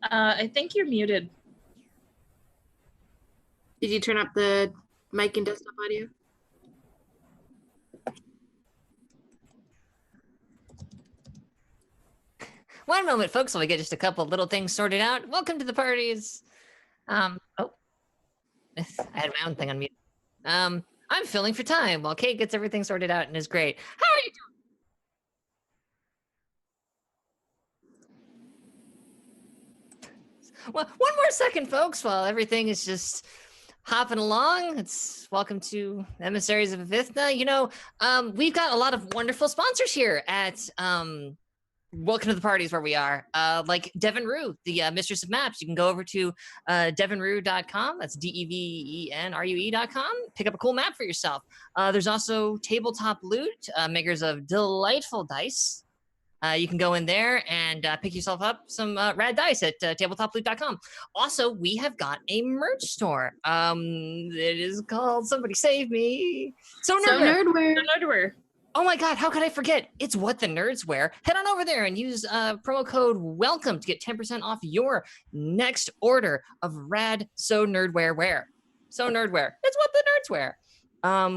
I think you're muted. Did you turn up the mic and desktop audio? One moment, folks, while we get just a couple little things sorted out. Welcome to the parties. I had my own thing on mute. I'm filling for time while Kate gets everything sorted out and is great. How are you doing? Well, one more second, folks, while everything is just hopping along. It's welcome to Emissaries of Avithna. You know, we've got a lot of wonderful sponsors here at welcome to the parties where we are. Like Devin Rue, the Mistress of Maps. You can go over to devinrue.com. That's DEVENRUE.com. Pick up a cool map for yourself. There's also Tabletop Loot, makers of delightful dice. You can go in there and pick yourself up some rad dice at tabletoploot.com. Also, we have got a merch store. It is called Somebody Save Me. So Nerdware. Oh my God, how could I forget? It's what the nerds wear. Head on over there and use promo code WELCOME to get 10% off your next order of rad So Nerdwear wear. So Nerdwear. It's what the nerds wear.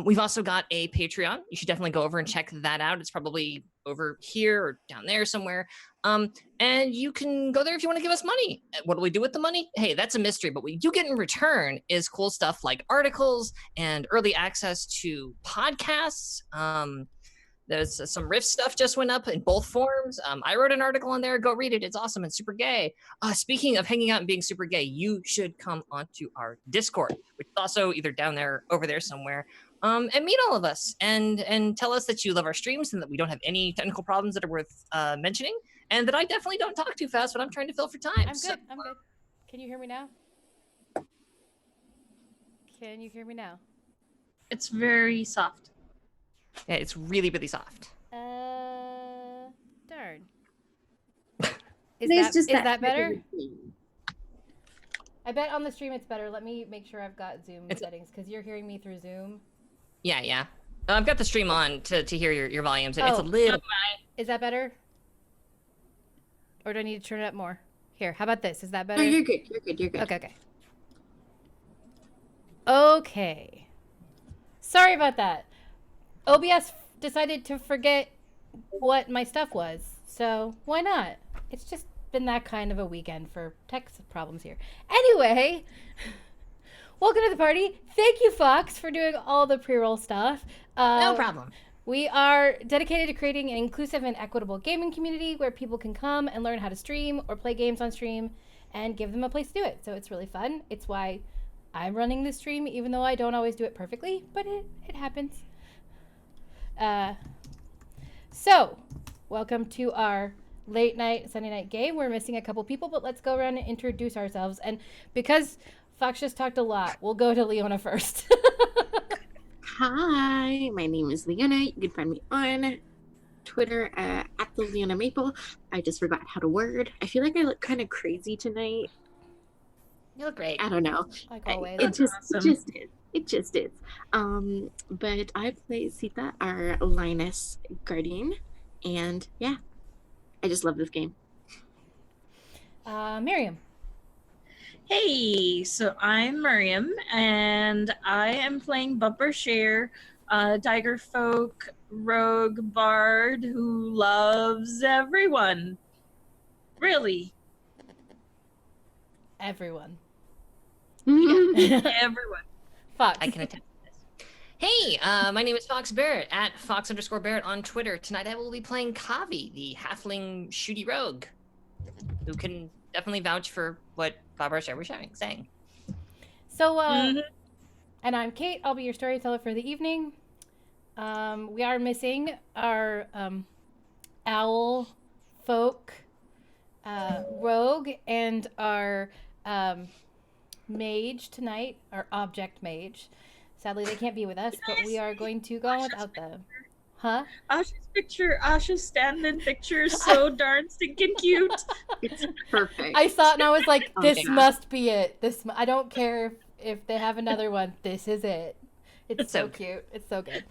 We've also got a Patreon. You should definitely go over and check that out. It's probably over here or down there somewhere. And you can go there if you want to give us money. What do we do with the money? Hey, that's a mystery, but what you get in return is cool stuff like articles and early access to podcasts. There's some Riff stuff just went up in both forms. I wrote an article on there. Go read it. It's awesome and super gay. Speaking of hanging out and being super gay, you should come onto our Discord, which is also either down there, over there somewhere, and meet all of us and tell us that you love our streams and that we don't have any technical problems that are worth mentioning, and that I definitely don't talk too fast when I'm trying to fill for time. I'm good. Can you hear me now? Can you hear me now? It's very soft. Yeah, it's really, really soft. Darn. Is that better? I bet on the stream it's better. Let me make sure I've got Zoom settings, because you're hearing me through Zoom. Yeah. I've got the stream on to hear your volumes. It's a little... Is that better? Or do I need to turn it up more? Here, how about this? Is that better? No, you're good. Okay. Sorry about that. OBS decided to forget what my stuff was, so why not? It's just been that kind of a weekend for tech problems here. Anyway, welcome to the party. Thank you, Fox, for doing all the pre-roll stuff. No problem. We are dedicated to creating an inclusive and equitable gaming community where people can come and learn how to stream or play games on stream and give them a place to do it. So it's really fun. It's why I'm running this stream, even though I don't always do it perfectly, but it happens. So welcome to our late night Sunday night game. We're missing a couple people, but let's go around and introduce ourselves. And because Fox just talked a lot, we'll go to Leona first. Hi, my name is Leona. You can find me on Twitter at the Leona Maple. I just forgot how to word. I feel like I look kind of crazy tonight. You look great. I don't know. Like always. It just is. But I play Sita, our Linus Guardian, and yeah, I just love this game. Miriam. Hey, so I'm Miriam, and I am playing Bumper Share, Tiger Folk rogue bard who loves everyone. Really. Everyone. Yeah, everyone. Fox. I can attest to this. Hey, my name is Fox Barrett at Fox_Barrett on Twitter. Tonight I will be playing Kavi, the halfling shooty rogue, who can definitely vouch for what Bob Roche was saying. So, and I'm Kate. I'll be your storyteller for the evening. We are missing our owl folk rogue and our mage tonight, our object mage. Sadly, they can't be with us, but we are going to go on without them. Huh? Asha's stand-in picture is so darn stinking cute. It's perfect. I saw it and I was like, this must be it. I don't care if they have another one. This is it. It's so cute. It's so good.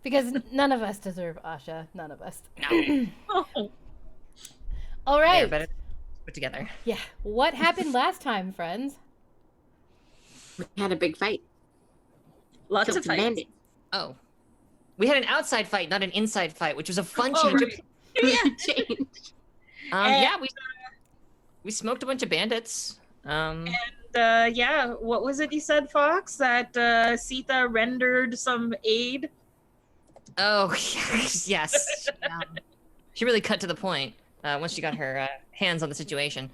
Because none of us deserve Asha. None of us. No. All right. put together. Yeah. What happened last time, friends? We had a big fight. Lots Killed of some fights. bandits. Oh. We had an outside fight, not an inside fight, which was a fun Oh, change. right. Yeah. Change. Yeah, we smoked a bunch of bandits. Yeah, what was it you said, Fox? That Sita rendered some aid? Oh, yes. She really cut to the point once she got her hands on the situation.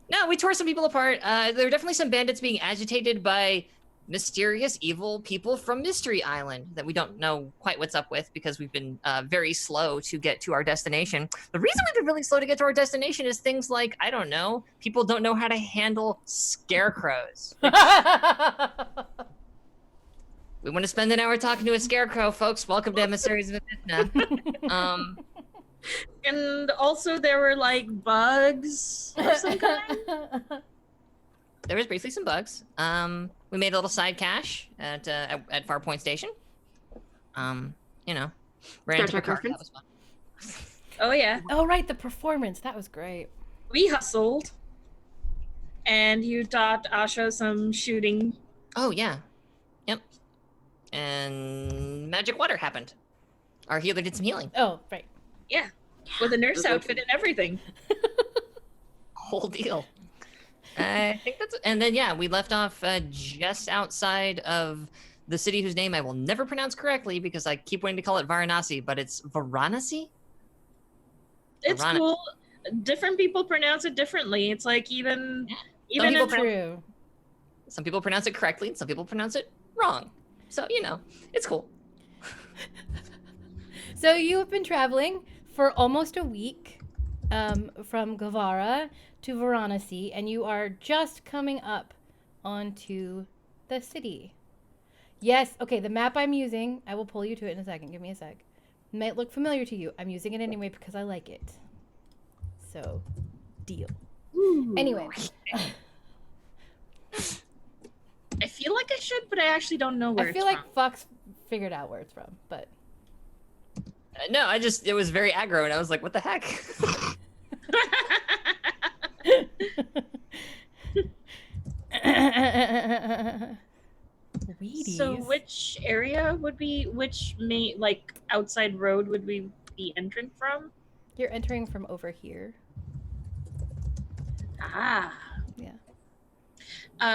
No, we tore some people apart. There were definitely some bandits being agitated by mysterious evil people from Mystery Island that we don't know quite what's up with because we've been very slow to get to our destination. The reason we've been really slow to get to our destination is things like, I don't know, people don't know how to handle scarecrows. We want to spend an hour talking to a scarecrow, folks. Welcome to Emissaries of Avithna. And also there were like bugs of some kind. There was briefly some bugs. We made a little side cache at Farpoint Station. You know, ran into Star Trek Picard. That was reference? fun. Oh yeah, Oh, right, the performance. That was great. we hustled, and you taught Asha some shooting. Oh yeah, yep. And magic water happened. Our healer did some healing. Oh, right. Yeah, with a nurse outfit and everything. Whole deal. I think that's. And then yeah, we left off just outside of the city whose name I will never pronounce correctly because I keep wanting to call it Varanasi, but it's Varanasi. It's Ironic. cool. Different people pronounce it differently. It's like even people in True. Some people pronounce it correctly, and some people pronounce it wrong. So you know, it's cool. So you have been traveling for almost a week from Guevara to Varanasi, and you are just coming up onto the city. Yes, okay, the map I'm using, I will pull you to it in a second. Give me a sec. It might look familiar to you. I'm using it anyway because I like it. So, deal. Anyway. I feel like I should, but I actually don't know where I feel it's like Fox figured out where it's from, but... No, it was very aggro, and I was like, what the heck? Wheaties. So which area would be, which main, like, outside road would we be entering from? You're entering from over here. Ah. Yeah.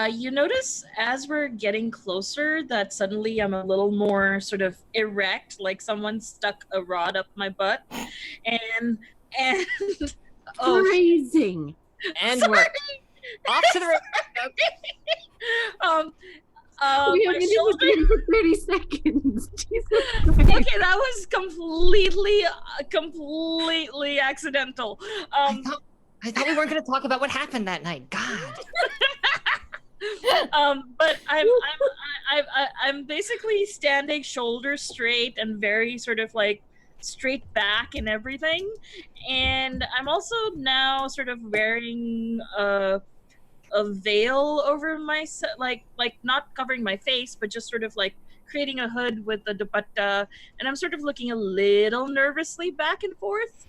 You notice as we're getting closer that suddenly I'm a little more sort of erect, like someone stuck a rod up my butt. And oh, Phrasing. And sorry. we're off to the road. We my haven't even shoulder. been for 30 seconds. Jesus Okay, that was completely accidental. I thought we weren't going to talk about what happened that night. God. But I'm basically standing shoulders straight and very sort of like straight back and everything, and I'm also now sort of wearing a veil over my like not covering my face, but just sort of like creating a hood with the dupatta, and I'm sort of looking a little nervously back and forth.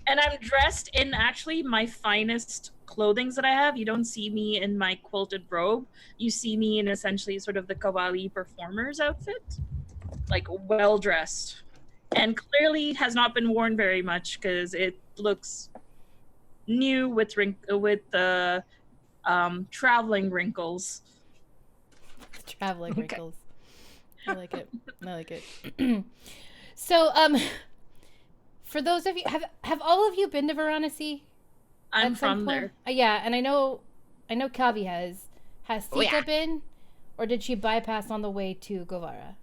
And I'm dressed in actually my finest clothing that I have. You don't see me in my quilted robe. You see me in essentially sort of the Kawali performer's outfit. Like well dressed. And clearly has not been worn very much because it looks new with traveling wrinkles. Traveling Okay. wrinkles. I like it. I like it. So, for those of you, have all of you been to Varanasi? I'm at some from point? there. Yeah, and I know Kavi has. Has Sita Oh, yeah. been? Or did she bypass on the way to Guevara?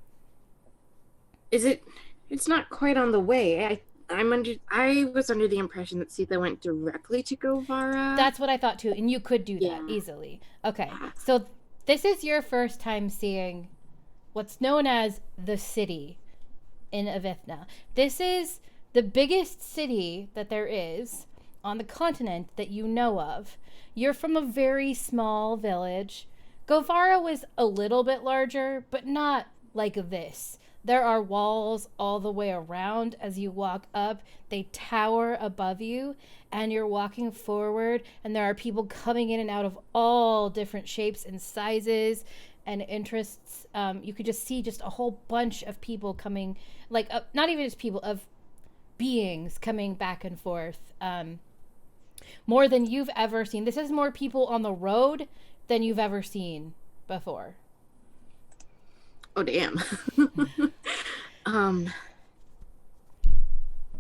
Is it? It's not quite on the way. I was under the impression that Sita went directly to Guevara. That's what I thought too, and you could do that Yeah. easily. Okay, so this is your first time seeing what's known as the city in Avithna. This is the biggest city that there is on the continent that you know of. You're from a very small village. Guevara was a little bit larger, but not like this. There are walls all the way around as you walk up. They tower above you, and you're walking forward, and there are people coming in and out of all different shapes and sizes and interests. You could just see just a whole bunch of people coming, like not even just people, of beings coming back and forth. More than you've ever seen. This is more people on the road than you've ever seen before. Oh, damn.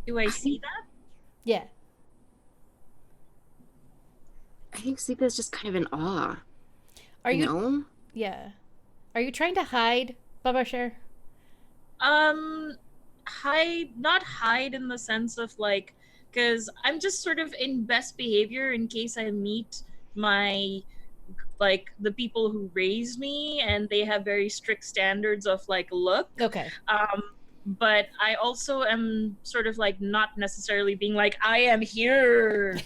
Do I see that? Yeah. I think Sita's just kind of in awe. Are you? know? Yeah. Are you trying to hide, Baba Share? Not hide in the sense of like, because I'm just sort of in best behavior in case I meet my, like, the people who raised me and they have very strict standards of like look. Okay. But I also am sort of like not necessarily being like, I am here.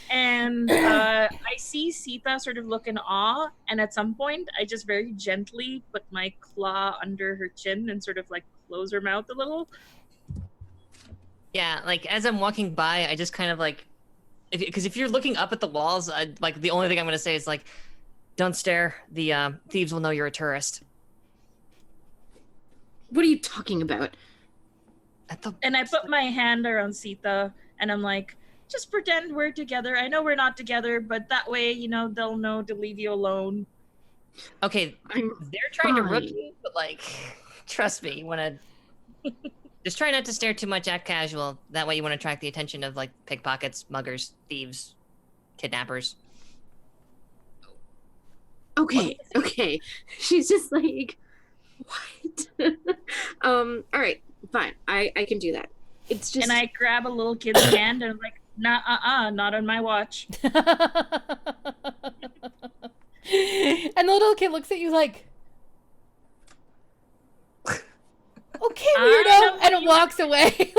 And I see Sita sort of look in awe, and at some point I just very gently put my claw under her chin and sort of like close her mouth a little. Yeah, like as I'm walking by, I just kind of like, because if you're looking up at the walls, like the only thing I'm going to say is like, don't stare. The thieves will know you're a tourist. What are you talking about? And I put my hand around Sita, and I'm like, just pretend we're together. I know we're not together, but that way, you know, they'll know to leave you alone. Okay, they're trying to rook you, but like, trust me, you want to just try not to stare too much at casual. That way you want to attract the attention of like pickpockets, muggers, thieves, kidnappers. Okay. She's just like, what? All right, fine. I can do that. It's just. And I grab a little kid's hand and I'm like, nah, not on my watch. And the little kid looks at you like, okay, weirdo, and it walks away.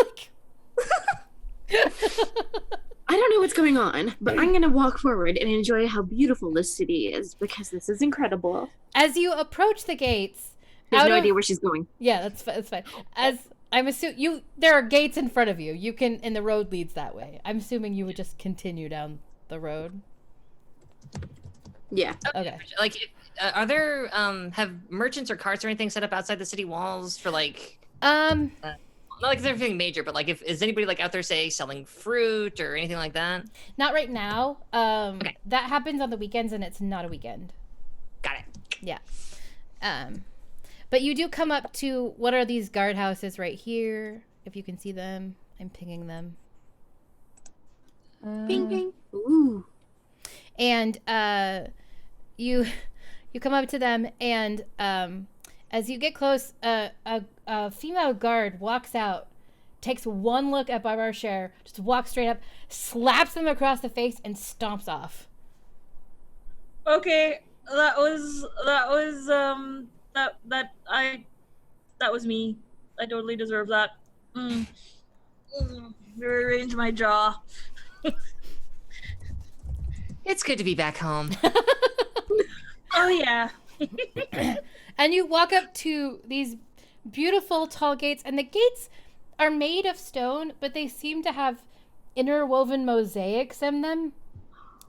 I don't know what's going on, but I'm gonna walk forward and enjoy how beautiful this city is, because this is incredible. As you approach the gates, I have no idea where she's going. Yeah, that's fine. As I'm assuming there are gates in front of you. You can, and the road leads that way. I'm assuming you would just continue down the road. Yeah. Okay. Like, are there have merchants or carts or anything set up outside the city walls for like? Not like there's anything major, but like, is anybody like out there, say, selling fruit or anything like that? Not right now. Okay. That happens on the weekends, and it's not a weekend. Got it. Yeah. But you do come up to, what are these guardhouses right here? If you can see them, I'm pinging them. Ping, ping. Ooh. And you come up to them, and as you get close, a female guard walks out, takes one look at Barbara Share, just walks straight up, slaps them across the face, and stomps off. Okay, that was me. I totally deserve that. Rearrange my jaw. It's good to be back home. Oh yeah. And you walk up to these beautiful tall gates, and the gates are made of stone, but they seem to have interwoven mosaics in them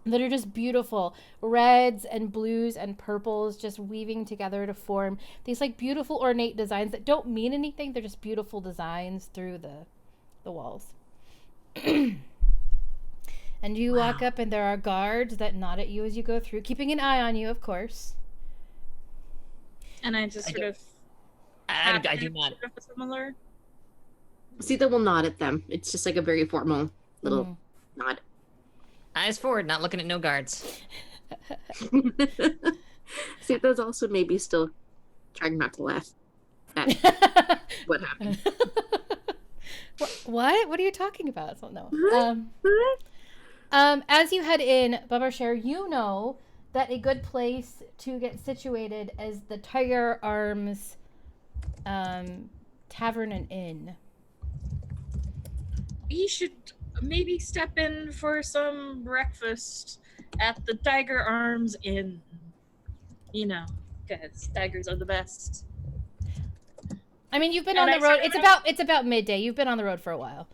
that are just beautiful. Reds and blues and purples just weaving together to form these like beautiful ornate designs that don't mean anything. They're just beautiful designs through the walls. And you walk up, and there are guards that nod at you as you go through, keeping an eye on you, of course. And I just sort of I do not. Sort of similar. Sita will nod at them. It's just like a very formal little nod. Eyes forward, not looking at no guards. Sita's also maybe still trying not to laugh at what happened. What? What are you talking about? So, no. As you head in, Baba Share, you know that a good place to get situated is the Tiger Arms Tavern and Inn. We should maybe step in for some breakfast at the Tiger Arms Inn. You know, because tigers are the best. I mean, you've been And on the I road. said, It's about midday. You've been on the road for a while.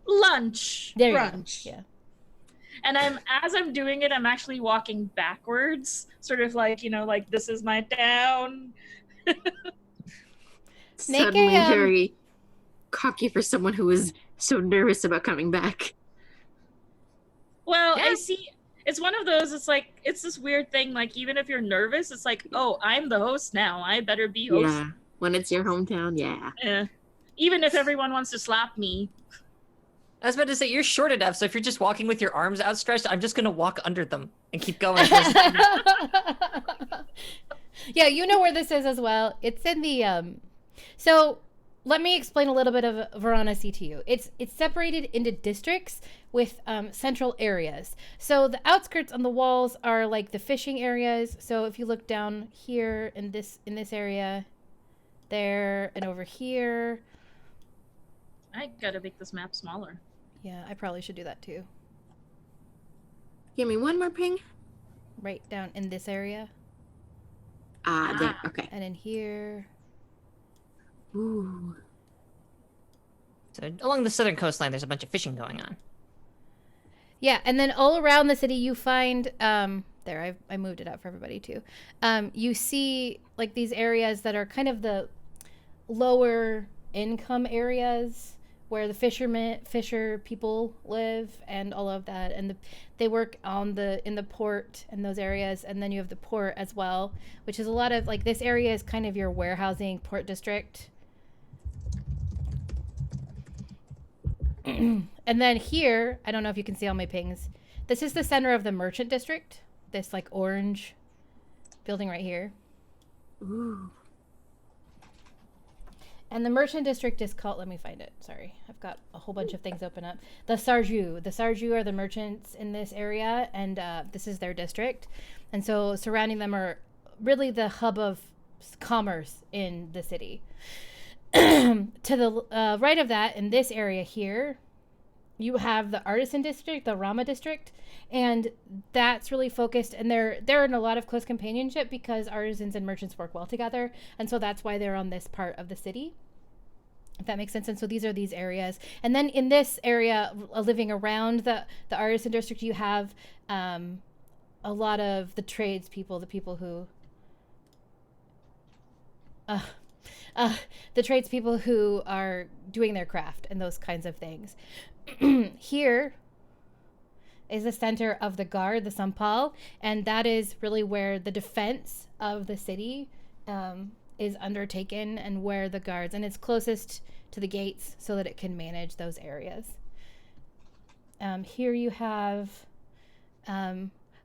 lunch, There you brunch. go. Yeah. And as I'm doing it, I'm actually walking backwards, sort of like, like this is my town. Suddenly very cocky for someone who was so nervous about coming back. Well, Yeah. I see. It's one of those. It's like it's this weird thing. Like even if you're nervous, it's like, oh, I'm the host now. I better be host. Yeah, when it's your hometown, yeah. Even if everyone wants to slap me. I was about to say, you're short enough, so if you're just walking with your arms outstretched, I'm just going to walk under them and keep going. Yeah, you know where this is as well. It's in the so let me explain a little bit of Varanasi to you. It's separated into districts with central areas. So the outskirts on the walls are like the fishing areas. So if you look down here in this area, there and over here. I gotta make this map smaller. Yeah, I probably should do that too. Give me one more ping. Right down in this area. There, okay. And in here. Ooh. So along the southern coastline, there's a bunch of fishing going on. Yeah, and then all around the city you find there I moved it up for everybody too. You see like these areas that are kind of the lower income areas where the fisher people live and all of that, and they work in the port and those areas. And then you have the port as well, which is a lot of like this area is kind of your warehousing port district. And then here, I don't know if you can see all my pings. This is the center of the merchant district. This like orange building right here. Ooh. And the merchant district is called, let me find it. Sorry. I've got a whole bunch of things open up. The Sarju. The Sarju are the merchants in this area, and this is their district. And so surrounding them are really the hub of commerce in the city. To the right of that, in this area here, you have the artisan district, the Rama district, and that's really focused, and they're in a lot of close companionship because artisans and merchants work well together, and so that's why they're on this part of the city, if that makes sense. And so these are these areas. And then in this area, living around the artisan district, you have a lot of the tradespeople, the people who the tradespeople who are doing their craft and those kinds of things. Here is the center of the guard, the Sampal, and that is really where the defense of the city is undertaken, and where the guards, and it's closest to the gates so that it can manage those areas. Here you have,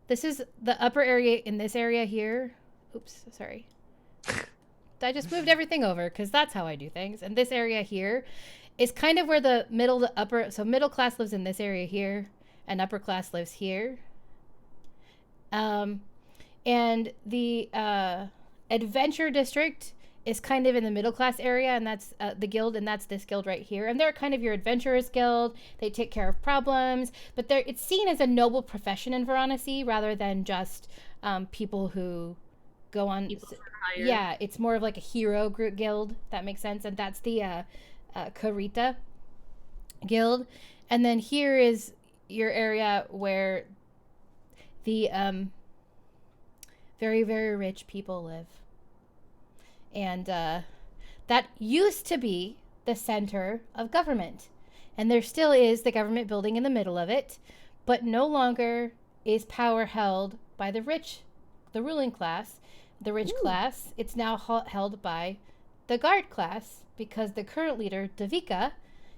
this is the upper area in this area here. Oops, sorry. I just moved everything over because that's how I do things. And this area here is kind of where the middle class lives in this area here, and upper class lives here. And the adventure district is kind of in the middle class area, and that's the guild, and that's this guild right here. And they're kind of your adventurers guild. They take care of problems, but it's seen as a noble profession in Varanasi rather than just people who go on. Yeah, it's more of like a hero group guild, if that makes sense. And that's the Karita guild. And then here is your area where the very, very rich people live. And that used to be the center of government. And there still is the government building in the middle of it, but no longer is power held by the rich, the ruling class, the rich class. It's now held by the guard class, because the current leader, Davika,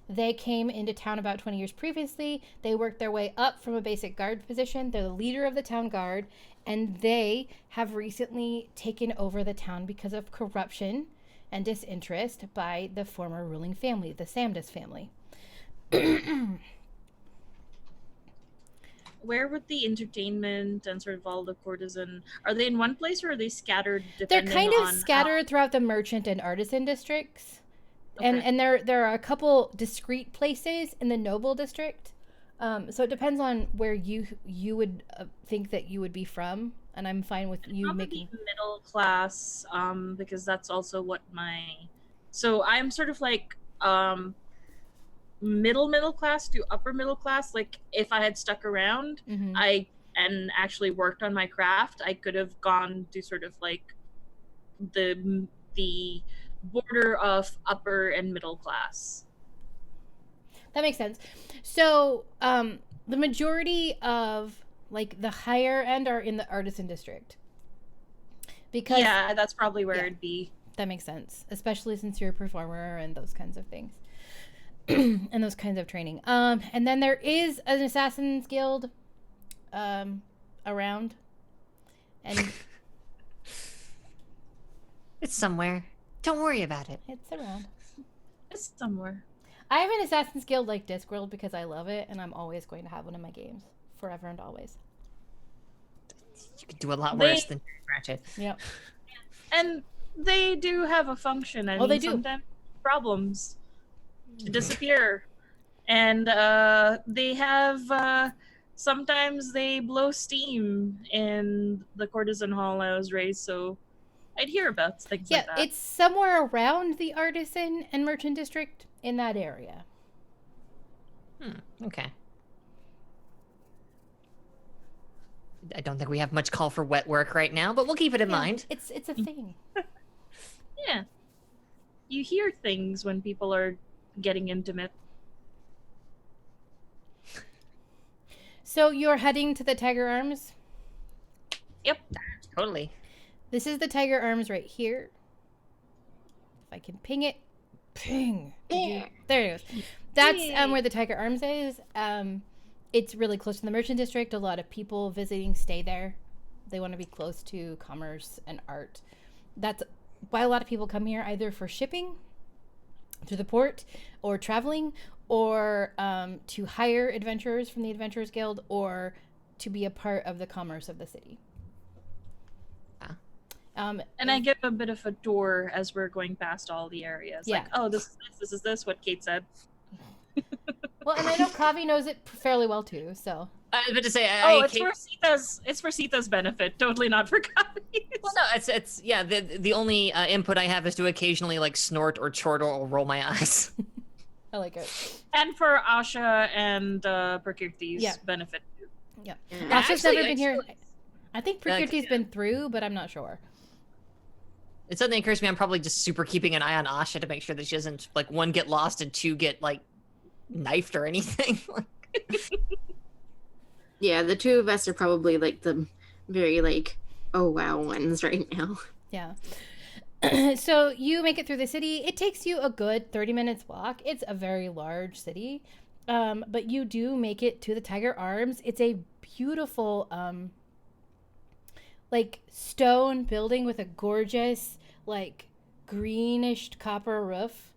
they came into town about 20 years previously. They worked their way up from a basic guard position. They're the leader of the town guard, and they have recently taken over the town because of corruption and disinterest by the former ruling family, the Samdas family. Where would the entertainment and sort of all the courtesan, are they in one place or are they scattered? They're kind of scattered throughout the merchant and artisan districts. Okay. And there are a couple discrete places in the noble district. So it depends on where you would think that you would be from, and I'm fine with you making middle class, because that's also what my So I'm sort of like middle class to upper middle class. Like if I had stuck around, Mhm. and actually worked on my craft, I could have gone to sort of like the border of upper and middle class. That makes sense. So, the majority of like the higher end are in the artisan district. Because Yeah, that's probably where yeah. it'd be. That makes sense, especially since you're a performer and those kinds of things. And those kinds of training. And then there is an Assassin's Guild around. And It's somewhere. Don't worry about it. it's around. It's somewhere. I have an Assassin's Guild like Discworld because I love it and I'm always going to have one in my games. Forever and always. You could do a lot worse than Ratchet. Yep. And they do have a function. I mean, they do. Sometimes problems to disappear. And they have sometimes they blow steam in the courtesan hall I was raised, so I'd hear about things like that. It's somewhere around the artisan and merchant district in that area. Okay. I don't think we have much call for wet work right now, but we'll keep it in mind. It's a thing. Yeah. You hear things when people are getting intimate. So you're heading to the Tiger Arms? Yep. Totally. This is the Tiger Arms right here. If I can ping it. Ping. There it goes. That's where the Tiger Arms is. It's really close to the merchant district. A lot of people visiting stay there. They want to be close to commerce and art. That's why a lot of people come here, either for shipping through the port or traveling, or to hire adventurers from the Adventurers Guild, or to be a part of the commerce of the city. And I give a bit of a tour as we're going past all the areas. Yeah. Like, oh, this is this, what Kate said. Well, and I know Kavi knows it fairly well too, so. I was about to say, it's for Sita's benefit, totally not for Kavi. Well, no, it's yeah. The only input I have is to occasionally like snort or chortle or roll my eyes. I like it. And for Asha and Prakirti's benefit too. Yeah. Yeah, Asha's actually, never been here. I think Prakirti's been through, but I'm not sure. It suddenly occurs to me I'm probably just super keeping an eye on Asha to make sure that she doesn't, like, one, get lost and two, get, like, knifed or anything. Yeah, the two of us are probably, like, the very, like, oh wow ones right now. Yeah. So you make it through the city. It takes you a good 30 minutes walk. It's a very large city. But you do make it to the Tiger Arms. It's a beautiful, like, stone building with a gorgeous, like, greenish copper roof.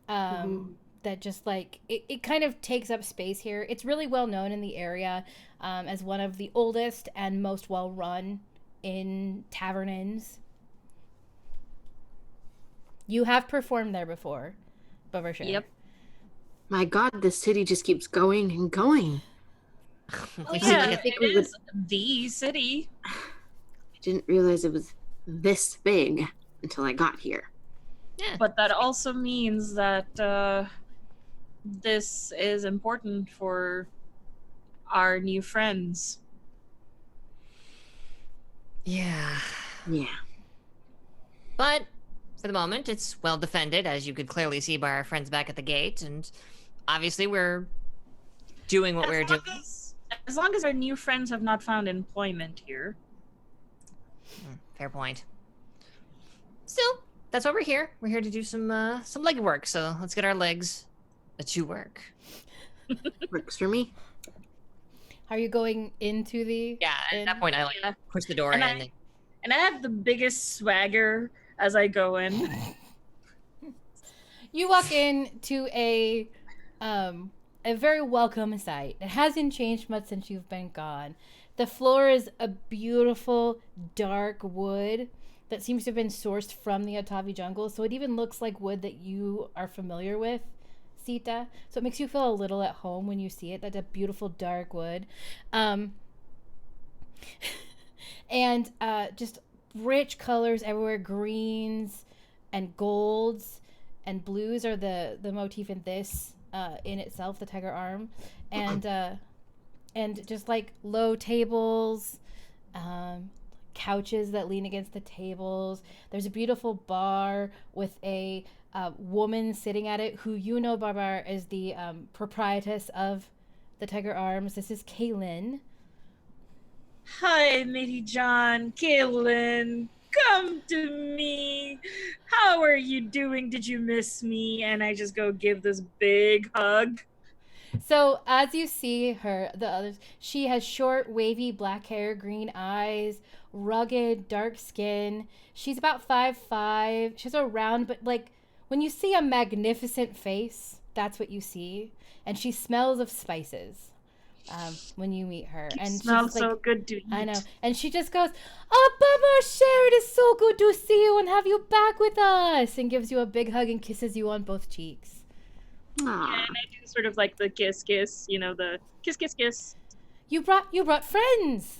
That just, like, it kind of takes up space here. It's really well known in the area as one of the oldest and most well run in tavern inns. You have performed there before, Bovershire. Yep. My God, this city just keeps going and going. Oh, yeah, it is the city. I didn't realize it was this big until I got here. Yeah. But that also means that this is important for our new friends. Yeah. Yeah. But for the moment, it's well defended, as you could clearly see by our friends back at the gate, and obviously we're doing what we're doing. As long as our new friends have not found employment here. Fair point. Still, that's why we're here. We're here to do some leg work, so let's get our legs to work. Works for me. Are you going into the... Yeah, at that point, I push the door in. And I have the biggest swagger as I go in. You walk in to a very welcome sight. It hasn't changed much since you've been gone. The floor is a beautiful dark wood that seems to have been sourced from the Otavi jungle, so it even looks like wood that you are familiar with, Sita. So it makes you feel a little at home when you see it. That's a beautiful dark wood. And just rich colors everywhere, greens and golds. and blues are the motif in this in itself, the tiger arm, and just like low tables, couches that lean against the tables. There's a beautiful bar with a woman sitting at it who Barbar is the proprietress of the Tiger Arms. This is Kaylin. Hi, Mitty John, Kaylin. Come to me. How are you doing? Did you miss me? And I just go give this big hug. So as you see her, the others, she has short, wavy black hair, green eyes, rugged, dark skin. She's about 5'5". She has a round, but like when you see a magnificent face, that's what you see. And she smells of spices when you meet her. You and smell she's so like, good to eat. I know. And she just goes, "Oh, Baba Cher, it is so good to see you and have you back with us," and gives you a big hug and kisses you on both cheeks. Yeah, and I do sort of like the kiss, the kiss, kiss, kiss. You brought friends.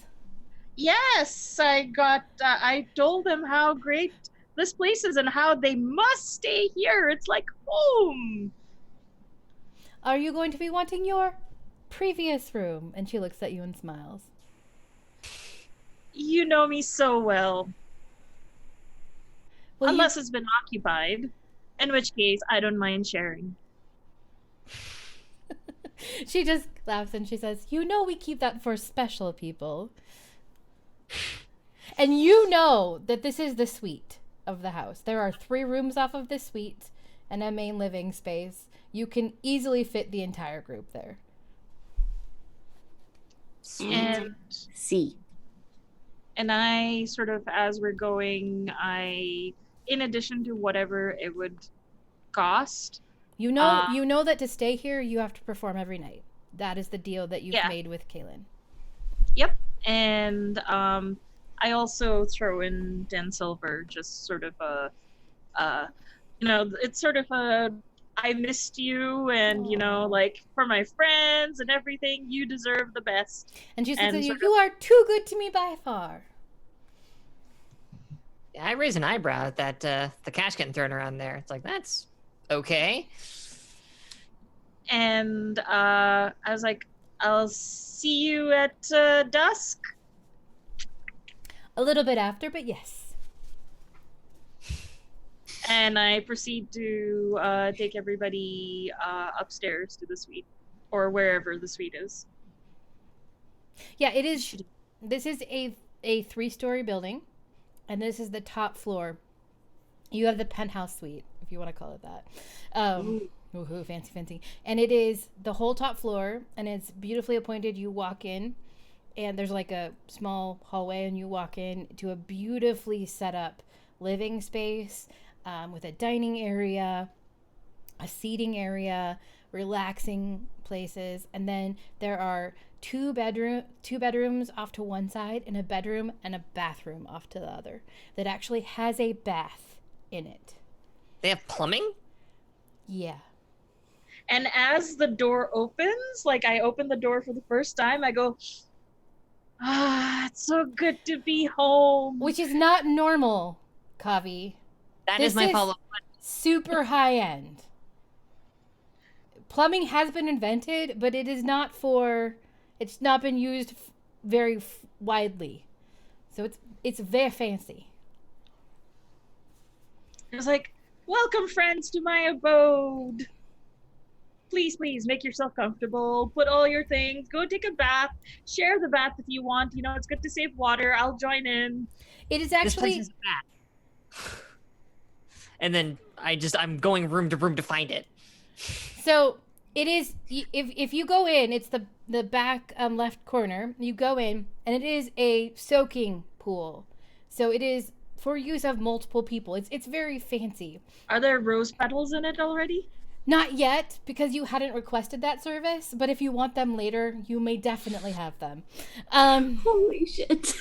Yes, I told them how great this place is and how they must stay here. It's like home. Are you going to be wanting your previous room? And she looks at you and smiles. You know me so well. Well, Unless it's been occupied, in which case I don't mind sharing. She just laughs and she says, we keep that for special people. And you know that this is the suite of the house. There are 3 rooms off of this suite and a main living space. You can easily fit the entire group there. And see. And I sort of, as we're going, in addition to whatever it would cost. You know that to stay here, you have to perform every night. That is the deal that you've made with Kaylin. Yep. And I also throw in 10 silver, just sort of it's sort of I missed you, and like for my friends and everything, you deserve the best. And she says, "You are too good to me by far." I raise an eyebrow at that the cash getting thrown around there. It's like, that's okay. And I was like, I'll see you at dusk. A little bit after, but yes. And I proceed to take everybody upstairs to the suite, or wherever the suite is. Yeah, it is. This is a 3-story building, and this is the top floor. You have the penthouse suite, if you want to call it that. Ooh, fancy. And it is the whole top floor, and it's beautifully appointed. You walk in, and there's like a small hallway, and you walk in to a beautifully set up living space with a dining area, a seating area, relaxing places, and then there are two bedrooms off to one side, and a bedroom and a bathroom off to the other that actually has a bath in it. They have plumbing? Yeah. And as the door opens, like I open the door for the first time, I go, it's so good to be home. Which is not normal, Kavi. That is my follow-up. Super high end. Plumbing has been invented, but it is not it's not been used very widely. So it's very fancy. I was like, welcome friends to my abode. Please make yourself comfortable. Put all your things. Go take a bath. Share the bath if you want. It's good to save water. I'll join in. It is actually... This place is a bath. And then I'm going room to room to find it. So it is, if you go in, it's the back left corner. You go in, and it is a soaking pool. So it is for use of multiple people. It's very fancy. Are there rose petals in it already? Not yet, because you hadn't requested that service. But if you want them later, you may definitely have them. Holy shit.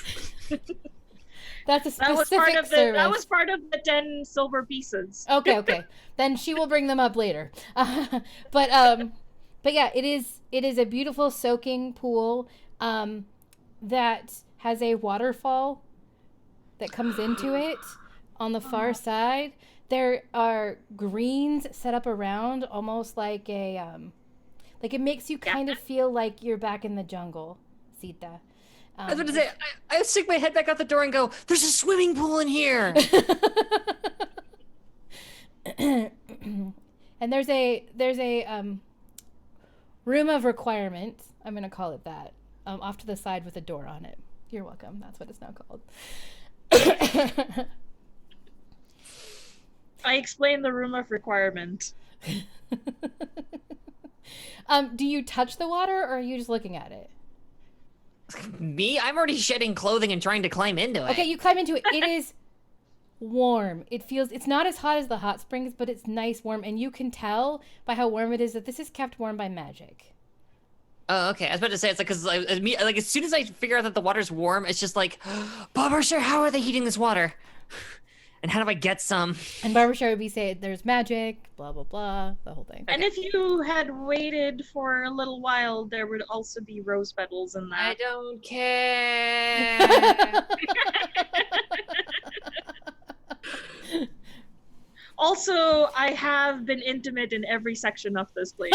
That's a specific service. That was part of the 10 silver pieces. Okay. Then she will bring them up later. But yeah, it is a beautiful soaking pool that has a waterfall that comes into it on the far side. There are greens set up around, almost like a like it makes you kind of feel like you're back in the jungle, Sita. I was about to say, I stick my head back out the door and go, "There's a swimming pool in here." And there's a room of requirement. I'm gonna call it that. Off to the side with a door on it. You're welcome. That's what it's now called. I explained the room of requirement. Do you touch the water, or are you just looking at it? Me? I'm already shedding clothing and trying to climb into it. Okay, you climb into it. It is warm. It's not as hot as the hot springs, but it's nice warm, and you can tell by how warm it is that this is kept warm by magic. Oh, okay. I was about to say, it's like, because like as soon as I figure out that the water's warm, it's just like, Barbara, sure, how are they heating this water? And how do I get some? And Barbara Share would be saying, there's magic, blah, blah, blah, the whole thing. And if you had waited for a little while, there would also be rose petals in that. I don't care. Also, I have been intimate in every section of this place.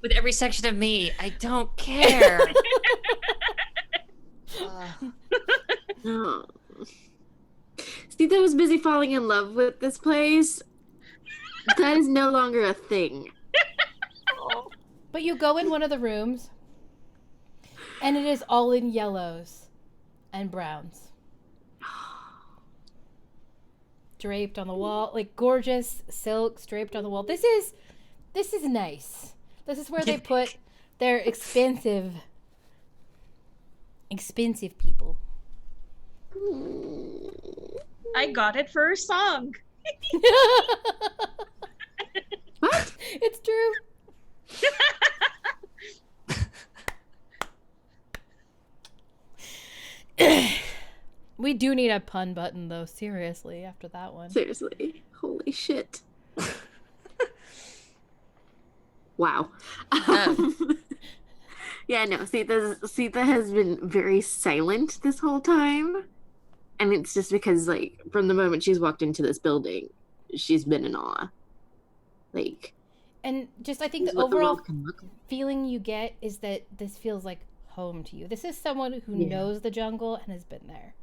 With every section of me, I don't care. Oh. Steve was busy falling in love with this place. That is no longer a thing. But you go in one of the rooms, and it is all in yellows and browns. Draped on the wall, like gorgeous silks draped on the wall. This is nice. This is where they put their expensive people. I got it for a song. What? It's true. We do need a pun button, though, seriously, after that one. Seriously. Holy shit. Wow. Yeah, no, Sita has been very silent this whole time. And it's just because, like, from the moment she's walked into this building, she's been in awe. Like... And just, I think the overall feeling you get is that this feels like home to you. This is someone who knows the jungle and has been there.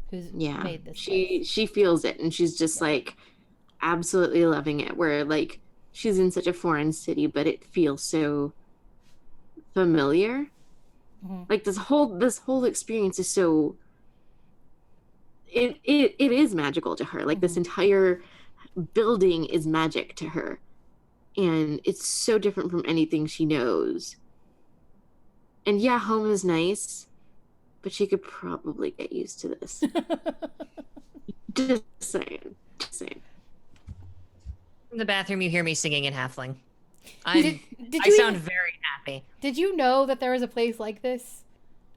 Who's made this place. She feels it, and she's just, like, absolutely loving it. Where, like, she's in such a foreign city, but it feels so familiar. Mm-hmm. Like, this whole experience is so... It is magical to her. Like, this entire building is magic to her. And it's so different from anything she knows. And yeah, home is nice, but she could probably get used to this. Just saying. In the bathroom, you hear me singing in Halfling. I sound very happy. Did you know that there was a place like this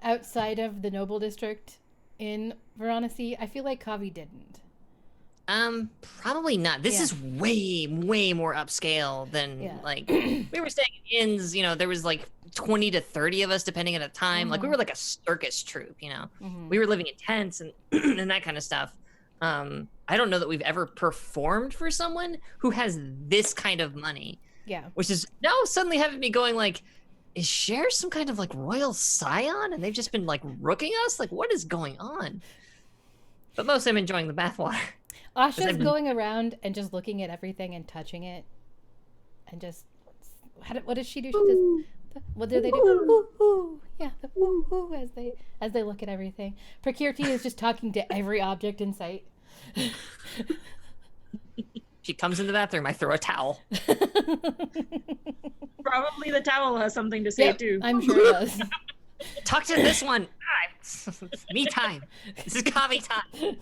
outside of the Noble District in Varanasi? I feel like Kavi didn't. Probably not. This is way more upscale than like we were staying in inns, you know, there was like 20 to 30 of us depending on the time. Like we were like a circus troupe, you know. We were living in tents and and that kind of stuff. I don't know that we've ever performed for someone who has this kind of money. Yeah. Which is now suddenly having me going like, is Cher some kind of like royal scion and they've just been like rooking us? Like what is going on? But mostly I'm enjoying the bathwater. Asha's going around and just looking at everything and touching it, and just what does she do? She does. What do they do? Ooh, ooh. Yeah, the ooh, ooh, as they look at everything. Prakirti is just talking to every object in sight. She comes in the bathroom. I throw a towel. Probably the towel has something to say too. I'm sure it does. Talk to this one. It's me time. This is Kavi time.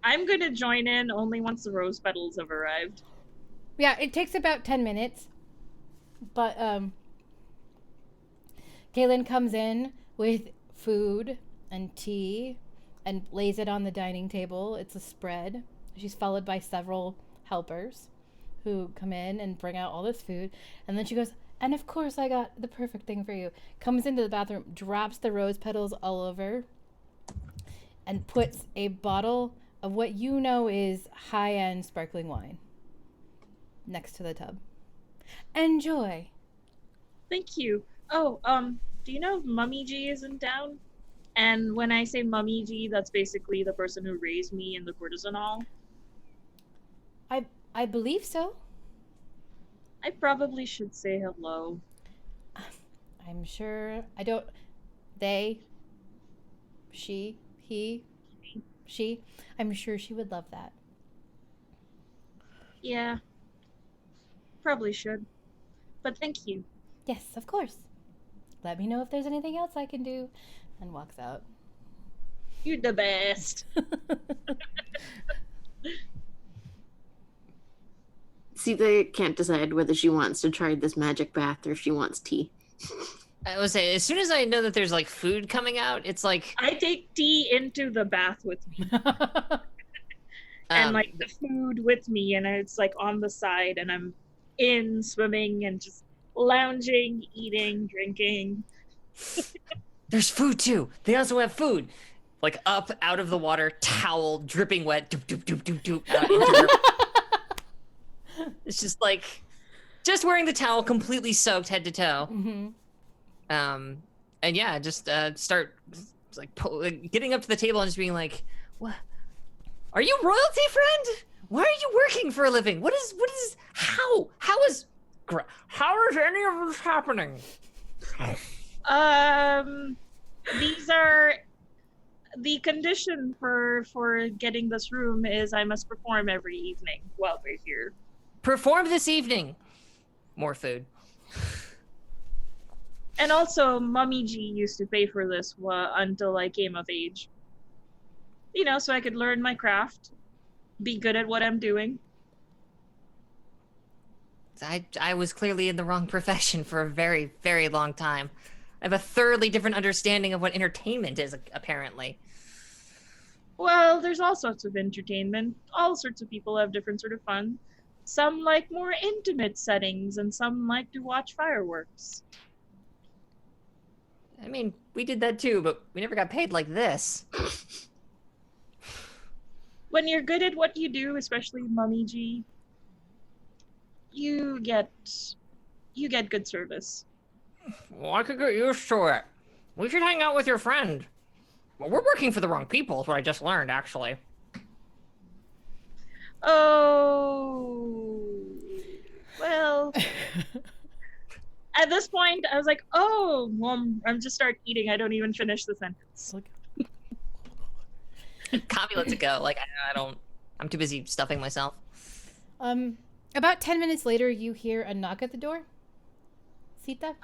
I'm going to join in only once the rose petals have arrived. Yeah, it takes about 10 minutes. But Kaylin comes in with food and tea and lays it on the dining table. It's a spread. She's followed by several helpers who come in and bring out all this food. And then she goes, and of course I got the perfect thing for you. Comes into the bathroom, drops the rose petals all over and puts a bottle of what you know is high-end sparkling wine next to the tub. Enjoy. Thank you. Oh, do you know if Mummy G is in town? And when I say Mummy G, that's basically the person who raised me in the courtesan hall. I believe so. I probably should say hello. I'm sure. I don't. They. She. He. She. I'm sure she would love that. Yeah, probably should. But thank you. Yes, of course. Let me know if there's anything else I can do. And walks out. You're the best. Sita can't decide whether she wants to try this magic bath or if she wants tea. I would say, as soon as I know that there's like food coming out, it's like I take tea into the bath with me. And like the food with me, and it's like on the side, and I'm in swimming and just lounging, eating, drinking. There's food too. They also have food. Like up out of the water, towel dripping wet, doop doop doop doop doop. It's just like, just wearing the towel completely soaked head to toe. Mm-hmm. And yeah, just start like getting up to the table and just being like, "What? Are you royalty, friend? Why are you working for a living? How is any of this happening?" These are the condition for getting this room is I must perform every evening while we're here. Perform this evening. More food. And also, Mummy G used to pay for this until I came of age. You know, so I could learn my craft, be good at what I'm doing. I was clearly in the wrong profession for a very, very long time. I have a thoroughly different understanding of what entertainment is, apparently. Well, there's all sorts of entertainment. All sorts of people have different sort of fun. Some like more intimate settings, and some like to watch fireworks. I mean, we did that too, but we never got paid like this. When you're good at what you do, especially Mummy G, you get good service. Well, I could get used to it. We should hang out with your friend. Well, we're working for the wrong people, is what I just learned, actually. Oh, well. At this point, I was like, oh, well, I'm just start eating. I don't even finish the sentence. Kami lets it go. Like, I'm too busy stuffing myself. About 10 minutes later, you hear a knock at the door. Sita?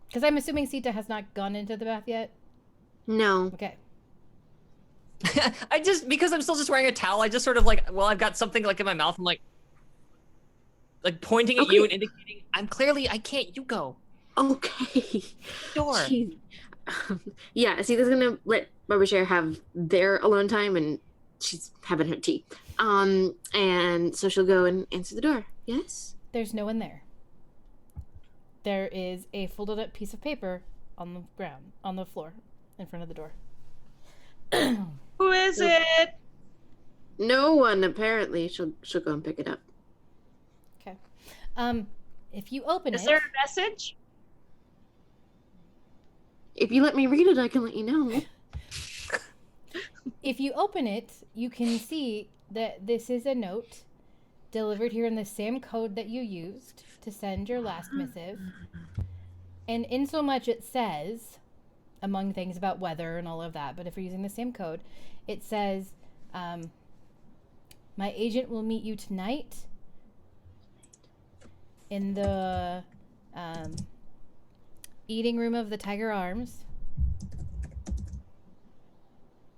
Because I'm assuming Sita has not gone into the bath yet? No. Okay. Because I'm still just wearing a towel, I just sort of like, well, I've got something like in my mouth, I'm like pointing at you and indicating, I can't, you go. Okay. Door. Yeah, Sita's gonna let Barbara Share have their alone time, and she's having her tea. And so she'll go and answer the door. Yes? There's no one there. There is a folded up piece of paper on the ground, on the floor, in front of the door. Who is it? No one, apparently. She'll go and pick it up. Okay. If you open Is there a message? If you let me read it, I can let you know. If you open it, you can see that this is a note delivered here in the same code that you used to send your last missive. And in so much it says, among things about weather and all of that, but if you're using the same code, it says, my agent will meet you tonight in the eating room of the Tiger Arms.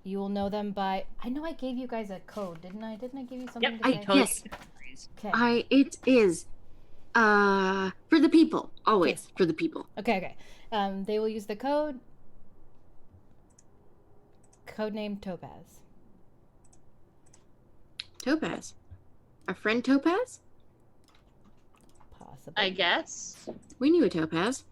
You will know them by... I know I gave you guys a code, didn't I? Didn't I give you something to say? Yes. Okay. It is for the people. Always for the people. Okay. They will use the code. Codename Topaz. Topaz. Our friend Topaz? Possibly. I guess. We knew a Topaz.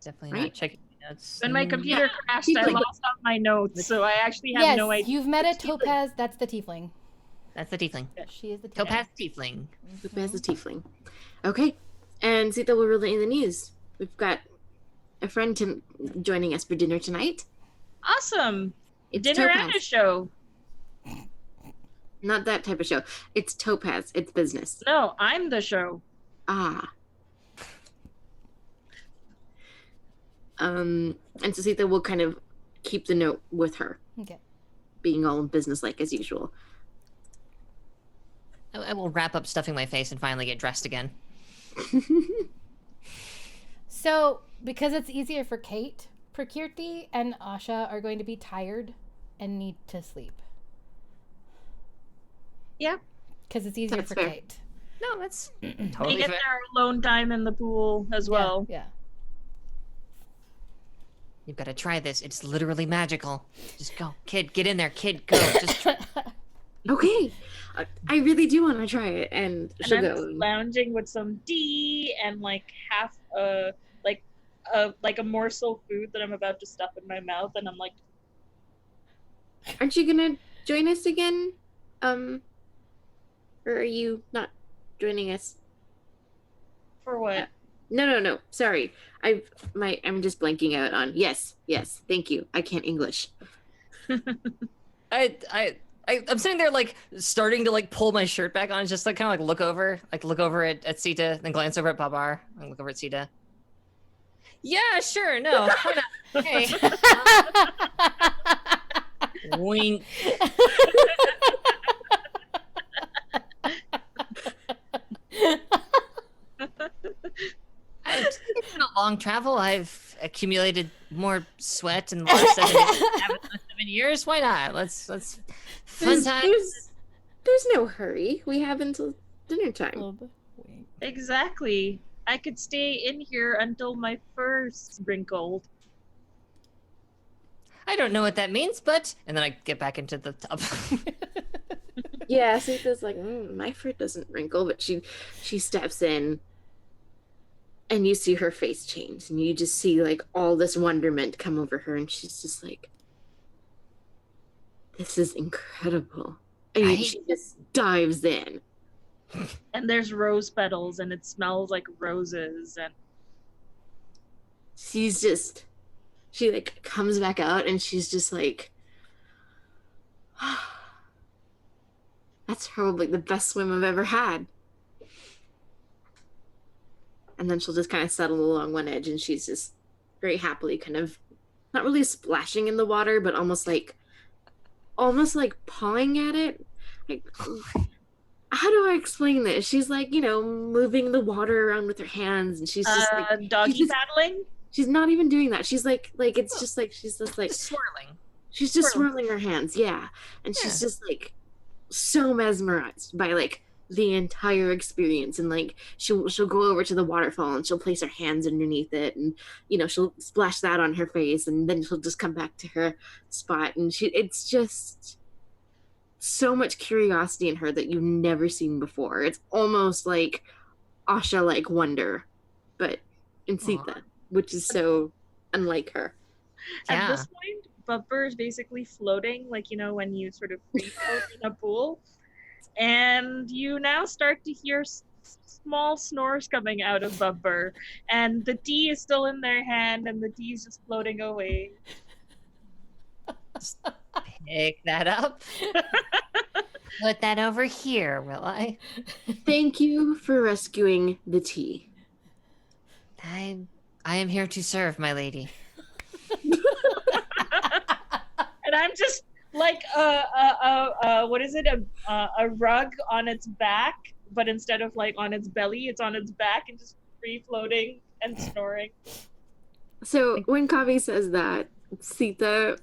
Definitely Right? not checking my notes. When my computer crashed, I Tiefling. lost all my notes, so I actually have Yes, no idea. you've met a Topaz. That's the tiefling. That's the tiefling. She is the tiefling. Topaz tiefling. Topaz the tiefling. Okay. And Sita will relay the news. We've got a friend joining us for dinner tonight. Awesome. It's Dinner Topaz. and a show. Not that type of show. It's Topaz. It's business. No, I'm the show. Ah. And so Sita will kind of keep the note with her, Okay. being all businesslike as usual. I will wrap up stuffing my face and finally get dressed again. So, because it's easier for Kate, Prakirti and Asha are going to be tired and need to sleep. Yeah. Because it's easier That's for fair. Kate. No, that's They totally get fair. their alone time in the pool as well. Yeah. You've got to try this. It's literally magical. Just go. Kid, get in there. Kid, go. Just Okay. I really do want to try it. And And she'll I'm go. just lounging with some tea and like half like a morsel of food that I'm about to stuff in my mouth, and I'm like, Aren't you gonna join us again? Or are you not joining us? for what? No. Sorry. I'm just blanking out on yes. Thank you. I can't English. I'm sitting there like starting to like pull my shirt back on, just like kind of like look over at Sita, then glance over at Babar, and look over at Sita. Yeah, sure, no, why not? Hey, wink. It's been a long travel. I've accumulated more sweat in the last 7 years. Why not? Let's fun time. There's no hurry. We have until dinner time. Exactly. I could stay in here until my fur's wrinkled. I don't know what that means, but and then I get back into the tub. Yeah, Sita's like, my fur doesn't wrinkle, but she steps in, and you see her face change, and you just see like all this wonderment come over her, and she's just like, "This is incredible," and Right? she just dives in. And there's rose petals, and it smells like roses, and She like comes back out, and she's just like, that's probably the best swim I've ever had. And then she'll just kind of settle along one edge, and she's just very happily kind of not really splashing in the water, but almost like pawing at it. Like, how do I explain this? She's like, moving the water around with her hands, and she's just like doggy paddling. She's not even doing that. She's like it's just like she's just like Just swirling. she's just swirling her hands, yeah. And she's just like so mesmerized by like the entire experience, and like she'll go over to the waterfall and she'll place her hands underneath it, and she'll splash that on her face, and then she'll just come back to her spot, and it's just so much curiosity in her that you've never seen before. It's almost like Asha like wonder, but in Sita, which is so unlike her. At this point, Bubber is basically floating, like when you sort of free float in a pool, and you now start to hear small snores coming out of Bubber, and the tea is still in their hand, and the tea is just floating away. Pick that up. Put that over here, will I? Thank you for rescuing the tea. I am here to serve, my lady. And I'm just like what is it? A rug on its back, but instead of like on its belly, it's on its back and just free floating and snoring. So when Kavi says that, Sita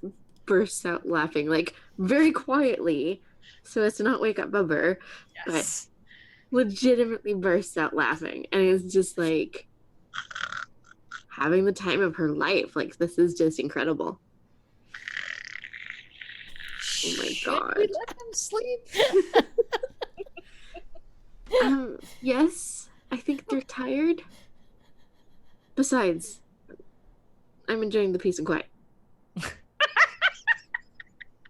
bursts out laughing, like very quietly, so as to not wake up Bubber, Yes. but legitimately bursts out laughing, and it's just like having the time of her life. Like, this is just incredible. Oh my god. Should we let them sleep? Yes, I think they're tired. Besides, I'm enjoying the peace and quiet.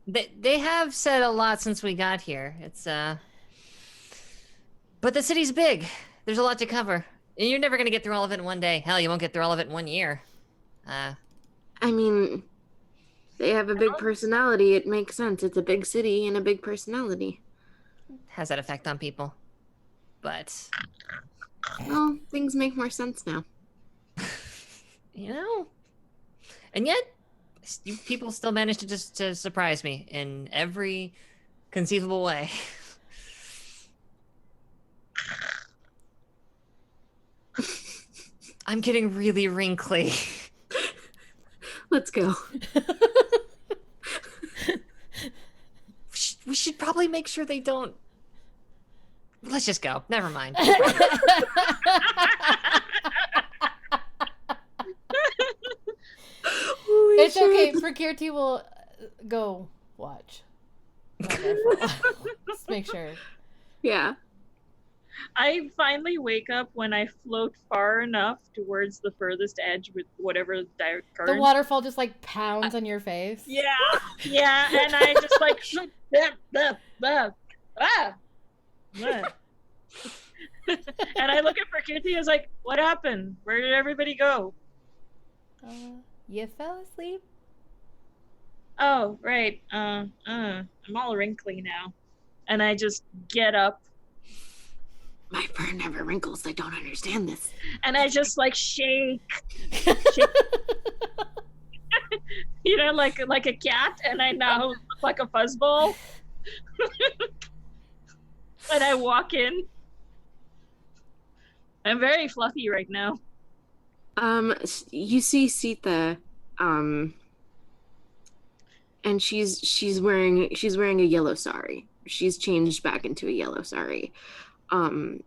They have said a lot since we got here. But the city's big. There's a lot to cover. And you're never gonna get through all of it in one day. Hell, you won't get through all of it in 1 year. I mean, they have a big personality. It makes sense. It's a big city and a big personality. Has that effect on people. But Well, things make more sense now. you know, and yet you people still manage to surprise me in every conceivable way. I'm getting really wrinkly. Let's go. We should probably make sure they don't. Let's just go. Never mind. It's okay. Prakirti will go watch. Just make sure. Yeah. I finally wake up when I float far enough towards the furthest edge with whatever direct current. The waterfall just like pounds on your face. Yeah, yeah, and I just like and I look at Prakirti. I was like, "What happened? Where did everybody go?" You fell asleep. Oh, right. I'm all wrinkly now, and I just get up. My fur never wrinkles. I don't understand this. And I just like shake. You know, like a cat, and I now look like a fuzzball. And I walk in. I'm very fluffy right now. You see Sita, and she's wearing a yellow sari. She's changed back into a yellow sari.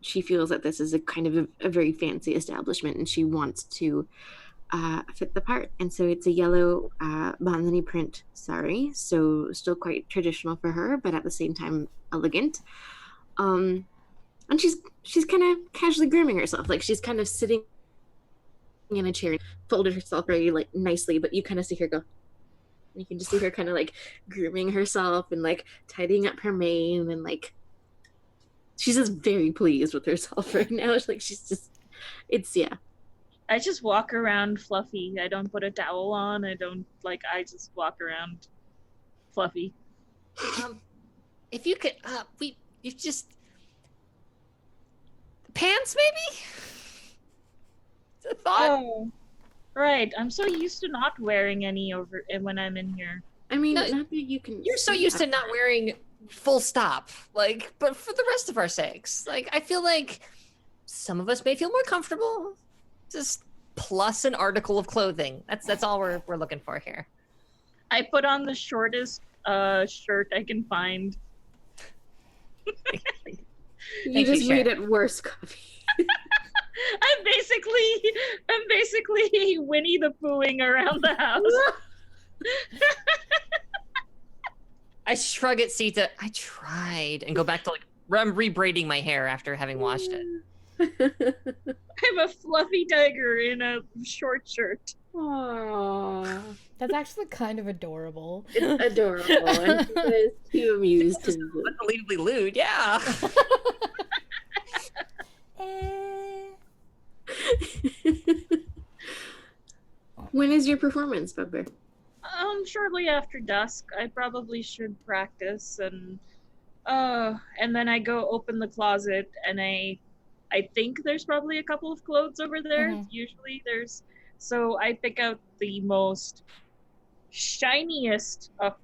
She feels that this is a kind of a very fancy establishment, and she wants to fit the part. And so it's a yellow bandhani print sari, so still quite traditional for her, but at the same time elegant. And she's kind of casually grooming herself, like she's kind of sitting in a chair, folded herself very like nicely, but you kind of see her go. You can just see her kind of like grooming herself and like tidying up her mane, and like she's just very pleased with herself right now. It's like yeah. I just walk around fluffy. I don't put a towel on. I just walk around fluffy. If you could, you just pants maybe. It's a thought. Oh, right. I'm so used to not wearing any over when I'm in here. I mean, No, not that you can. You're so used to not wearing full stop, like, but for the rest of our sakes, like, I feel like some of us may feel more comfortable. Just plus an article of clothing. That's all we're looking for here. I put on the shortest shirt I can find. You just made it worse, Coffee. I'm basically Winnie the Poohing around the house. I shrug at Sita. I tried, and go back to like I'm rebraiding my hair after having washed it. I'm a fluffy tiger in a short shirt. Aww. That's actually kind of adorable. It's adorable. And she is too amused to Unbelievably lewd, yeah. When is your performance, Bubber? Shortly after dusk. I probably should practice, and then I go open the closet, and I think there's probably a couple of clothes over there. Mm-hmm. Usually there's, so I pick out the most shiniest of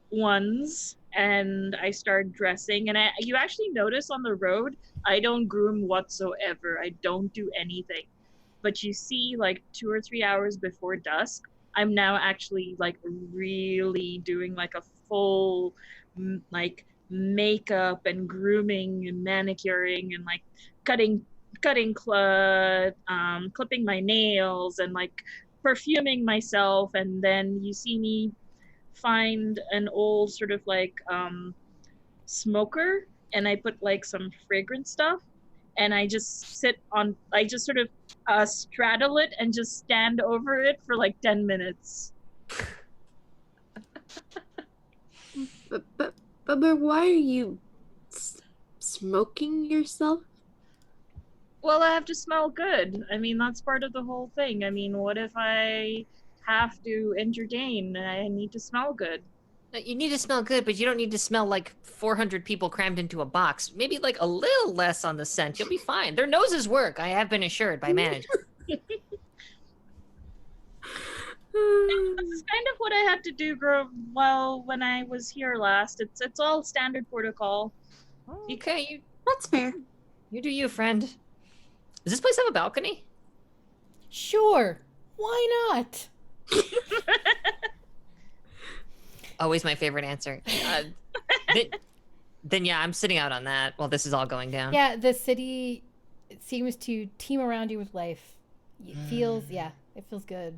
ones, and I start dressing. And you actually notice on the road, I don't groom whatsoever. I don't do anything. But you see, like 2 or 3 hours before dusk, I'm now actually like really doing like a full like makeup and grooming and manicuring and like clipping my nails and like perfuming myself. And then you see me find an old sort of like smoker, and I put like some fragrance stuff, and I just I just sort of straddle it and just stand over it for like 10 minutes. But why are you smoking yourself? Well, I have to smell good. I mean, that's part of the whole thing. I mean, what if I have to entertain? I need to smell good. You need to smell good, but you don't need to smell like 400 people crammed into a box. Maybe like a little less on the scent. You'll be fine. Their noses work, I have been assured by management. This is kind of what I had to do when I was here last. It's all standard protocol. Okay, That's fair. you do you, friend. Does this place have a balcony? Sure. Why not? Always my favorite answer. Then yeah, I'm sitting out on that while this is all going down. Yeah, the city seems to team around you with life. It feels, it feels good.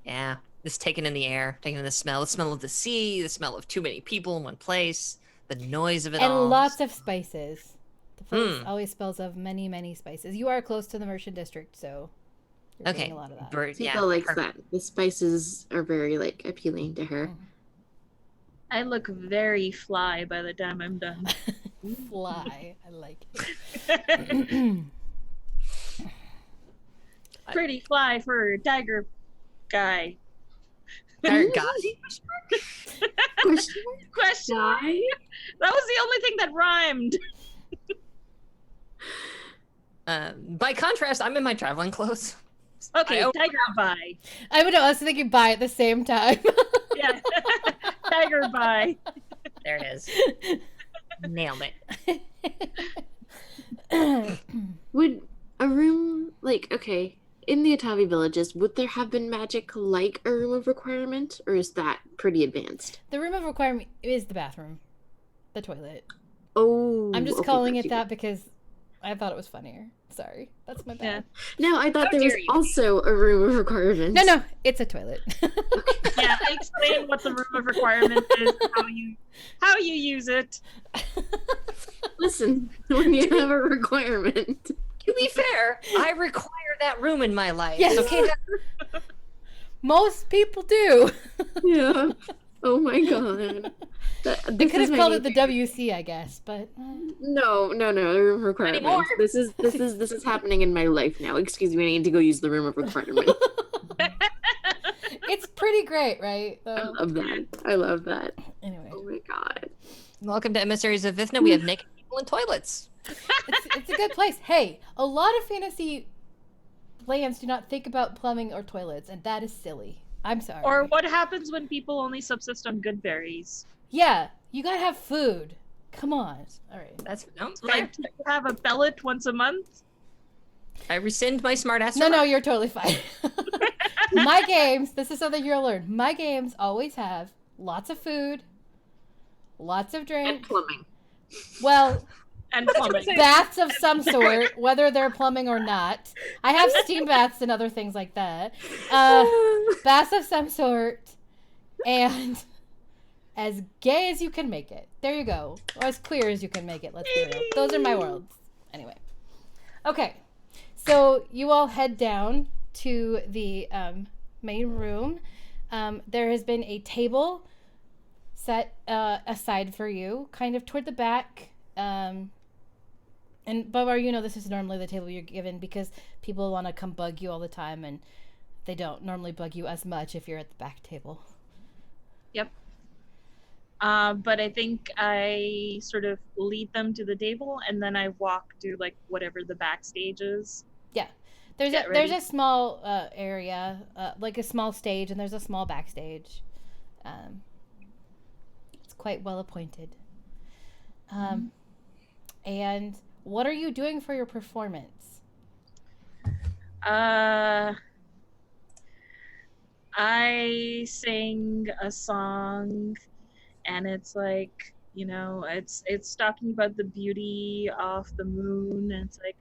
Yeah, this taking in the air, taking in the smell of the sea, the smell of too many people in one place, the noise of it all. And lots of spices. The place always smells of many, many spices. You are close to the Merchant District, so you're getting a lot of that. Tika likes that. The spices are very like appealing to her. I look very fly by the time I'm done. Fly. I like it. Pretty fly for a tiger guy. Tiger guy? Question. That was the only thing that rhymed. By contrast, I'm in my traveling clothes. Okay, tiger bye. I would also thinking bye at the same time. Yeah. Tiger bye. There it is. Nailed it. Would a room in the Atavi villages, would there have been magic like a room of requirement, or is that pretty advanced? The room of requirement is the bathroom, the toilet. Oh, I'm just calling it that because I thought it was funnier. Sorry, that's my bad. Yeah. No, I thought there was also a room of requirement. No, it's a toilet. Yeah, explain what the room of requirement is, how you use it. Listen, when you have a requirement. To be fair, I require that room in my life. Yes. Okay. Most people do. Yeah. Oh my god. They could have called it the WC, I guess, but no, room of requirement. This is happening in my life now. Excuse me, I need to go use the room of requirement. It's pretty great, right? I love that. Anyway. Oh my god. Welcome to Emissaries of Avithna. We have naked people in toilets. It's a good place. Hey, a lot of fantasy lands do not think about plumbing or toilets, and that is silly. I'm sorry. Or what happens when people only subsist on good berries? Yeah, you gotta have food. Come on. All right. That's like to have a pellet once a month. I rescind my smart ass. No, you're totally fine. My games, this is something you'll learn. My games always have lots of food, lots of drinks. And plumbing. Well, and plumbing. Baths of some sort, whether they're plumbing or not. I have steam baths and other things like that. Baths of some sort, and as gay as you can make it. There you go. Or as queer as you can make it, let's be real. Those are my worlds. Anyway. Okay. So you all head down to the main room. There has been a table set aside for you, kind of toward the back. And Babar, you know this is normally the table you're given because people want to come bug you all the time, and they don't normally bug you as much if you're at the back table. Yep. But I think I sort of lead them to the table, and then I walk to like whatever the backstage is. Yeah, there's a small area, like a small stage, and there's a small backstage. It's quite well appointed. And what are you doing for your performance? I sing a song, and it's like, you know, it's talking about the beauty of the moon, and it's like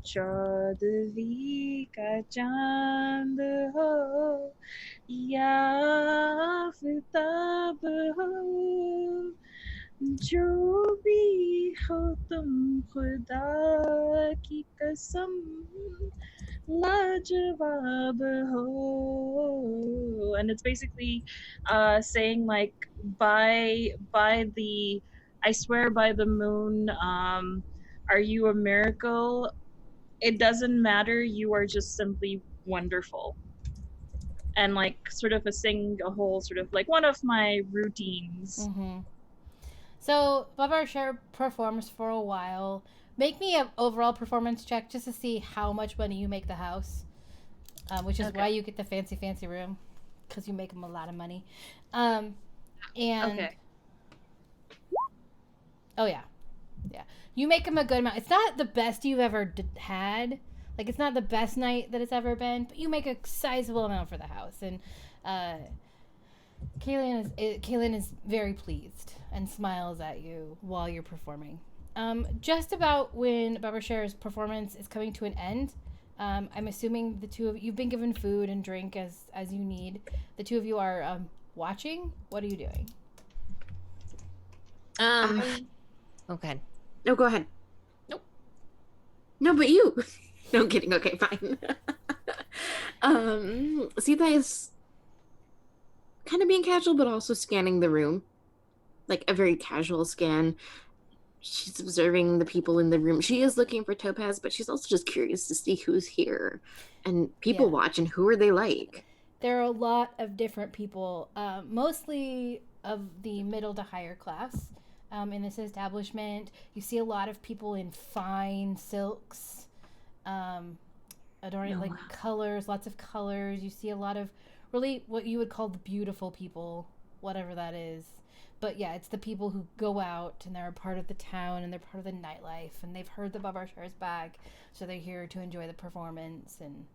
Chaudhary ka chand ho yaftab ho jo bhi हो तुम खुदा की कसम लाजवाब ho. And it's basically saying like by the I swear by the moon, are you a miracle? It doesn't matter, you are just simply wonderful. And like sort of a whole sort of like one of my routines. Mm-hmm. So Baba Share performs for a while. Make me an overall performance check just to see how much money you make the house, which is why you get the fancy room, because you make them a lot of money. And Okay. Oh yeah, you make them a good amount. It's not the best you've ever had. Like, it's not the best night that it's ever been, but you make a sizable amount for the house. And Kaylin is very pleased and smiles at you while you're performing. Just about when Barbara Sher's performance is coming to an end, I'm assuming the two of you've been given food and drink as you need. The two of you are watching. What are you doing? Okay. No, go ahead. Nope. No, but you. No, I'm kidding. Okay, fine. Sita is kind of being casual, but also scanning the room. Like a very casual scan. She's observing the people in the room. She is looking for Topaz, but she's also just curious to see who's here. And people watch, and who are they like? There are a lot of different people, mostly of the middle to higher class. In this establishment, you see a lot of people in fine silks, adorning colors, lots of colors. You see a lot of really what you would call the beautiful people, whatever that is. But yeah, it's the people who go out and they're a part of the town and they're part of the nightlife and they've heard the Babar Shar's back, so they're here to enjoy the performance. And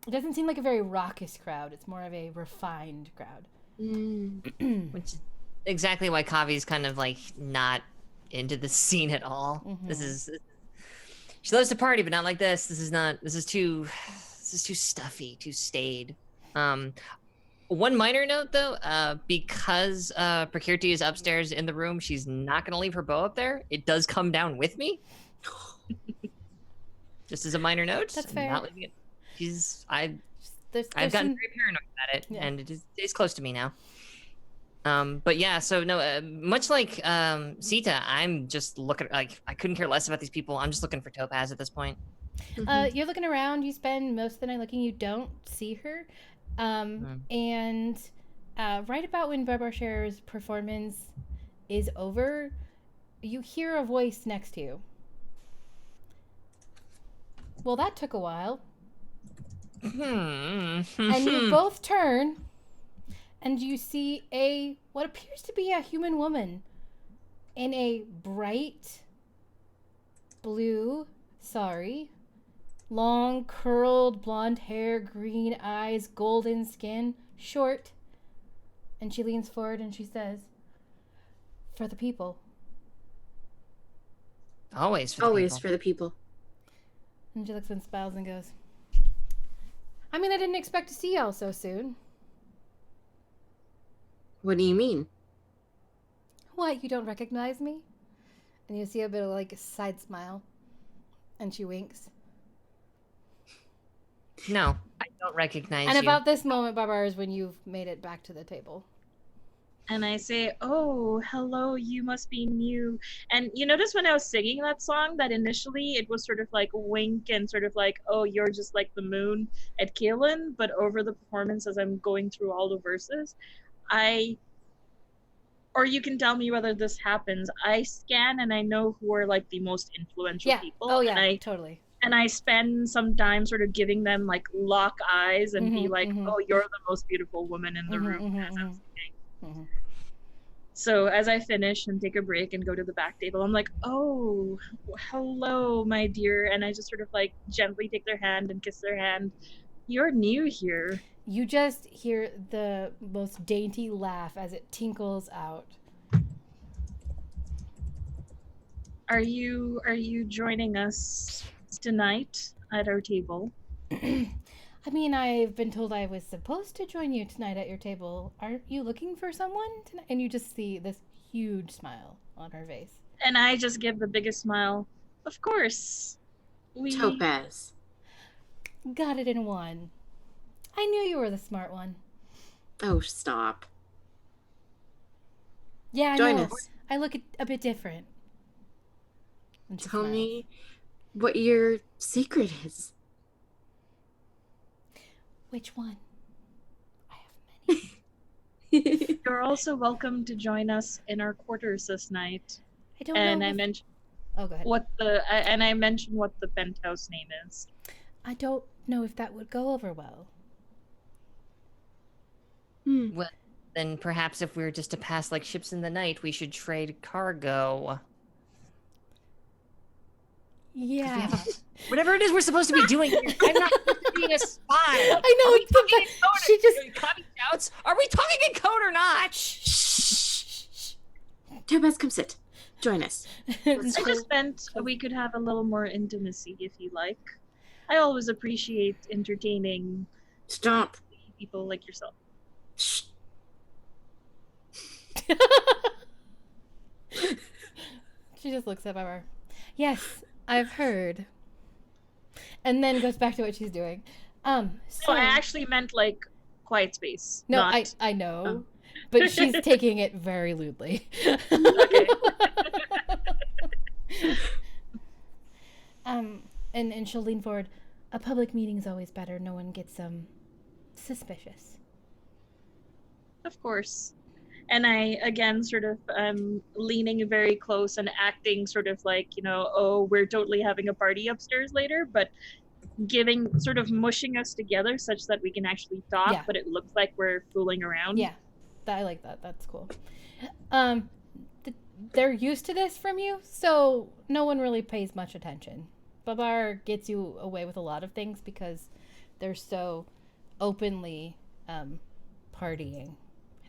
it doesn't seem like a very raucous crowd. It's more of a refined crowd. Which is exactly why Kavi's kind of like not into the scene at all. Mm-hmm. She loves to party, but not like this. This is too stuffy, too staid. One minor note though, because Prakirti is upstairs in the room, she's not gonna leave her bow up there. It does come down with me. Just as a minor note. That's fair. Not leaving it. I've gotten very paranoid about it, and it stays close to me now. But yeah, so no, much like Sita, I'm just looking, like, I couldn't care less about these people. I'm just looking for Topaz at this point. You're looking around. You spend most of the night looking. You don't see her. And right about when Babar Sher's performance is over, you hear a voice next to you. Well, that took a while. And you both turn, and you see what appears to be a human woman in a bright blue sari, long curled blonde hair, green eyes, golden skin, short. And she leans forward and she says, "For the people." Always for the people. And she looks and smiles and goes, "I mean, I didn't expect to see y'all so soon." What do you mean? "What, you don't recognize me?" And you see a bit of like a side smile. And she winks. "No, I don't recognize you." And about this moment, Barbara, is when you've made it back to the table. And I say, "Oh, hello, you must be new." And you notice when I was singing that song that initially it was sort of like wink and sort of like, "Oh, you're just like the moon" at Kaelin, but over the performance as I'm going through all the verses, or you can tell me whether this happens, I scan and I know who are like the most influential people. Oh yeah, totally. And I spend some time sort of giving them like lock eyes and be like, "Oh, you're the most beautiful woman in the room," as I'm singing. So as I finish and take a break and go to the back table, I'm like, "Oh, hello, my dear." And I just sort of like gently take their hand and kiss their hand. "You're new here." You just hear the most dainty laugh as it tinkles out. Are you joining us tonight at our table? I mean, I've been told I was supposed to join you tonight at your table. Aren't you looking for someone tonight? And you just see this huge smile on her face. And I just give the biggest smile. Of course. Topaz. Got it in one. I knew you were the smart one. Oh, stop. Yeah, I Join know. us. I look a bit different. And she Tell smiles. me what your secret is. Which one? I have many. You're also welcome to join us in our quarters this night. I don't And know. I mentioned Oh, go ahead. I mentioned what the penthouse name is. I don't know if that would go over well. Well, then perhaps if we're just to pass like ships in the night, we should trade cargo. Yeah. Whatever it is we're supposed to be doing here, I'm not being a spy. I know. Are we talking in code? She just. Copy shouts. Are we talking in code or not? Shh. Topaz, come sit. Join us. I just meant we could have a little more intimacy if you like. I always appreciate entertaining Stop. people like yourself. Shh. She just looks up at her. Yes, I've heard. And then goes back to what she's doing. So I actually meant like quiet space. no, not... I know, but she's taking it very lewdly. Okay. And she'll lean forward. A public meeting's always better. No one gets suspicious. Of course. And I, again, sort of leaning very close and acting sort of like, oh, we're totally having a party upstairs later, but sort of mushing us together such that we can actually talk, Yeah. but it looks like we're fooling around. Yeah, I like that. That's cool. They're used to this from you, so no one really pays much attention. Babar gets you away with a lot of things because they're so openly partying,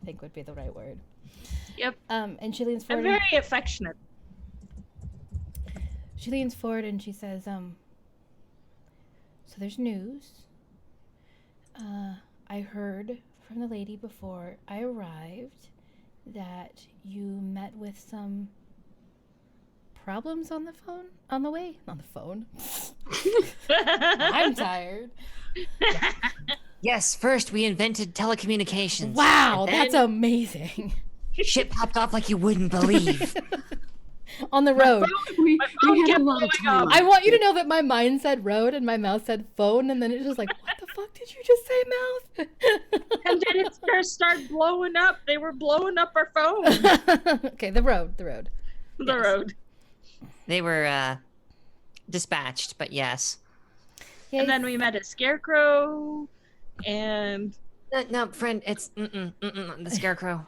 I think would be the right word. Yep. And she leans I'm forward. very affectionate. She leans forward and she says, so there's news. I heard from the lady before I arrived that you met with some problems on the way. On the phone. I'm tired. Yes, first we invented telecommunications. Wow, and then that's amazing. shit popped off like you wouldn't believe. On the road. We had kept a lot of blowing time. up. I want you to know that my mind said road and my mouth said phone, and then it's just like, what the fuck did you just say, mouth? And then it just started blowing up. They were blowing up our phone. Okay, the road. The Yes. road. They were dispatched, but yes. Yeah, And then we met a scarecrow, and No, friend, it's the scarecrow.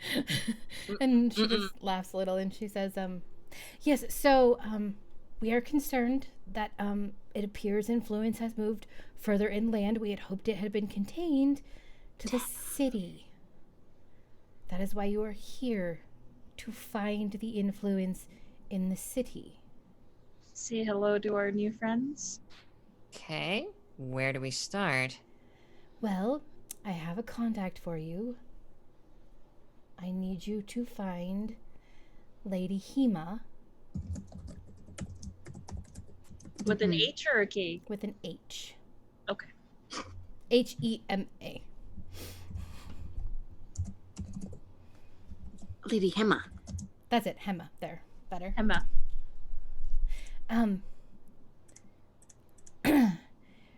and she just laughs a little and she says, yes, so we are concerned that it appears influence has moved further inland. We had hoped it had been contained to the city. That is why you are here, to find the influence in the city. say hello to our new friends. Okay, where do we start? Well, I have a contact for you. I need you to find Lady Hema With an H or a K? with an H. Okay. Hema. Lady Hema. That's it, Hema. There. Better. Emma.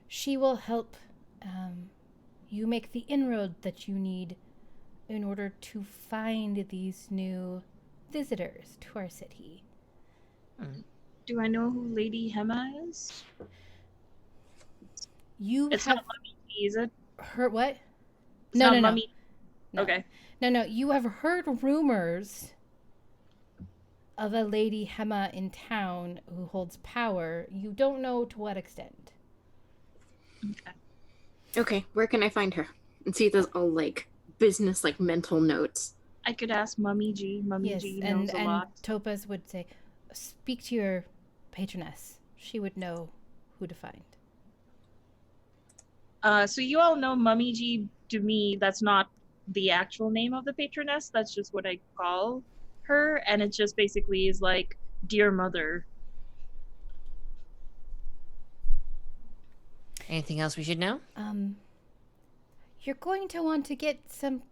She will help you make the inroad that you need in order to find these new visitors to our city. Do I know who Lady Hema is? You It's have not Mummy G, is it? heard what? It's No, not no, no. Mummy. No. Okay. No. You have heard rumors of a Lady Hema in town who holds power. You don't know to what extent. Okay. Okay, where can I find her? And see those all business mental notes. I could ask Mummy G. Mummy Yes, G and knows a lot. Topaz would say, speak to your patroness. She would know who to find. So you all know Mummy G. To me, that's not the actual name of the patroness. That's just what I call her, and it just basically is dear mother. Anything else we should know? You're going to want to get some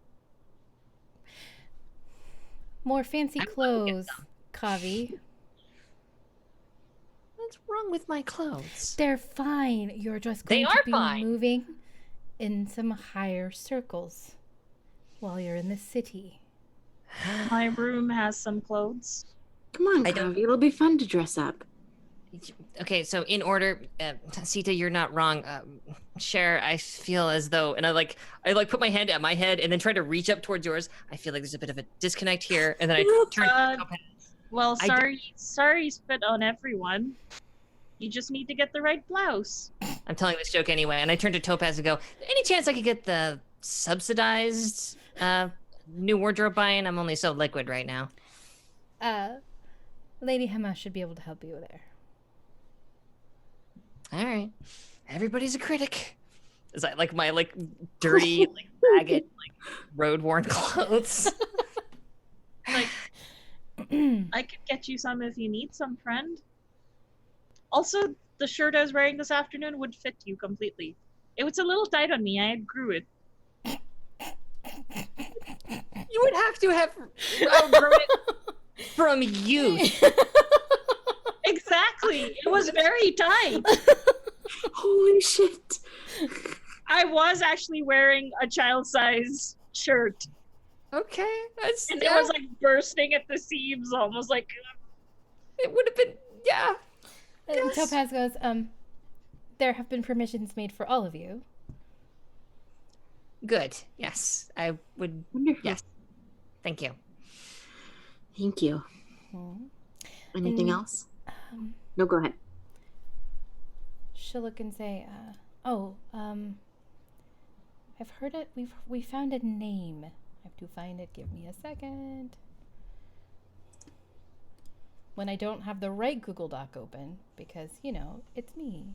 more fancy clothes, Kavi. What's wrong with my clothes? They're fine. You're just They going are to be fine. moving in some higher circles while you're in the city. My room has some clothes. Come on, I don't- Kavi. It'll be fun to dress up. Okay, so in order, Sita, you're not wrong. Cher, I feel as though, and I put my hand at my head and then try to reach up towards yours. I feel like there's a bit of a disconnect here, and then I turn to Topaz. Well, sorry spit on everyone. You just need to get the right blouse. I'm telling this joke anyway, and I turn to Topaz and go, any chance I could get the subsidized new wardrobe buy-in? I'm only so liquid right now. Lady Hema should be able to help you there. All right. Everybody's a critic. Is that like my dirty, ragged, road-worn clothes? Like, I could get you some if you need some, friend. Also, the shirt I was wearing this afternoon would fit you completely. It was a little tight on me. I grew it. You would have to have outgrown it from youth. Exactly. It was very tight. Holy shit. I was actually wearing a child-size shirt. Okay. And it was like bursting at the seams, almost like... It would have been, yeah. And Yes. Topaz goes, there have been permissions made for all of you. Good. Yes. I would. Wonderful. Yes. Thank you. Thank you. Hmm. Anything And, else? No, go ahead. She'll look and say, I've heard it. We found a name. I have to find it. Give me a second. When I don't have the right Google Doc open, because, it's me.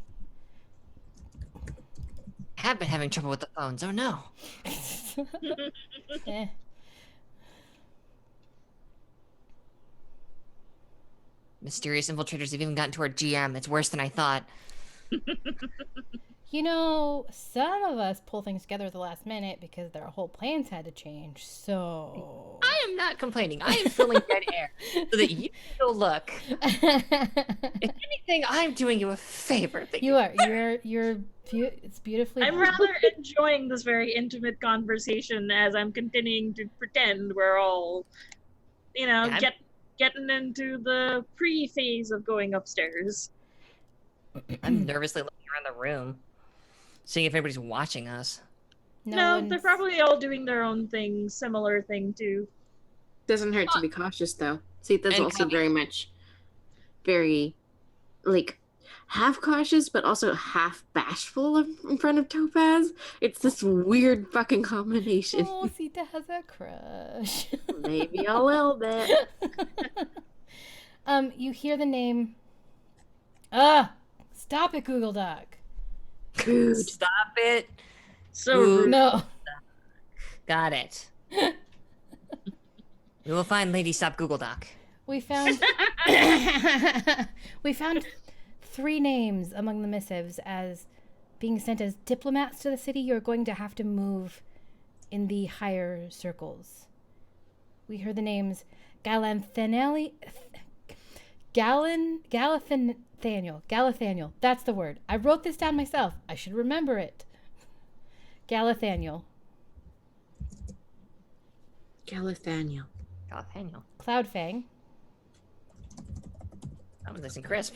I have been having trouble with the phones. Oh no. Eh. Mysterious infiltrators have even gotten to our GM. It's worse than I thought. Some of us pull things together at the last minute because their whole plans had to change, so... I am not complaining. I am filling dead air so that you can go look. If anything, I'm doing you a favor. You are. It's beautifully I'm done. rather enjoying this very intimate conversation as I'm continuing to pretend we're all, getting into the pre-phase of going upstairs. I'm nervously looking around the room, seeing if anybody's watching us. No, they're probably all doing their own thing, similar thing too. Doesn't hurt to be cautious, though. See, that's And also Kavi. very, half cautious, but also half bashful in front of Topaz. It's this weird fucking combination. Oh, Sita has a crush. Maybe a little bit. You hear the name. Stop it, Google Doc. Rude. Stop it. So Ooh. rude. No. Got it. We will find Lady Stop Google Doc. We found 3 names among the missives as being sent as diplomats to the city. You're going to have to move in the higher circles. We heard the names Galanthaniel. Galathaniel. That's the word. I wrote this down myself. I should remember it. Galathaniel. Galathaniel. Nathaniel. Cloudfang. That was nice and crisp.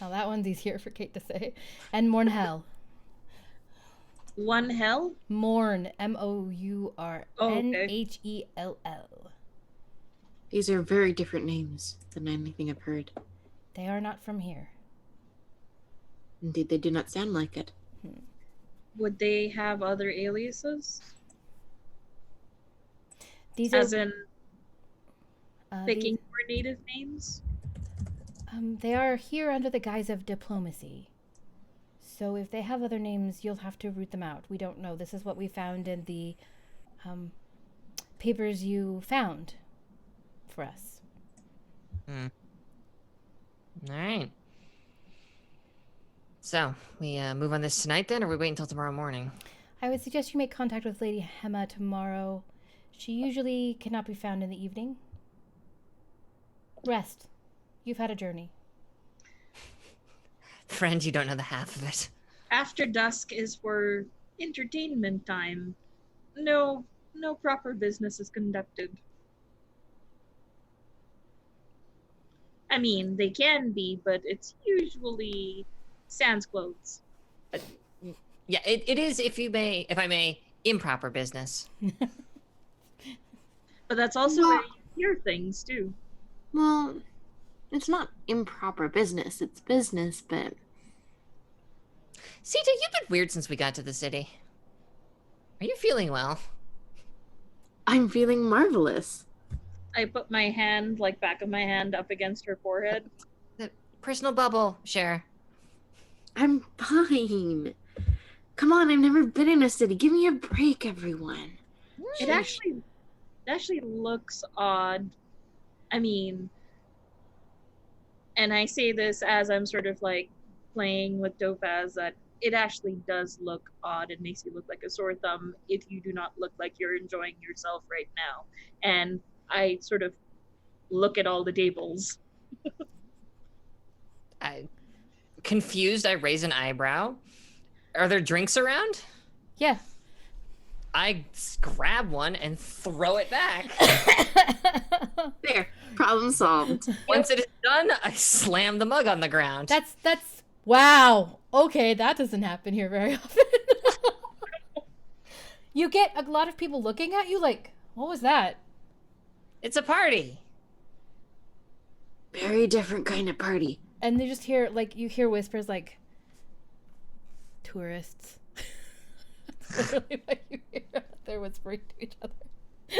Oh, that one's easier for Kate to say. And Mornhell. One hell? Morn. Mournhell. These are very different names than anything I've heard. They are not from here. Indeed, they do not sound like it. Would they have other aliases? These As are in picking more native names? they are here under the guise of diplomacy. So if they have other names, you'll have to root them out. We don't know. This is what we found in the papers you found for us. All right. So, we move on this tonight then, or we wait until tomorrow morning? I would suggest you make contact with Lady Hema tomorrow. She usually cannot be found in the evening. Rest. You've had a journey. Friend, you don't know the half of it. After dusk is for entertainment time. No proper business is conducted. I mean, they can be, but it's usually sans clothes. Yeah, it is, if I may, improper business. But that's also where you hear things, too. Well, it's not improper business. It's business, but... Sita, you've been weird since we got to the city. Are you feeling well? I'm feeling marvelous. I put my hand, like back of my hand, up against her forehead. The personal bubble, Cher. I'm fine. Come on, I've never been in a city. Give me a break, everyone. It actually looks odd. I mean, and I say this as I'm sort of like playing with Topaz, that it actually does look odd. It makes you look like a sore thumb if you do not look like you're enjoying yourself right now. And I sort of look at all the tables. Confused, I raise an eyebrow. Are there drinks around? Yeah. I grab one and throw it back. There, problem solved. Once it is done, I slam the mug on the ground. That's wow. Okay, that doesn't happen here very often. You get a lot of people looking at you like, what was that? It's a party. Very different kind of party. And they just hear, like, you hear whispers like, tourists. That's literally what you hear. They're whispering to each other.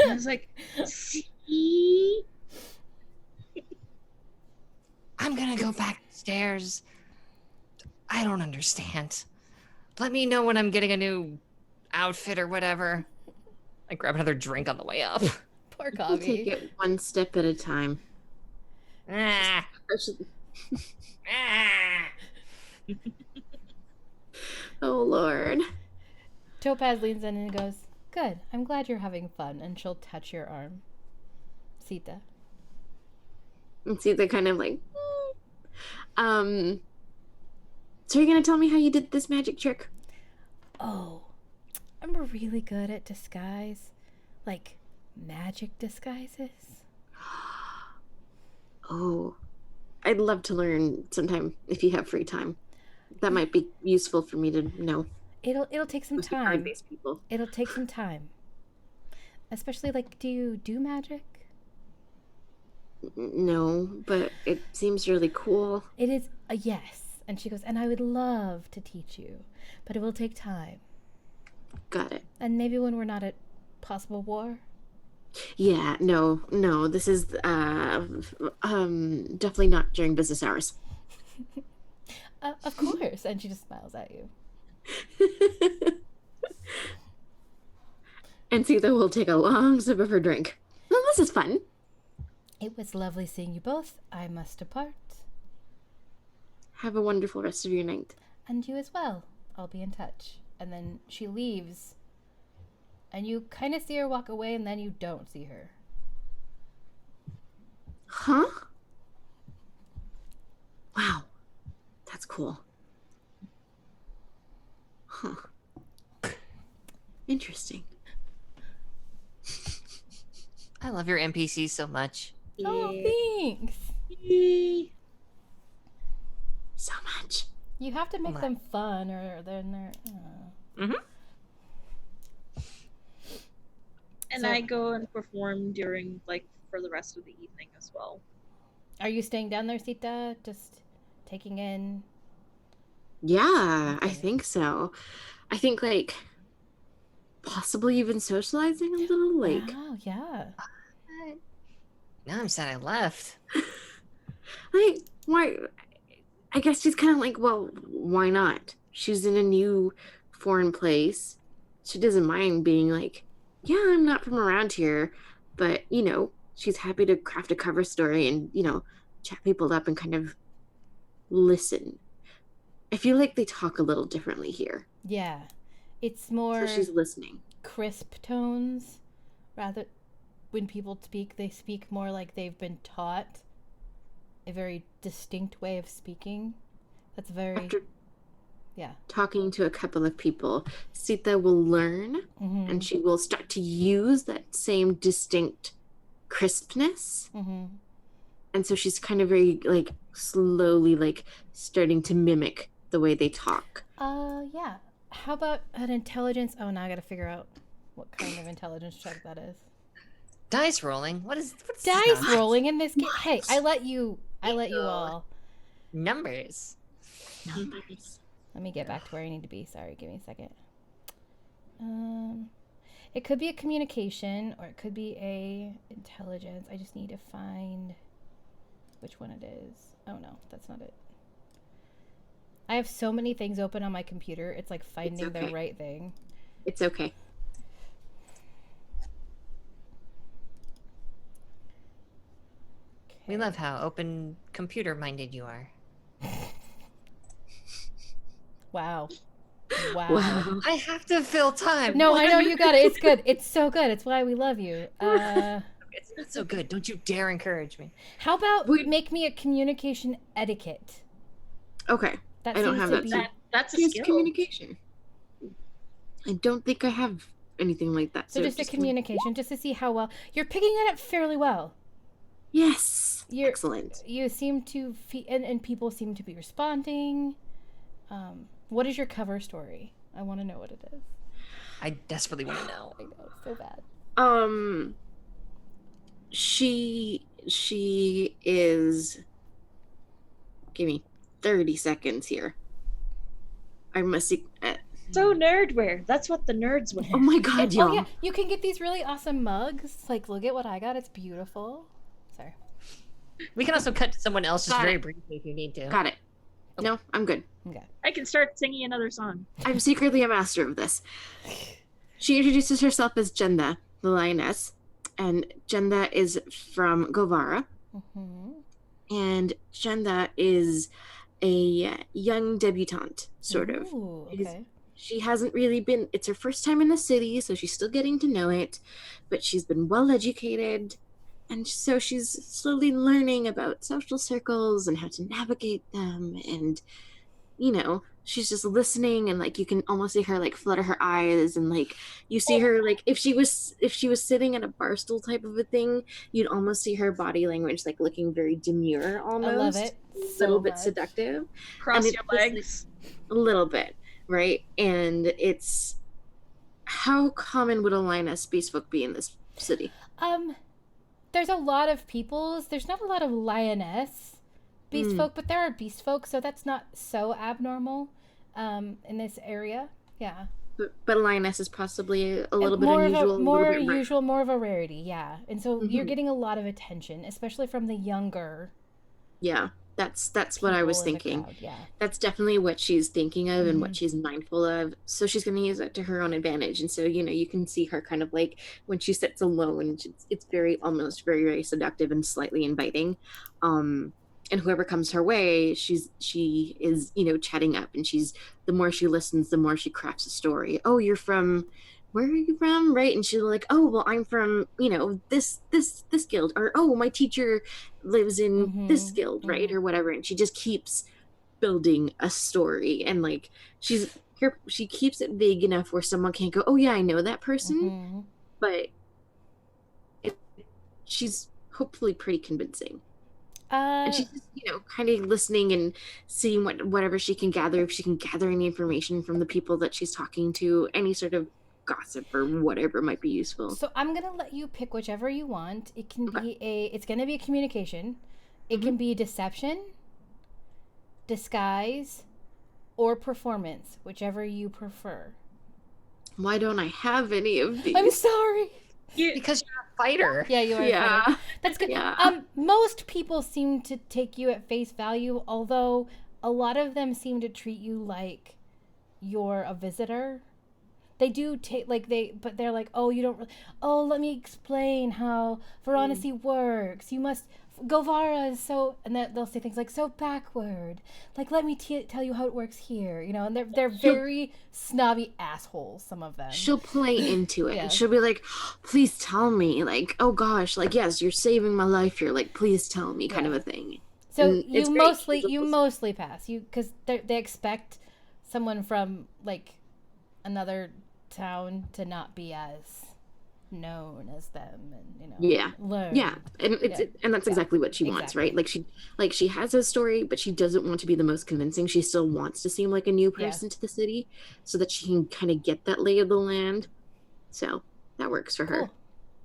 I was like, see? I'm gonna go back upstairs. I don't understand. Let me know when I'm getting a new outfit or whatever. I grab another drink on the way up. Poor We'll take Kavi. it one step at a time. Ah. Ah. Oh, Lord. Topaz leans in and goes, good, I'm glad you're having fun. And she'll touch your arm. Sita. And see, they're kind of like, so you're going to tell me how you did this magic trick? Oh, I'm really good at disguise. Like, magic disguises. Oh, I'd love to learn sometime if you have free time. That might be useful for me to know. It'll take some With regard time. to these people. It'll take some time. Especially, like, do you do magic? No, but it seems really cool. It is a yes. And she goes, and I would love to teach you, but it will take time. Got it. And maybe when we're not at possible war. Yeah, no, this is definitely not during business hours. Of course. And she just smiles at you. And Sita will take a long sip of her drink. Well, this is fun. It was lovely seeing you both. I must depart. Have a wonderful rest of your night. And you as well. I'll be in touch. And then she leaves. And you kind of see her walk away, and then you don't see her. Huh? Wow. That's cool. Huh. Interesting. I love your NPCs so much. Oh, thanks. So much. You have to make them fun, or then they're... Mm-hmm. And So- I go and perform during, like, for the rest of the evening as well. Are you staying down there, Sita? Just taking in... Yeah, I Okay. think so. I think, like, possibly even socializing a little, like... Wow, yeah. Now I'm sad I left. Like, why? I guess she's kind of like, well, why not? She's in a new foreign place. She doesn't mind being like, yeah, I'm not from around here, but, you know, she's happy to craft a cover story and, you know, chat people up and kind of listen. I feel like they talk a little differently here. Yeah. It's more So she's listening. crisp tones. Rather, when people speak, they speak more like they've been taught a very distinct way of speaking. That's very... After yeah. talking to a couple of people, Sita will learn and she will start to use that same distinct crispness. And so she's kind of very like slowly like starting to mimic the way they talk. Yeah. How about an intelligence? Oh, now I gotta figure out what kind of intelligence check that is. Dice rolling. What's Dice rolling in this game? Hey, I let you all. Numbers. Let me get back to where I need to be. Sorry, give me a second. It could be a communication or it could be a intelligence. I just need to find which one it is. Oh no, that's not it. I have so many things open on my computer. It's like finding the right thing. It's okay. We love how open computer minded you are. Wow. I have to fill time. No, I know you got it. It's good. It's so good. It's why we love you. It's not so good. Don't you dare encourage me. How about make me a communication etiquette? Okay. That I don't seems have to that. That's a It's skill. communication. I don't think I have anything like that. So just a communication, just to see how well you're picking it up fairly well. Yes. You're, excellent. You seem to and people seem to be responding. What is your cover story? I want to know what it is. I desperately want to know. I know, it's so bad. She is. Give me 30 seconds here. I must see. So nerdwear. That's what the nerds wear. Oh my god, y'all. Oh yeah, you can get these really awesome mugs. Like, look at what I got. It's beautiful. Sorry. We can also cut to someone else just very briefly if you need to. Got it. No, I'm good. Okay. I can start singing another song. I'm secretly a master of this. She introduces herself as Jenda, the lioness, and Jenda is from Govara. And Jenda is a young debutante, sort of. Okay. She hasn't really been, it's her first time in the city, so she's still getting to know it, but she's been well educated. And so she's slowly learning about social circles and how to navigate them. And, you know, she's just listening and like you can almost see her like flutter her eyes and like you see her like if she was sitting at a bar stool type of a thing, you'd almost see her body language like looking very demure almost. I love it. A little bit seductive. Cross your legs. A little bit, right? And it's how common would a lioness beast folk be in this city? There's a lot of peoples. There's not a lot of lioness beast folk, but there are beast folk, so that's not so abnormal in this area. Yeah. But lioness is possibly a little bit more unusual. More usual, more of a rarity, yeah. And so you're getting a lot of attention, especially from the younger. Yeah, that's what I was thinking. Yeah. That's definitely what she's thinking of and what she's mindful of. So she's going to use that to her own advantage. And so, you know, you can see her kind of like when she sits alone, it's very, almost very, very seductive and slightly inviting. And whoever comes her way, she is, you know, chatting up, and the more she listens, the more she crafts a story. Oh, you're from, where are you from? Right. And she's like, oh, well, I'm from, you know, this guild, or, oh, my teacher lives in this guild, right. Or whatever. And she just keeps building a story. And like, she keeps it vague enough where someone can't go, oh yeah, I know that person. But she's hopefully pretty convincing. And she's just, you know, kind of listening and seeing whatever she can gather, if she can gather any information from the people that she's talking to, any sort of gossip or whatever might be useful. So I'm gonna let you pick whichever you want. It can be it's gonna be a communication. It can be deception, disguise, or performance, whichever you prefer. Why don't I have any of these? I'm sorry. Because you're a fighter. Yeah, you are. Yeah. A fighter. That's good. Yeah. Most people seem to take you at face value, although a lot of them seem to treat you like you're a visitor. They do take but they're like, oh, you don't. Oh, let me explain how Veronacy works. You must Govara is so, and they'll say things like, so backward. Like, let me tell you how it works here, you know, and they're very snobby assholes, some of them. She'll play into it. Yeah. And she'll be like, please tell me. Like, oh gosh, like, yes, you're saving my life here. Like, please tell me, kind of a thing. So And you mostly pass. Because they expect someone from, like, another town to not be as known as them, and, you know, learn. Yeah, and and that's exactly what she wants, right? Like she has a story, but she doesn't want to be the most convincing. She still wants to seem like a new person to the city, so that she can kind of get that lay of the land. So that works for her.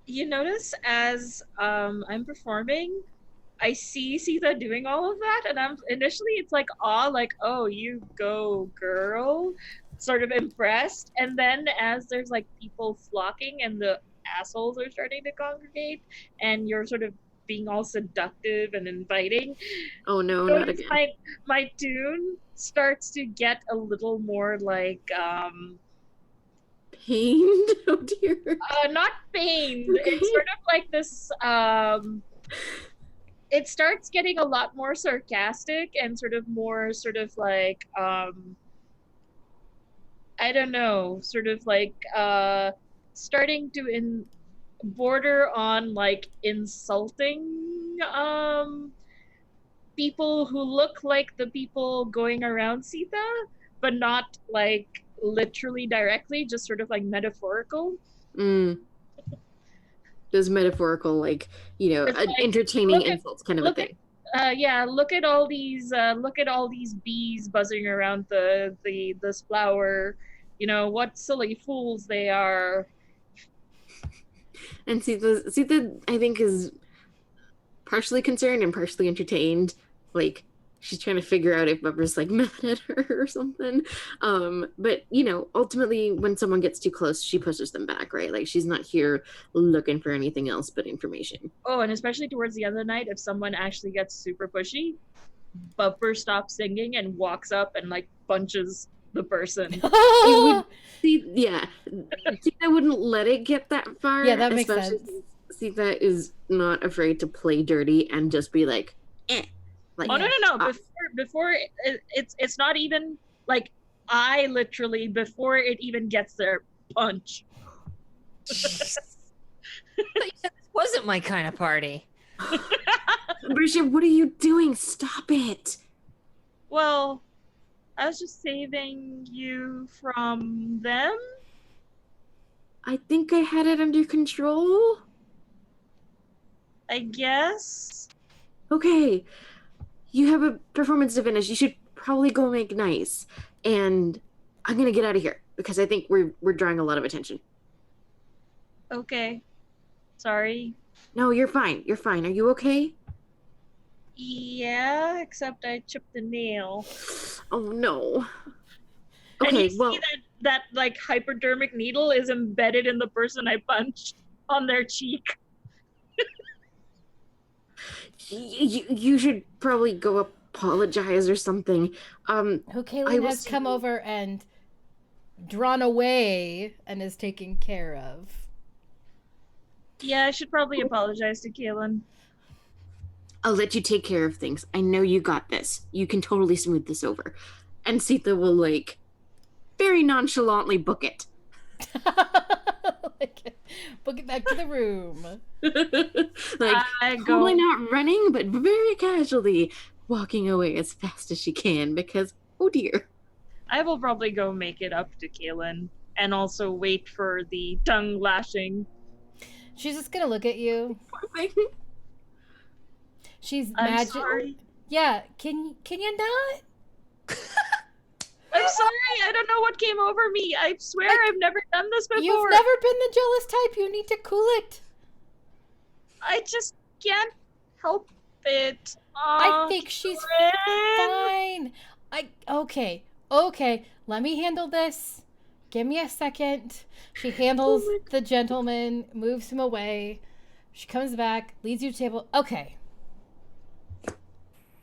You notice as I'm performing, I see Sita doing all of that, and I'm initially it's like awe, like, oh, you go girl, sort of impressed, and then as there's like people flocking and the assholes are starting to congregate and you're sort of being all seductive and inviting, oh no, not again. My tune starts to get a little more like pained. Oh dear. Not pained. Okay. It's sort of like this it starts getting a lot more sarcastic and sort of more sort of like I don't know, sort of like starting to border on like insulting people who look like the people going around Sita, but not like literally directly, just sort of like metaphorical. Those metaphorical, like, you know, like, entertaining insults kind of a thing. Look at all these bees buzzing around this flower. You know, what silly fools they are. And Sita, I think, is partially concerned and partially entertained. Like, she's trying to figure out if Bubba's like mad at her or something. But, you know, ultimately when someone gets too close, she pushes them back, right? Like, she's not here looking for anything else but information. Oh, and especially towards the end of the night, if someone actually gets super pushy, Bubber stops singing and walks up and like punches the person. Sita wouldn't let it get that far. Yeah, that makes sense. Sita is not afraid to play dirty and just be like, eh. Like, oh no! Before it's not even like I literally before it even gets there punch. This wasn't my kind of party. Bridget, what are you doing? Stop it. Well, I was just saving you from them. I think I had it under control. I guess. Okay. You have a performance to finish. You should probably go make nice. And I'm going to get out of here because I think we're drawing a lot of attention. Okay. Sorry. No, you're fine. You're fine. Are you okay? Yeah, except I chipped a nail. Oh, no. Okay, and you see that like hypodermic needle is embedded in the person I punched on their cheek. You should probably go apologize or something. Kaylin has come over and drawn away and is taken care of. Yeah, I should probably apologize to Kaylin. I'll let you take care of things. I know you got this. You can totally smooth this over. And Sita will, like, very nonchalantly book it. Book it back to the room. Like, totally not running, but very casually walking away as fast as she can because, oh dear. I will probably go make it up to Kaylin and also wait for the tongue lashing. She's just gonna look at you. She's I'm sorry. Yeah, can you not? I'm sorry, I don't know what came over me. I swear I've never done this before. You've never been the jealous type. You need to cool it. I just can't help it. I think she's fine. Okay. Let me handle this. Give me a second. She handles the gentleman, moves him away. She comes back, leads you to the table. Okay.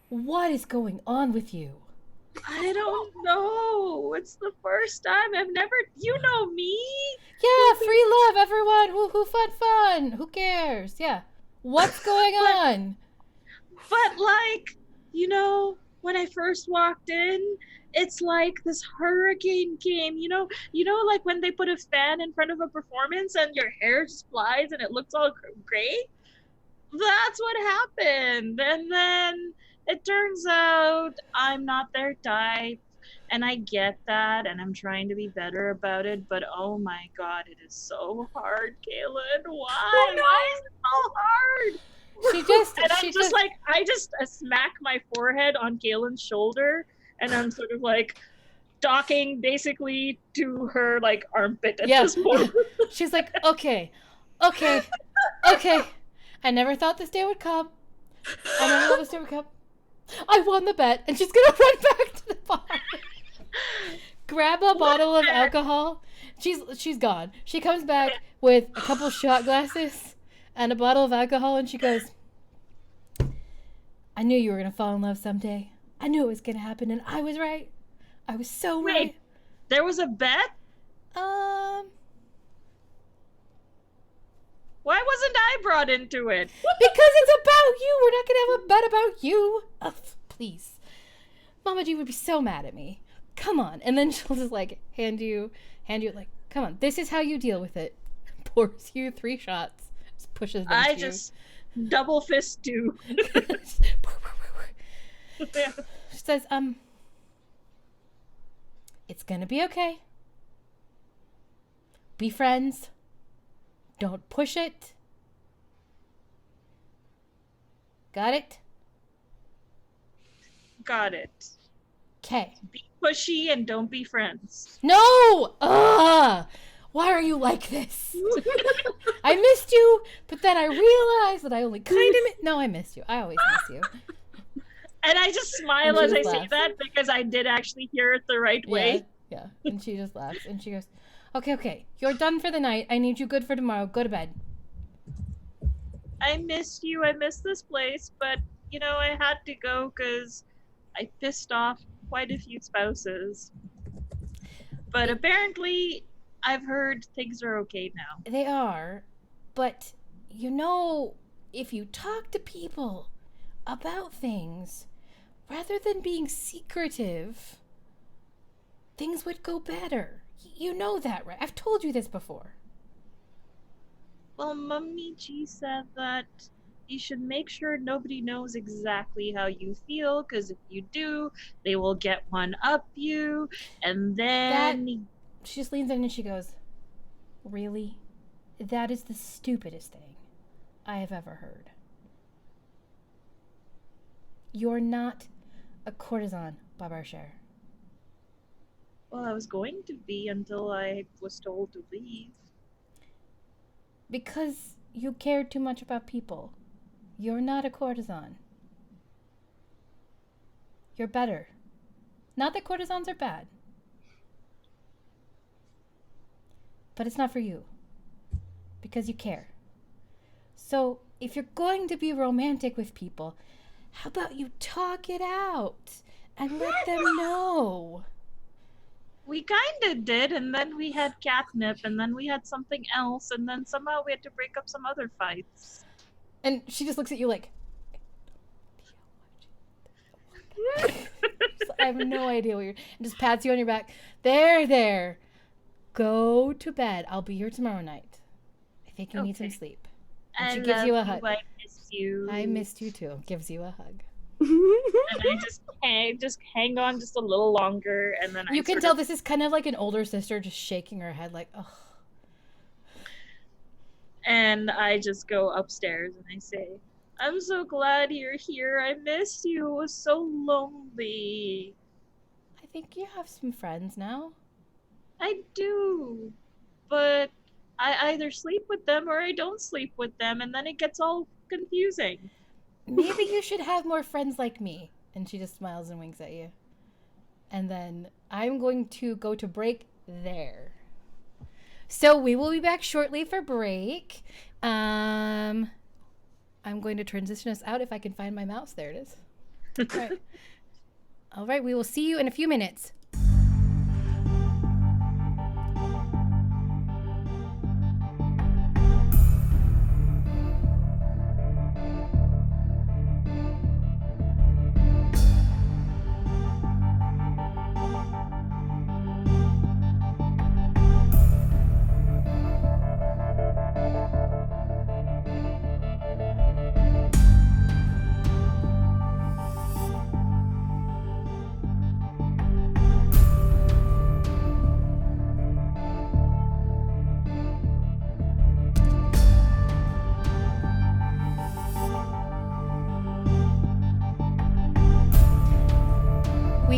What is going on with you? I don't know. It's the first time I've never. You know me. Yeah, free love, everyone. Woo, fun. Who cares? Yeah. What's going on? But like, you know, when I first walked in, it's like this hurricane came, like when they put a fan in front of a performance and your hair just flies and it looks all great. That's what happened. And then it turns out I'm not their type. And I get that, and I'm trying to be better about it, but oh my god, it is so hard, Kaylin. Why? Why is it so hard? I just smack my forehead on Kaylin's shoulder, and I'm sort of like docking basically to her like armpit at this point. She's like, okay. I never thought this day would come. I won the bet, and she's gonna run back to the bar. Grab a bottle of alcohol. She's gone. She comes back with a couple shot glasses and a bottle of alcohol, and she goes, I knew you were gonna fall in love someday. I knew it was gonna happen, and I was right. I was so right. Wait, there was a bet? Why wasn't I brought into it? Because it's about you. We're not gonna have a bet about you. Ugh, please. Mama G would be so mad at me. Come on. And then she'll just like hand you like, come on, this is how you deal with it. Pours you 3 shots. Just pushes them to just double fist 2. She says, it's gonna be okay. Be friends. Don't push it. Got it? Got it. Okay. Be pushy and don't be friends. No! Why are you like this? I missed you, but then I realized that I only kind of No, I missed you. I always miss you. And I just smile as I say that because I did actually hear it the right way. Yeah. And she just laughs and she goes, okay. You're done for the night. I need you good for tomorrow. Go to bed. I missed you. I missed this place, but, I had to go because I pissed off quite a few spouses. But apparently, I've heard things are okay now. They are, but, if you talk to people about things, rather than being secretive, things would go better. You know that, right? I've told you this before. Well, Mummy G said that you should make sure nobody knows exactly how you feel, because if you do, they will get one up you, and then... She just leans in and she goes, really? That is the stupidest thing I have ever heard. You're not a courtesan, Babarcher. Well, I was going to be until I was told to leave. Because you cared too much about people. You're not a courtesan. You're better. Not that courtesans are bad. But it's not for you. Because you care. So, if you're going to be romantic with people, how about you talk it out and let them know? We kind of did, and then we had catnip, and then we had something else, and then somehow we had to break up some other fights. And she just looks at you like, I have no idea what you're... And just pats you on your back. There. Go to bed. I'll be here tomorrow night. I think you need some sleep. And she gives you a hug. I miss you. I missed you too. Gives you a hug. And I just hang on just a little longer, and then you can tell this is kind of like an older sister just shaking her head like, ugh. And I just go upstairs and I say, I'm so glad you're here. I missed you. It was so lonely. I think you have some friends now. I do. But I either sleep with them or I don't sleep with them, and then it gets all confusing. Maybe you should have more friends like me. And she just smiles and winks at you. And then I'm going to go to break there. So we will be back shortly for break. I'm going to transition us out if I can find my mouse. There it is. All right. All right, we will see you in a few minutes.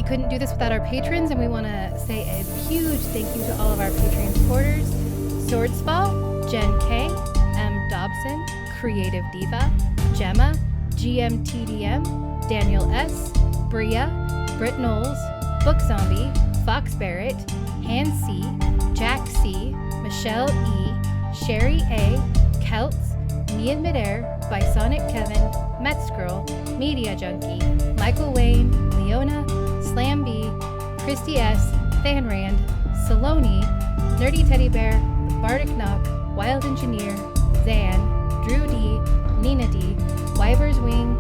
we couldn't do this without our patrons, and we want to say a huge thank you to all of our Patreon supporters: Swordsfall, Jen K, M. Dobson, Creative Diva, Gemma, GMTDM, Daniel S, Bria, Britt Knowles, Book Zombie, Fox Barrett, Han C, Jack C, Michelle E, Sherry A, Celts, Me in Midair, Bisonic Kevin, Mets Girl, Media Junkie, Michael Wayne, Leona, Slam B, Christy S, Than Rand, Saloni, Nerdy Teddy Bear, Bardic Knock, Wild Engineer, Zan, Drew D, Nina D, Wyver's Wing,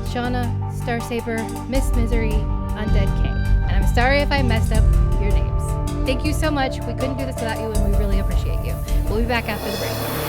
Shauna, Starsaber, Miss Misery, Undead K. And I'm sorry if I messed up your names. Thank you so much. We couldn't do this without you, and we really appreciate you. We'll be back after the break.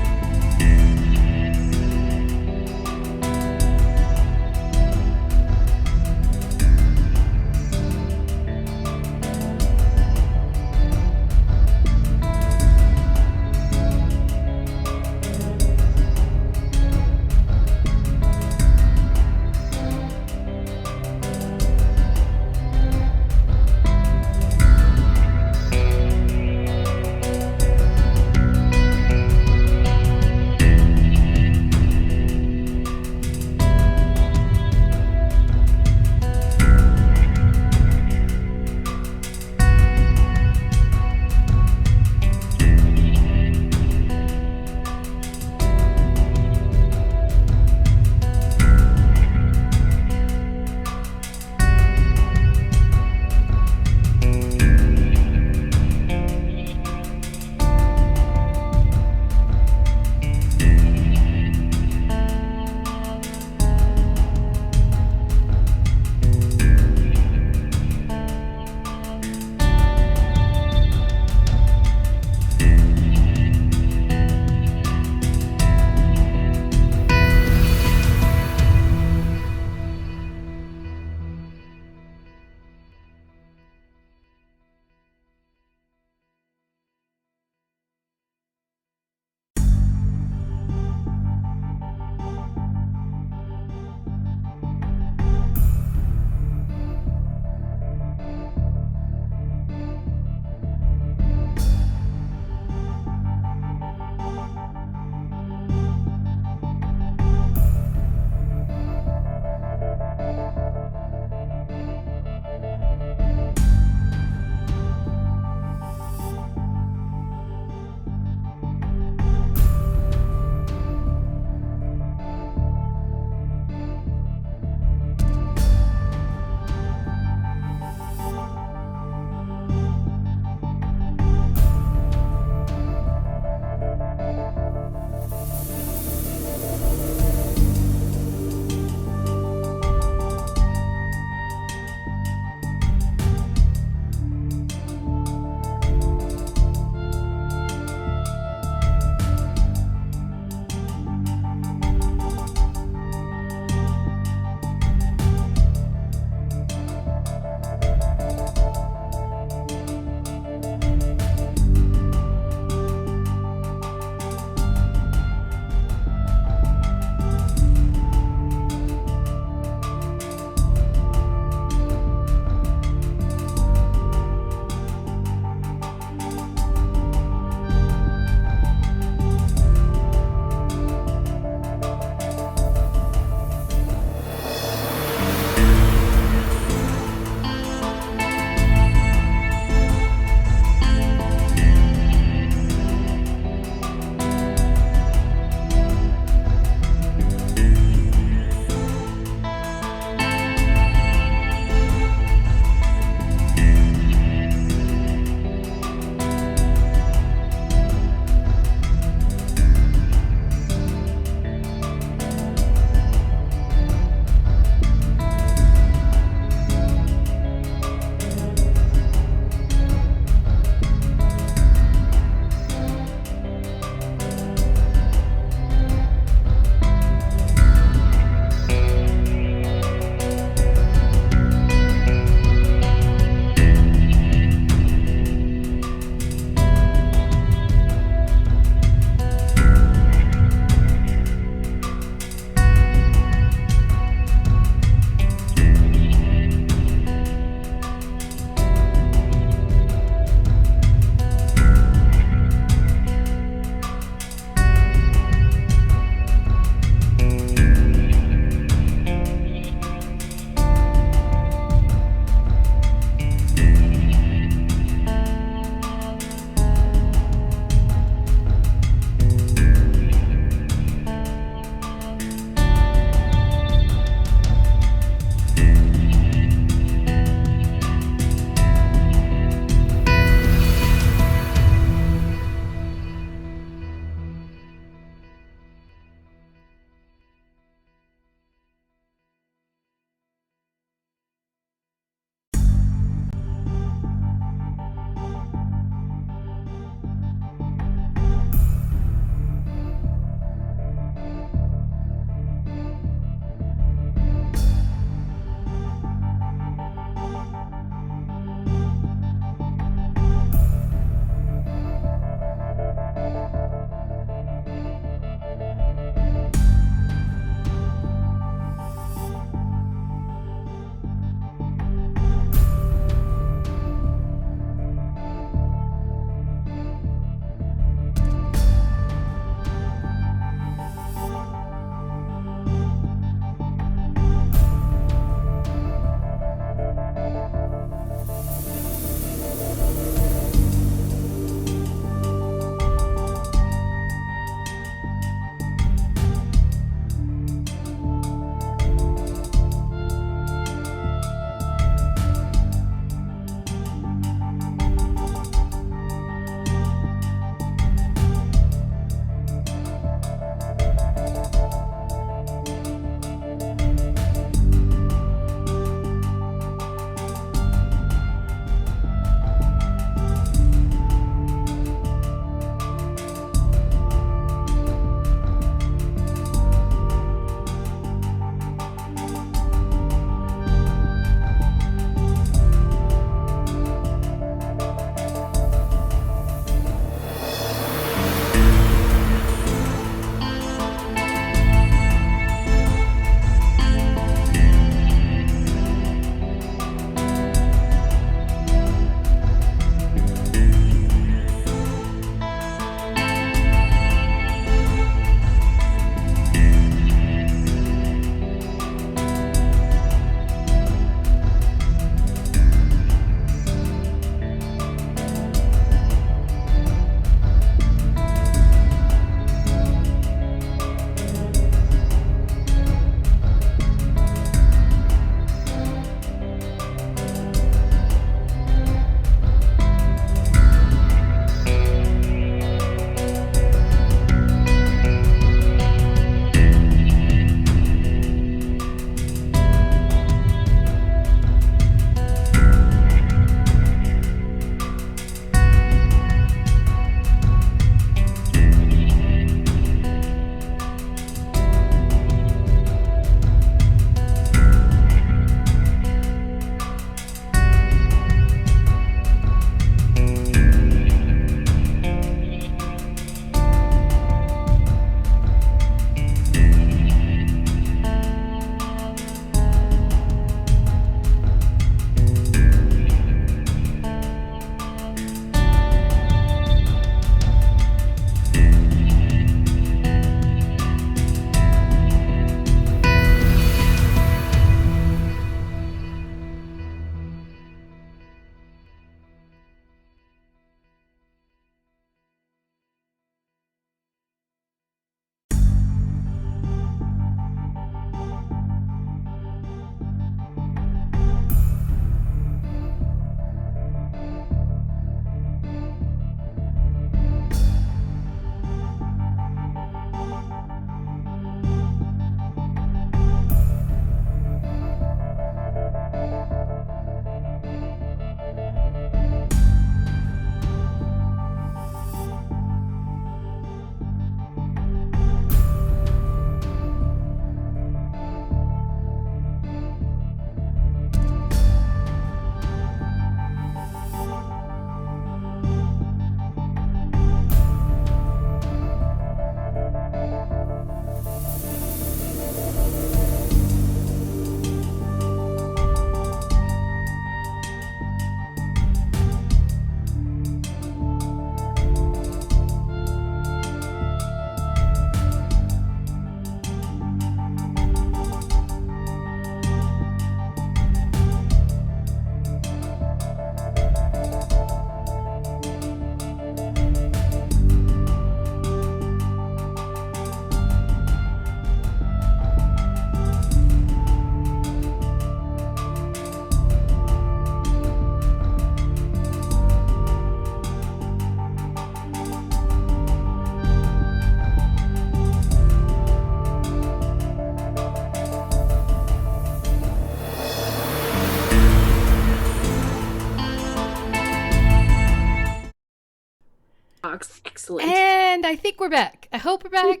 talks. Excellent. And I think we're back. I hope we're back.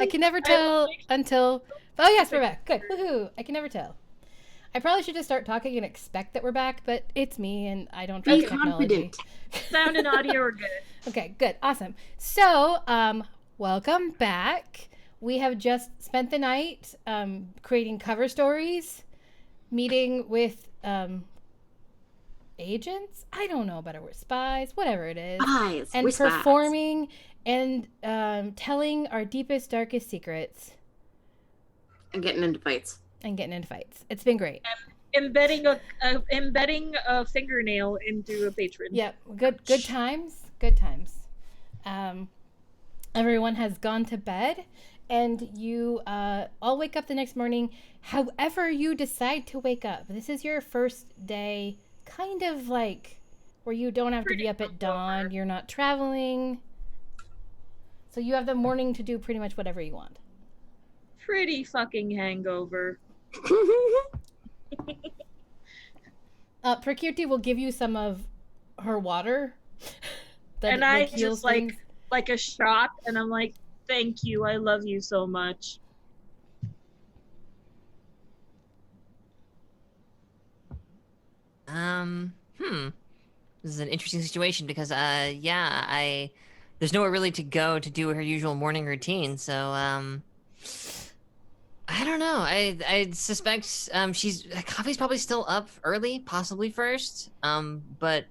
I can never tell until... Oh, yes, we're back. Good. Woohoo. I can never tell. I probably should just start talking and expect that we're back, but it's me, and I don't trust technology. Sound and audio are good. Okay, good. Awesome. So, welcome back. We have just spent the night creating cover stories, meeting with agents. I don't know about it. We're spies, whatever it is. Spies. And performing and telling our deepest, darkest secrets. And getting into fights. It's been great. Embedding a fingernail into a patron. Yep. Good times. Good times. Everyone has gone to bed, and you all wake up the next morning. However you decide to wake up. This is your first day, kind of like where you don't have to be up at dawn. You're not traveling. So you have the morning to do pretty much whatever you want. Pretty fucking hangover. Prakirti will give you some of her water. And I just like a shot, and I'm like, thank you, I love you so much. This is an interesting situation because there's nowhere really to go to do her usual morning routine, so I don't know. I suspect Coffee's probably still up early, possibly first. But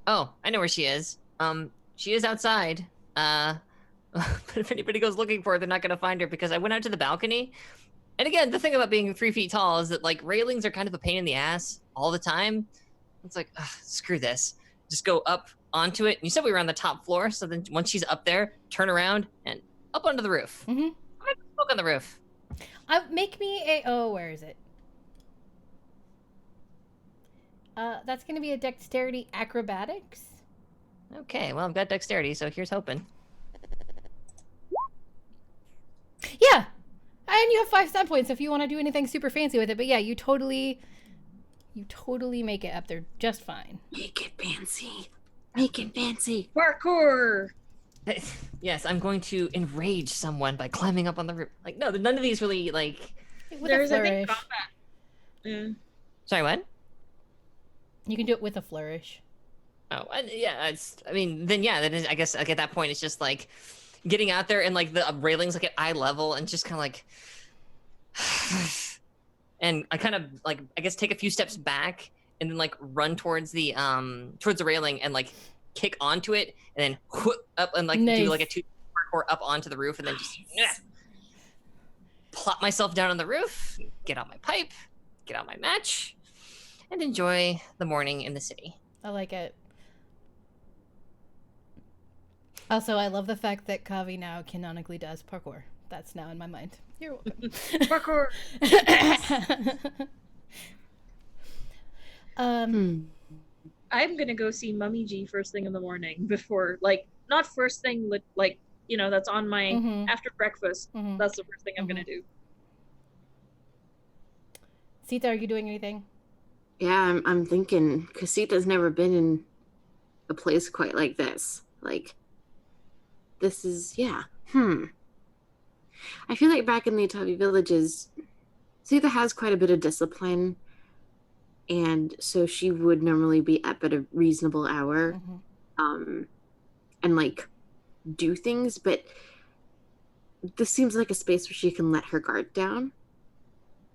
I know where she is. She is outside. But if anybody goes looking for her, they're not gonna find her because I went out to the balcony. And again, the thing about being 3 feet tall is that like railings are kind of a pain in the ass all the time. It's like, screw this. Just go up onto it. And you said we were on the top floor, so then once she's up there, turn around and up onto the roof. Mm-hmm. I smoke on the roof. Make me where is it? That's going to be a dexterity acrobatics. Okay, well, I've got dexterity, so here's hoping. Yeah! And you have 5 stat points if you want to do anything super fancy with it. But yeah, you totally make it up there just fine. Make it fancy. Parkour! Yes, I'm going to enrage someone by climbing up on the roof. Like, no, none of these really, like... There's I think, combat. Yeah. Sorry, what? You can do it with a flourish. Oh, yeah, then I guess like, at that point, it's just, like, getting out there and, like, the railings, like, at eye level and just kind of, like... and I kind of, like, I guess take a few steps back and then, like, run towards the railing and, like, kick onto it and then up and, like, do, like, a 2 parkour up onto the roof and then just plop myself down on the roof, get out my pipe, get out my match, and enjoy the morning in the city. I like it. Also, I love the fact that Kavi now canonically does parkour. That's now in my mind. You're welcome. Parkour! I'm gonna go see Mummy G first thing in the morning before, like, not first thing, like, you know, that's on my, after breakfast. That's the first thing I'm gonna do. Sita, are you doing anything? Yeah, I'm thinking, because Sita's never been in a place quite like this. Like, this is, I feel like back in the Atavi villages, Sita has quite a bit of discipline, and so she would normally be up at a reasonable hour, and, like, do things, but this seems like a space where she can let her guard down.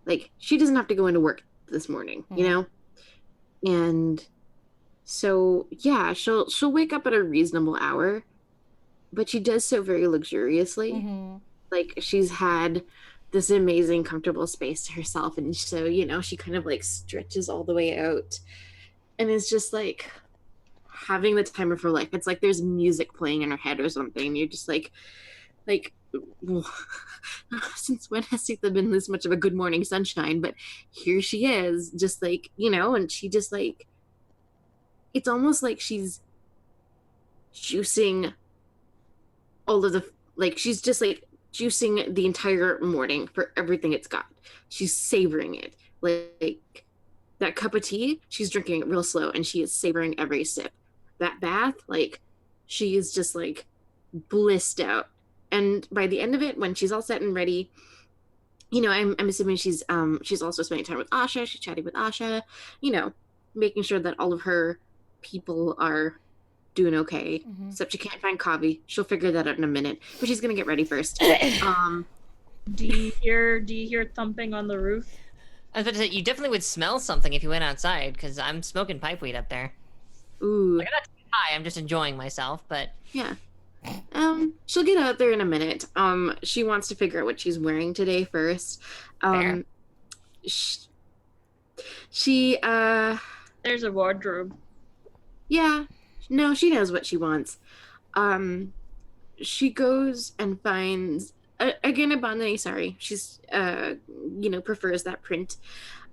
Like, she doesn't have to go into work this morning, you know? And so, yeah, she'll wake up at a reasonable hour, but she does so very luxuriously. Like, she's had this amazing, comfortable space to herself, and so, you know, she kind of, like, stretches all the way out, and is just, like, having the time of her life. It's like there's music playing in her head or something. You're just like, since when has Sita been this much of a good morning sunshine? But here she is, just like, you know, and she just, like, it's almost like she's juicing all of the, like, she's just, like, juicing the entire morning for everything it's got. She's savoring it. Like that cup of tea, she's drinking it real slow, and she is savoring every sip. That bath, like, she is just like blissed out. And by the end of it, when she's all set and ready, you know, I'm assuming she's also spending time with Asha. She's chatting with Asha, you know, making sure that all of her people are doing okay. Mhm. Except she can't find Kavi. She'll figure that out in a minute. But she's gonna get ready first. Do you hear thumping on the roof? I was about to say, you definitely would smell something if you went outside, because I'm smoking pipeweed up there. Ooh. Like, I'm not too high, I'm just enjoying myself, but... Yeah. She'll get out there in a minute. She wants to figure out what she's wearing today first. Fair. She There's a wardrobe. yeah. No, she knows what she wants. She goes and finds again a bandani sari. She's you know, prefers that print.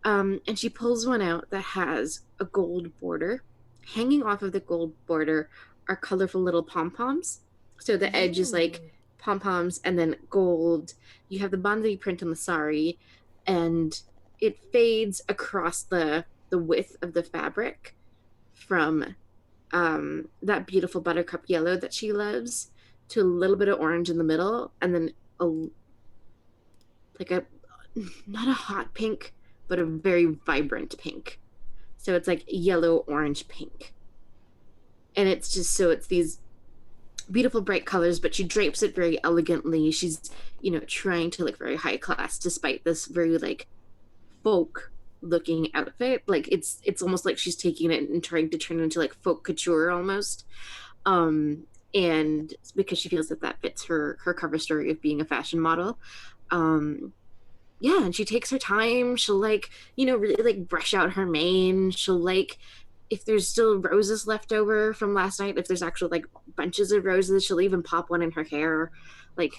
And she pulls one out that has a gold border. Hanging off of the gold border are colorful little pom-poms. So the edge is like pom-poms and then gold. You have the bandani print on the sari, and it fades across the width of the fabric from that beautiful buttercup yellow that she loves to a little bit of orange in the middle, and then like a not a hot pink, but a very vibrant pink. So it's like yellow, orange, pink. And it's just so it's these beautiful bright colors, but she drapes it very elegantly. She's, you know, trying to look very high class despite this very like folk looking outfit. Like it's almost like she's taking it and trying to turn it into like folk couture almost. And because she feels that fits her cover story of being a fashion model. Yeah, and she takes her time. She'll like, you know, really like brush out her mane. She'll like, if there's still roses left over from last night, if there's actual like bunches of roses, she'll even pop one in her hair. Like,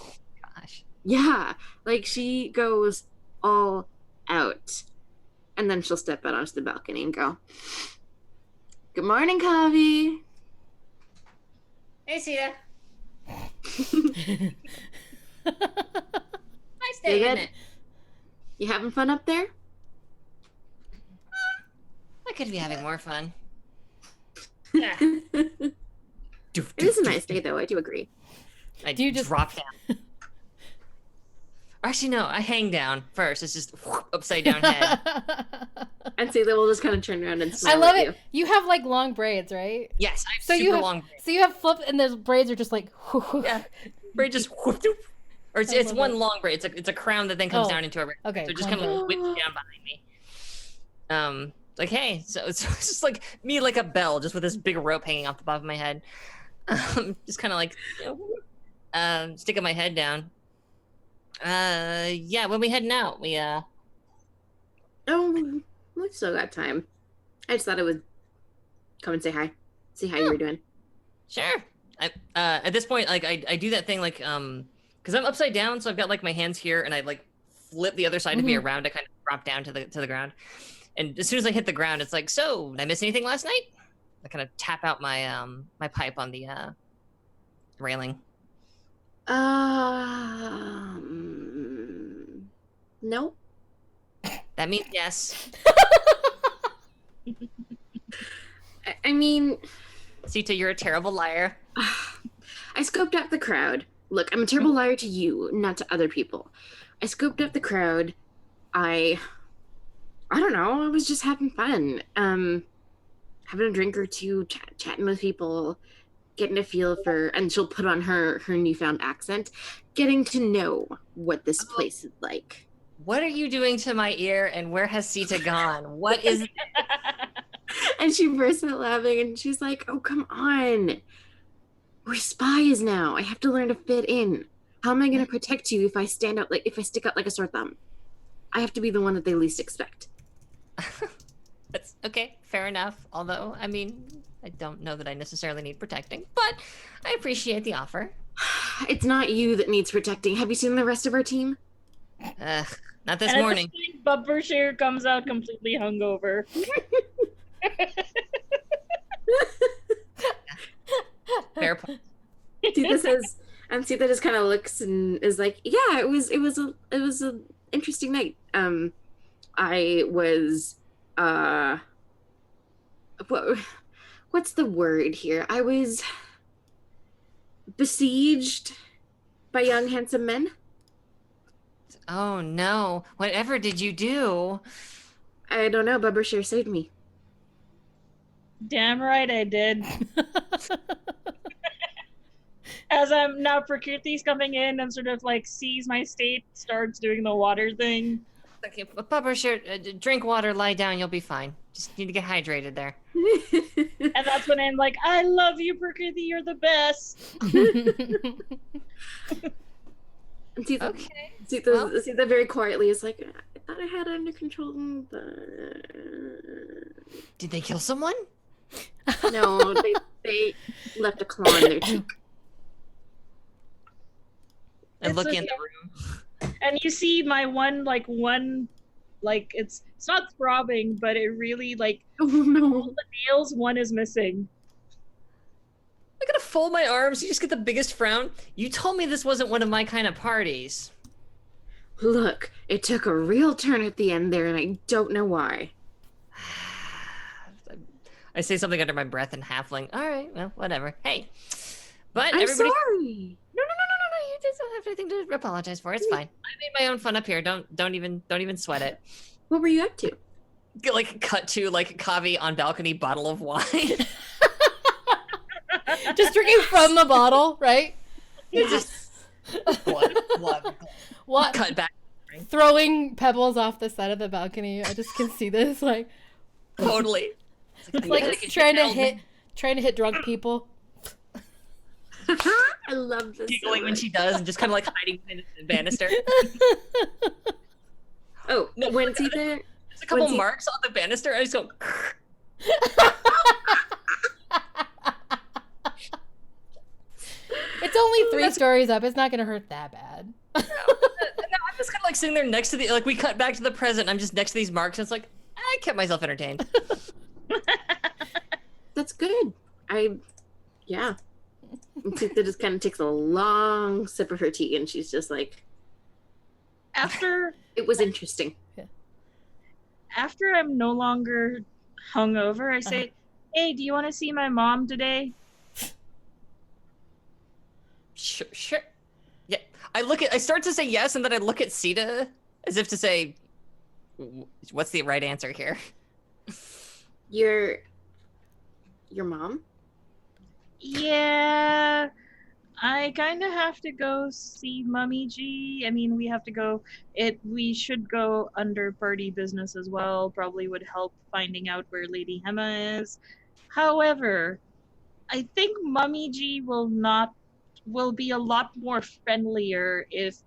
Gosh. yeah, like she goes all out. And then she'll step out onto the balcony and go, "Good morning, Kavi." Hey, Sita. Nice You day, good? isn't it? You having fun up there? I could be having more fun. It is a nice day, though. I do agree. I Do you just- drop down. Actually, no. I hang down first. It's just upside down head. And see, they will just kind of turn around and I smile love at it. You have like long braids, right? Yes, I have So super you have long. so you have flip, and those braids are just like. Yeah, braid just whoop, doop. Or it's love one it. long braid. It's a crown that then comes Oh, down into a braid. okay, So it just one kind of braid. whips down behind me. Like, hey, so it's just like me, like a bell, just with this big rope hanging off the top of my head. Just kind of like, you know, sticking my head down. Yeah, when we heading out, we Oh, we've still got time. I just thought I would come and say hi. See how you were doing. Sure. At this point, like I do that thing like because I'm upside down, so I've got like my hands here, and I like flip the other side of me around to kind of drop down to the ground. And as soon as I hit the ground, it's like, so did I miss anything last night? I kind of tap out my my pipe on the railing. No. That means yes. I mean, Sita, you're a terrible liar. I scoped out the crowd. Look, I'm a terrible liar to you, not to other people. I scoped out the crowd. I don't know. I was just having fun. Having a drink or two, chatting with people, getting a feel for, and she'll put on her newfound accent, getting to know what this place is like. What are you doing to my ear, and where has Sita gone? What is... And she bursts out laughing, and she's like, "Oh, come on. We're spies now. I have to learn to fit in. How am I going to protect you if I stick out like a sore thumb? I have to be the one that they least expect." That's okay, fair enough. Although, I mean, I don't know that I necessarily need protecting, but I appreciate the offer. It's not you that needs protecting. Have you seen the rest of our team? Not this And morning. at this point, Bubbershare comes out completely hungover. Fair point. Sita says, and Sita just kind of looks and is like, "Yeah, it was a interesting night. I was what's the word here? I was besieged by young, handsome men. Oh no! Whatever did you do? I don't know. Bubbershare saved me. Damn right I did. As I'm now Prakirti's coming in and sort of like sees my state, starts doing the water thing. Okay, Bubba, sure. Drink water, lie down, you'll be fine. Just need to get hydrated there. And that's when I'm like, I love you, Prakirti, you're the best. Okay. Sita very quietly is like, I thought I had it under control, but... Did they kill someone? No, they left a claw in their cheek. And It's looking okay. in the room. And you see my one, it's not throbbing, but it really, like, Oh no. all the nails, one is missing. I'm gonna fold my arms. You just get the biggest frown. You told me this wasn't one of my kind of parties. Look, it took a real turn at the end there, and I don't know why. I say something under my breath in halfling. All right, well, whatever. Hey, but I'm everybody. sorry. No. You don't have anything to apologize for. It's fine. I made my own fun up here. Don't even sweat it. What were you up to? Like cut to like Kavi on balcony, bottle of wine. Just drinking from the bottle, right? Just blood. What? Cut back. Throwing pebbles off the side of the balcony. I just can see this, like, Totally. it's like trying to hit drunk people. I love this. Giggling so when much. she does, and just kind of like hiding behind the banister. Oh, No, when Sita... There's a couple When's he- marks on the banister. I just go. It's only 3 stories up. It's not gonna hurt that bad. No, I'm just kind of like sitting there next to the like we cut back to the present. I'm just next to these marks, and it's like I kept myself entertained. That's good. Yeah. And Sita just kind of takes a long sip of her tea, and she's just like, After it was interesting. I'm no longer hungover, I say, hey, do you want to see my mom today? Sure. Yeah. I start to say yes, and then I look at Sita as if to say, "What's the right answer here?" Your mom? Yeah, I kind of have to go see Mummy G. I mean, we should go under party business as well. Probably would help finding out where Lady Hema is. However, I think Mummy G will be a lot more friendlier if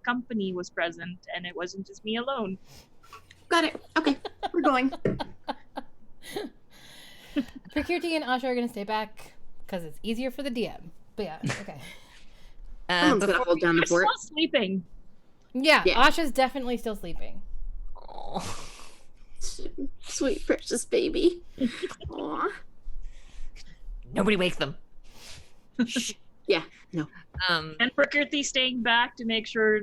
company was present and it wasn't just me alone. Got it. Okay, we're going. Prakirti and Asha are gonna stay back because it's easier for the DM. But yeah, okay. Someone's gonna hold down the I'm fort. still sleeping. Yeah, Yeah. Asha's definitely still sleeping. Oh. Sweet precious baby. Aw. Nobody wake them. Yeah, no. And Prakirti staying back to make sure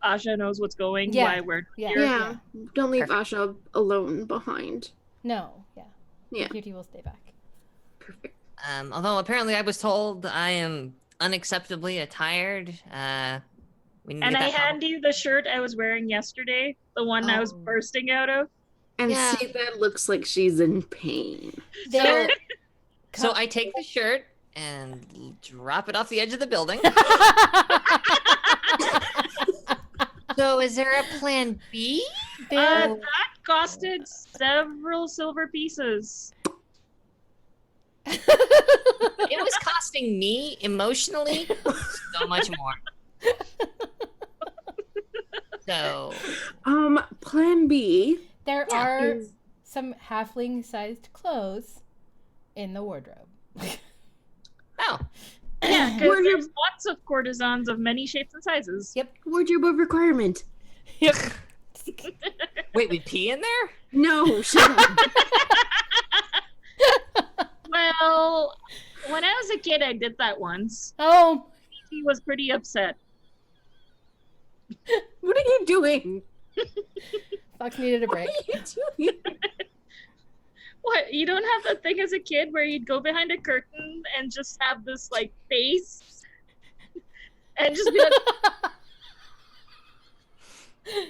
Asha knows what's going, Yeah. why we're Yeah. here. Yeah. Don't leave Asha alone behind. No, yeah. Yeah. Prakirti will stay back. Perfect. Although apparently I was told I am unacceptably attired. We need to And get I that hand you the shirt I was wearing yesterday, the one I was Oh. bursting out of. And Yeah. Sita looks like she's in pain. They're So I take the shirt and drop it off the edge of the building. So is there a plan B? they're That costed several silver pieces. It was costing me emotionally so much more. So Plan B. there Yeah. are is- some halfling-sized clothes in the wardrobe. oh, Yeah, because Wardrobe- there's lots of courtesans of many shapes and sizes. Yep. Wardrobe of requirement. Yep. wait, we pee in there? No, shut up. Well, when I was a kid, I did that once. Oh, He was pretty upset. What are you doing? Fox needed a What break. are you doing? What? You don't have that thing as a kid where you'd go behind a curtain and just have this like face and just be like,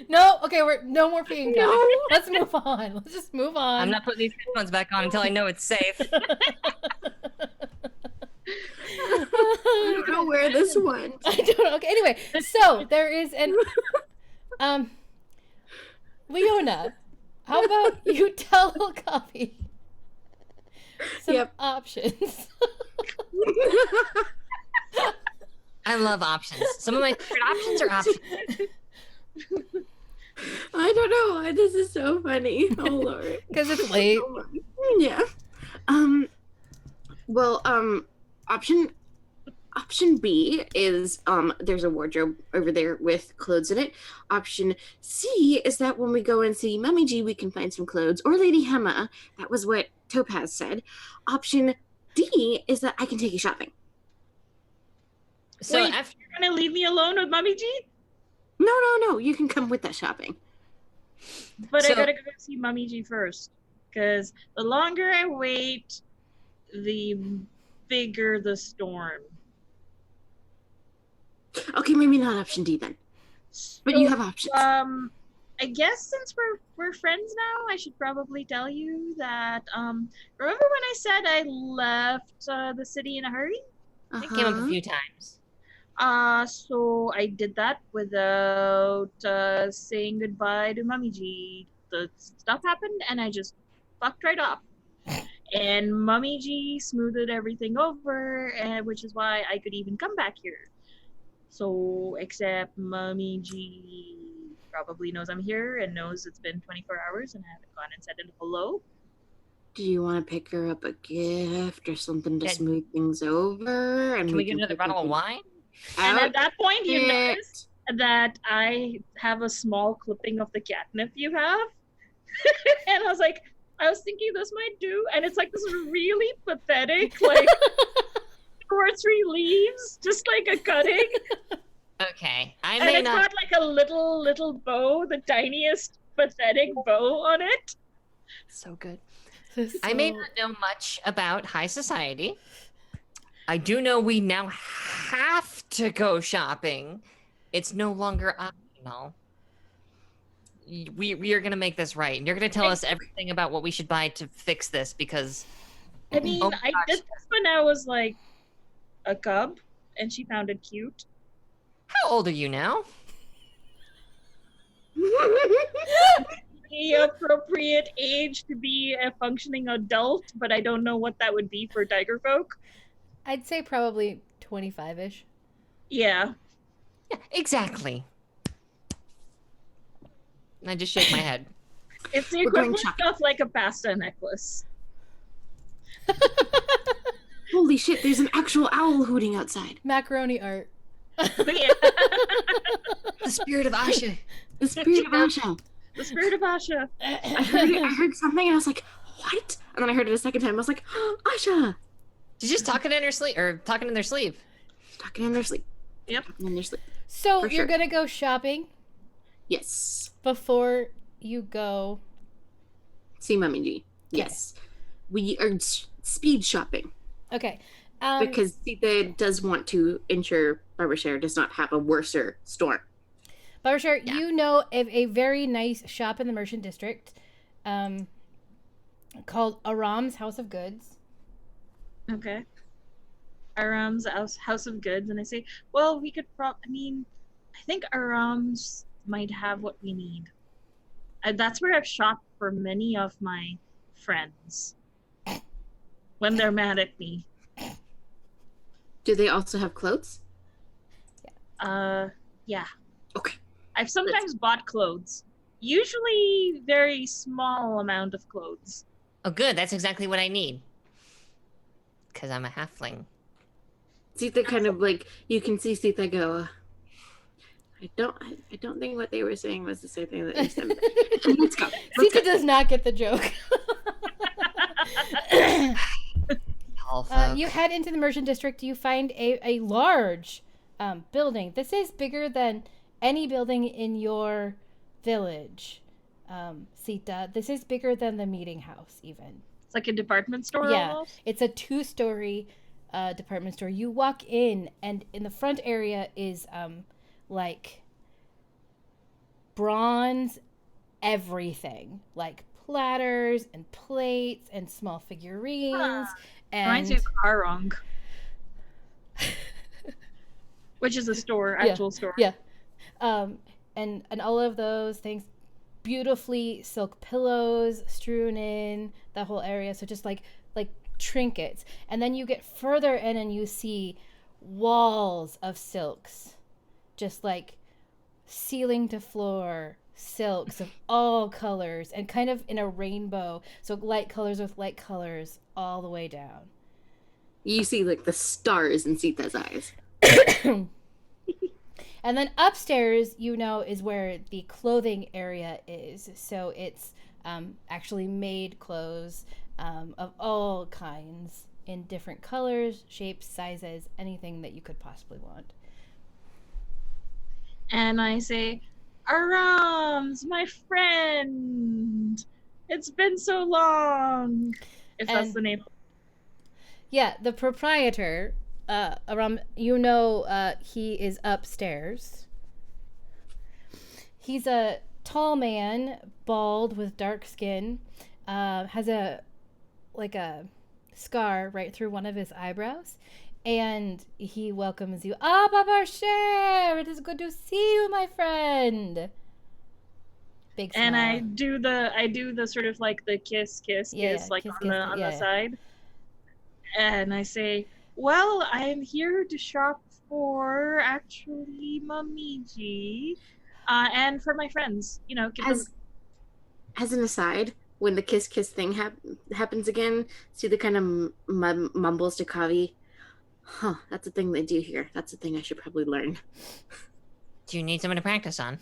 No, okay, we're no more peeing. No. Let's move on. Let's just move on. I'm not putting these headphones back on until I know it's safe. I don't know where this went. I don't know. Okay, anyway, so there is an Leona, how about you tell Copy some options? I love options. Some of my favorite options are options. I don't know. This is so funny. Oh Lord. Because it's late. Yeah. Well, option B is there's a wardrobe over there with clothes in it. Option C is that when we go and see Mummy G, we can find some clothes, or Lady Hema. That was what Topaz said. Option D is that I can take you shopping. So wait, after you're gonna leave me alone with Mummy G? No. You can come with that shopping. But So- I gotta go see Mummy G first, because the longer I wait, the bigger the storm. Okay, maybe not option D then. But you have options. I guess since we're friends now, I should probably tell you that remember when I said I left the city in a hurry? it came up a few times. So I did that without saying goodbye to Mummy G. The stuff happened and I just fucked right off. And Mummy G smoothed everything over, which is why I could even come back here. So, except Mummy G probably knows I'm here and knows it's been 24 hours and I haven't gone and said hello. Do you want to pick her up a gift or something to Yeah. smooth things over? And Can we get another pick bottle of up wine? And at that point, you outfit? notice that I have a small clipping of the catnip you have. And I was like, I was thinking this might do. And it's like this really pathetic, like 2 or 3 leaves, just like a cutting. Okay. I And may it's not. got like a little bow, the tiniest pathetic bow on it. So good. I may not know much about high society. I do know we now have to go shopping. It's no longer optional. We are going to make this right. And you're going to tell us everything about what we should buy to fix this because I mean, Oh my I gosh. did this when I was like a cub, and she found it cute. how old are you now? The appropriate age to be a functioning adult, but I don't know what that would be for tiger folk. I'd say probably 25-ish. Yeah. Yeah, exactly. And I just shake my head. It's the We're going equivalent shopping. of like a pasta necklace. Holy shit, there's an actual owl hooting outside. Macaroni art. But yeah, The spirit of Asha. The spirit of Asha. the spirit of Asha. I heard something and I was like, what? And then I heard it a second time. I was like, oh, Asha. She's just talking in her sleep or talking in their sleep. Talking in their sleep. Yep. Talking in their sleep. So For you're sure. gonna go shopping Yes. before you go. See Mummy G. Yes. We are speed shopping Okay. because Sita does want to ensure Barbershare does not have a worser storm. Barbershare, Yeah. you know of a very nice shop in the Merchant District called Aram's House of Goods. Okay. Aram's House of Goods, and I say, well, we could I think Aram's might have what we need. That's where I've shopped for many of my friends when they're mad at me. Do they also have clothes? Yeah. Okay. I've sometimes bought clothes. Usually very small amount of clothes. Oh, good. That's exactly what I need. Because I'm a halfling. Sita kind of like, you can see Sita go, I don't think what they were saying was the same thing that you said. Let's go. Let's Sita go. does not get the joke. Tall folk. You head into the Merchant District. You find a large building. This is bigger than any building in your village, Sita. This is bigger than the meeting house, even. It's like a department store Yeah. almost. It's a 2-story department store. You walk in, and in the front area is like bronze everything, like platters and plates and small figurines. Reminds me And of Karong, which is a store, actual store. Yeah. And all of those things, beautifully silk pillows strewn in the whole area. So just like trinkets. And then you get further in and you see walls of silks, just like ceiling to floor silks of all colors and kind of in a rainbow. So light colors with light colors all the way down. You see like the stars in Sita's eyes. And then upstairs, is where the clothing area is. So it's actually made clothes of all kinds in different colors, shapes, sizes, anything that you could possibly want. And I say, Arams, my friend! It's been so long! If that's the name. Yeah, the proprietor, Aram, he is upstairs. He's a tall man, bald with dark skin, has a scar right through one of his eyebrows, and he welcomes you. Baba Sher, it is good to see you, my friend. Big smile. And I do the sort of like the kiss, like kiss, on the side. And I say, well, I'm here to shop for actually Momiji, and for my friends. As an aside, when the kiss thing happens again, see the kind of mumbles to Kavi. Huh, that's a thing they do here. That's a thing I should probably learn. Do you need someone to practice on?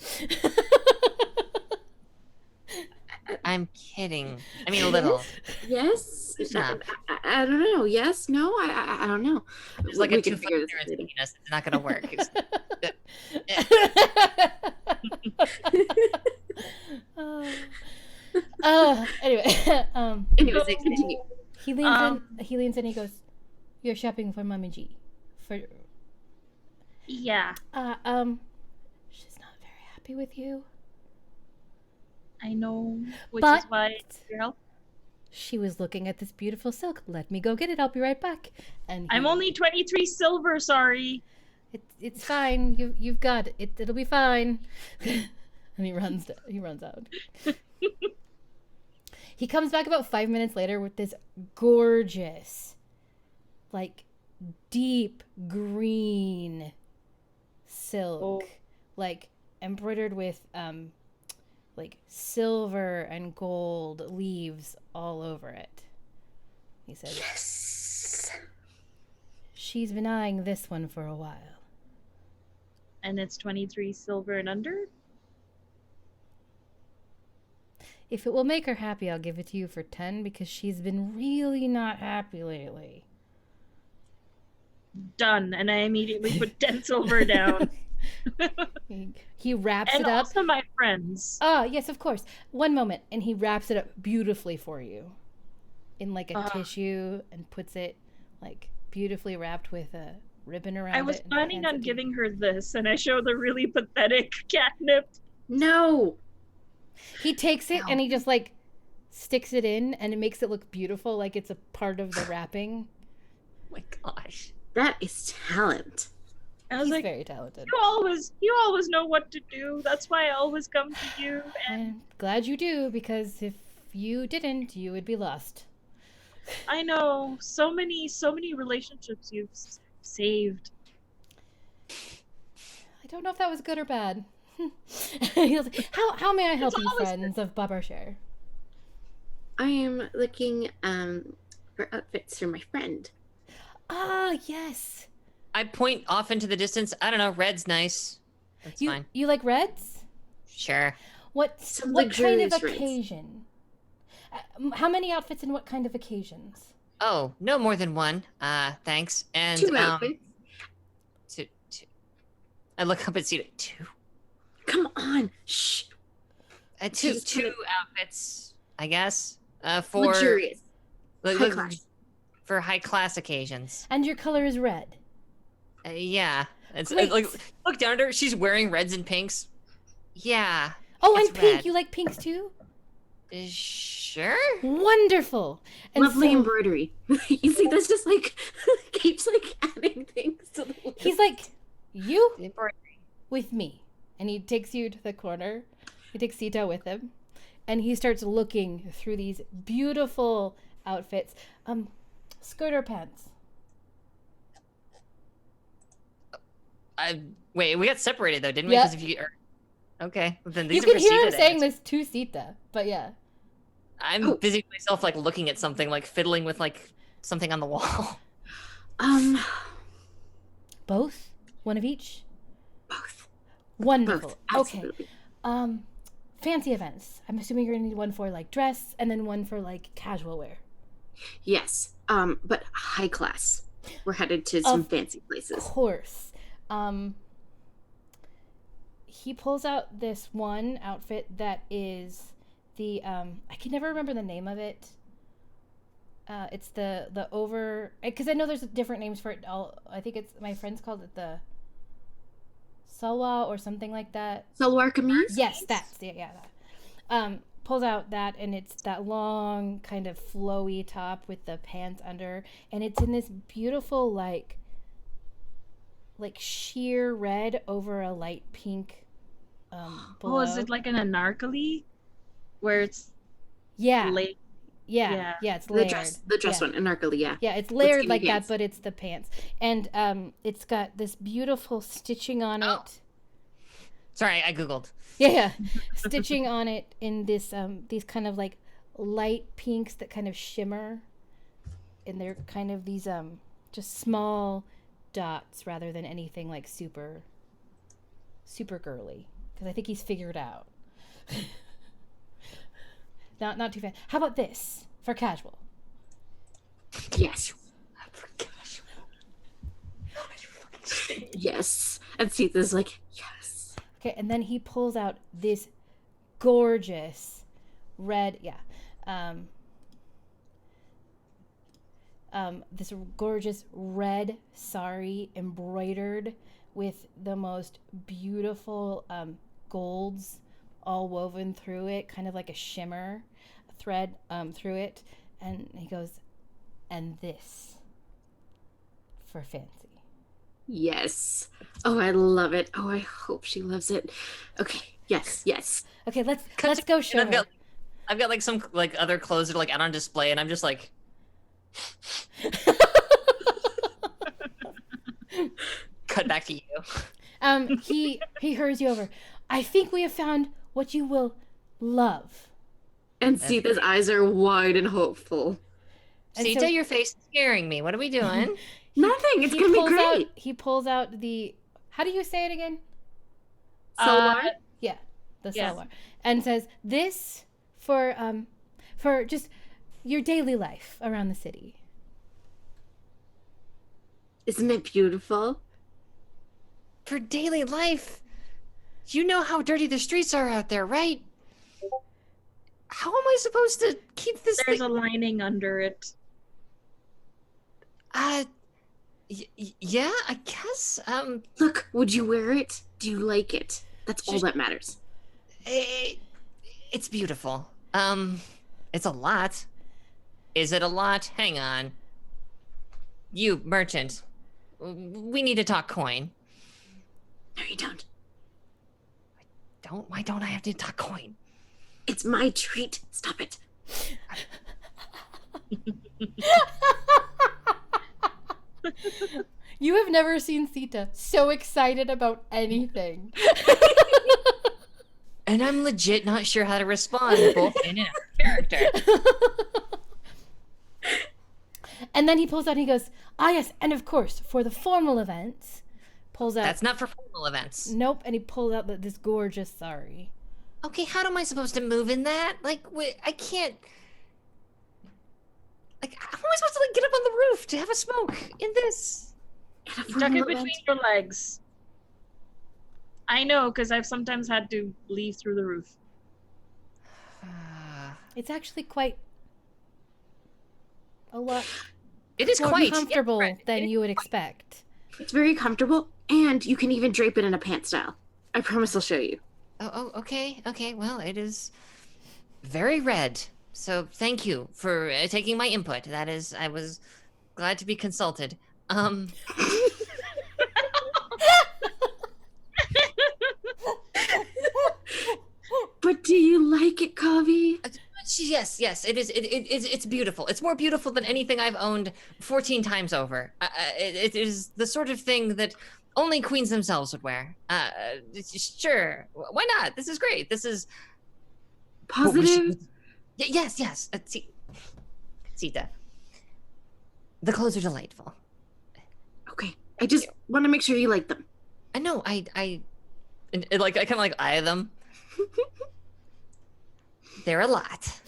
I'm kidding. I mean, a little. Yes. I don't know. Yes. No. I don't know. There's like a 2 foot difference between us. It's not gonna work. Anyway. Anyways, continue. He leans in. He goes, "You're shopping for Momiji." Yeah. She's not very happy with you. I know, which is why your help. She was looking at this beautiful silk. Let me go get it. I'll be right back. And I'm only 23 silver. Sorry. It's fine. You've got it. It'll be fine. And he runs out. He comes back about 5 minutes later with this gorgeous, like deep green silk, like embroidered with like silver and gold leaves all over it. He says, "Yes." She's been eyeing this one for a while. And it's 23 silver and under? If it will make her happy, I'll give it to you for 10 because she's been really not happy lately. Done. And I immediately put 10 silver down. He wraps it up. And also my friends. Yes, of course. One moment. And he wraps it up beautifully for you in like a tissue and puts it like beautifully wrapped with a ribbon around it. I was planning on giving her this, and I show the really pathetic catnip. No. He takes it and he just like sticks it in, and it makes it look beautiful, like it's a part of the wrapping. Oh my gosh. That is talent. He's like, very talented. You always know what to do. That's why I always come to you. And I'm glad you do, because if you didn't, you would be lost. I know. So many relationships you've saved. I don't know if that was good or bad. How may I help you, friends of Babarshare? I am looking for outfits for my friend. Yes. I point off into the distance. I don't know. Red's nice. That's fine. You like reds? Sure. What kind of occasion? How many outfits and what kind of occasions? Oh, no more than one. Thanks. And 2 outfits. Two. I look up and see 2. Come on. Shh. Two outfits, I guess. For luxurious. High class. for high class occasions. And your color is red. Yeah. It's Great. like, look down at her. She's wearing reds and pinks. Yeah. Oh, it's and pink. red. You like pinks too? Sure. Wonderful. And Lovely so embroidery. You see, that's just like keeps like adding things to the list. he's like, you The embroidery. with me. And he takes you to the corner. He takes Sita with him. And he starts looking through these beautiful outfits. Skirt or pants? Wait, we got separated though, didn't we? Yeah. Because if you okay, well, then You these are can for hear Sita him to saying answer. this to Sita, but yeah. I'm busy myself, like looking at something, like fiddling with like something on the wall. Both? One of each? Both. Wonderful. Both. Okay. Absolutely. Fancy events. I'm assuming you're gonna need one for like dress and then one for like casual wear. Yes. But high class. We're headed to some fancy Of places. course. He pulls out this one outfit that is the I can never remember the name of it. It's the over, because I know there's different names for it. I think it's, my friends called it the salwa or something like that. Salwar kameez? Yes, that's that. Pulls out that, and it's that long kind of flowy top with the pants under, and it's in this beautiful like sheer red over a light pink below. Oh, is it like an anarkali? Where it's Yeah. late? Yeah, it's The layered. dress one, anarkali, yeah. Yeah, it's layered skinny like pants. that, but it's the pants. And it's got this beautiful stitching on Oh. it. Sorry, I googled. Yeah, stitching on it in this these kind of like light pinks that kind of shimmer. And they're kind of these just small dots rather than anything like super girly, because I think he's figured out. Not too fast. How about this for casual? Yes. Yes. And Sita's like, yes. Okay, and then he pulls out this gorgeous red, this gorgeous red sari embroidered with the most beautiful golds all woven through it, kind of like a shimmer thread through it. And he goes, and this for fancy. Yes. Oh, I love it. Oh, I hope she loves it. Okay. Yes. Okay, let's go show her. I've got like some like other clothes that are like out on display, and I'm just like cut back to you. He hurries you over. I think we have found what you will love. And Sita's eyes are wide and hopeful. And Sita, so- your face is scaring me. What are we doing? Nothing. It's going to be great. He pulls out the, how do you say it again? Salwar? Yeah, the Yes. salwar, and says this for just your daily life around the city. Isn't it beautiful? For daily life, you know how dirty the streets are out there, right? How am I supposed to keep this There's thing? a lining under it. Yeah, I guess. Look, would you wear it? Do you like it? That's all Just- that matters. It's beautiful. It's a lot. Is it a lot? Hang on. You, merchant. We need to talk coin. No, you don't. Why don't I have to talk coin? It's my treat. Stop it. You have never seen Sita so excited about anything. And I'm legit not sure how to respond, both in and out of character. And then he pulls out and he goes, ah, yes, and of course, for the formal events, pulls out. That's not for formal events. Nope, and he pulls out this gorgeous sari. Okay, how am I supposed to move in that? Like, wait, I can't. Like, how am I supposed to like get up on the roof to have a smoke in this? Tuck it between your legs. I know, because I've sometimes had to leave through the roof. It's actually quite a lot It is more quite comfortable yeah, than you would expect. It's very comfortable, and you can even drape it in a pant style. I promise I'll show you. Okay. Well, it is very red. So thank you for taking my input. That is, I was glad to be consulted. But do you like it, Kavi? Yes, it is. It's beautiful. It's more beautiful than anything I've owned 14 times over. It is the sort of thing that only queens themselves would wear. Sure, why not? This is great. This is Positive? Yes. Sita, the clothes are delightful. Okay, I just want to make sure you like them. I know. I kind of like eye them. They're a lot.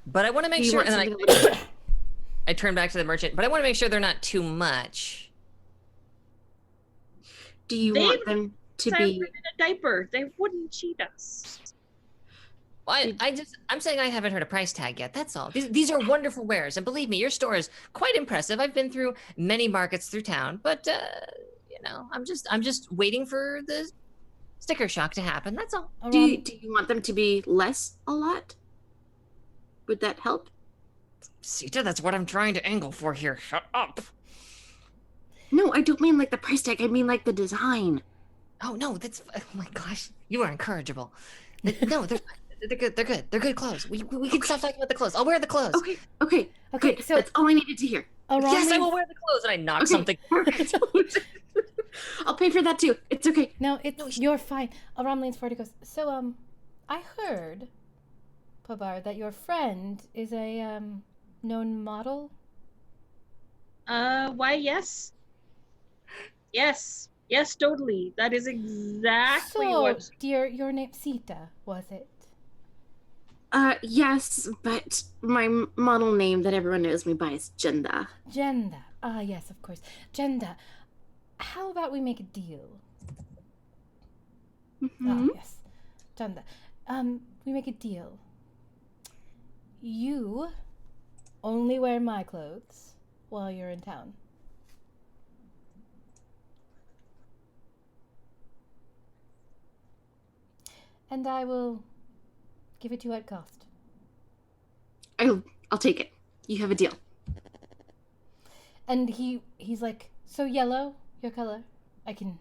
But I want to make sure, and then I turn back to the merchant, but I want to make sure they're not too much. Do you want them to be in a diaper? They wouldn't cheat us. Well, I'm saying I haven't heard a price tag yet. That's all. These are wonderful wares, and believe me, your store is quite impressive. I've been through many markets through town, but I'm just waiting for the sticker shock to happen. That's all. Do you want them to be less a lot? Would that help? Sita, that's what I'm trying to angle for here. Shut up. No, I don't mean like the price tag. I mean like the design. Oh no, oh my gosh, you are incorrigible. No, they're good. They're good clothes. We can stop talking about the clothes. I'll wear the clothes. Okay. Good. So that's all I needed to hear. Yes, I will wear the clothes. And I knock something. I'll pay for that too. It's okay. No, you're fine. Aram leans forward and goes, so, I heard, Pabar, that your friend is a, known model? Why, yes. Yes, totally. That is exactly what... your name, Sita, was it? Yes, but my model name that everyone knows me by is Jenda. Jenda. Ah, yes, of course. Jenda. How about we make a deal? Mm-hmm. Ah, yes. Jenda. We make a deal. You only wear my clothes while you're in town. And I will give it to you at cost. I'll take it. You have a deal. And he's like, so yellow, your color. I can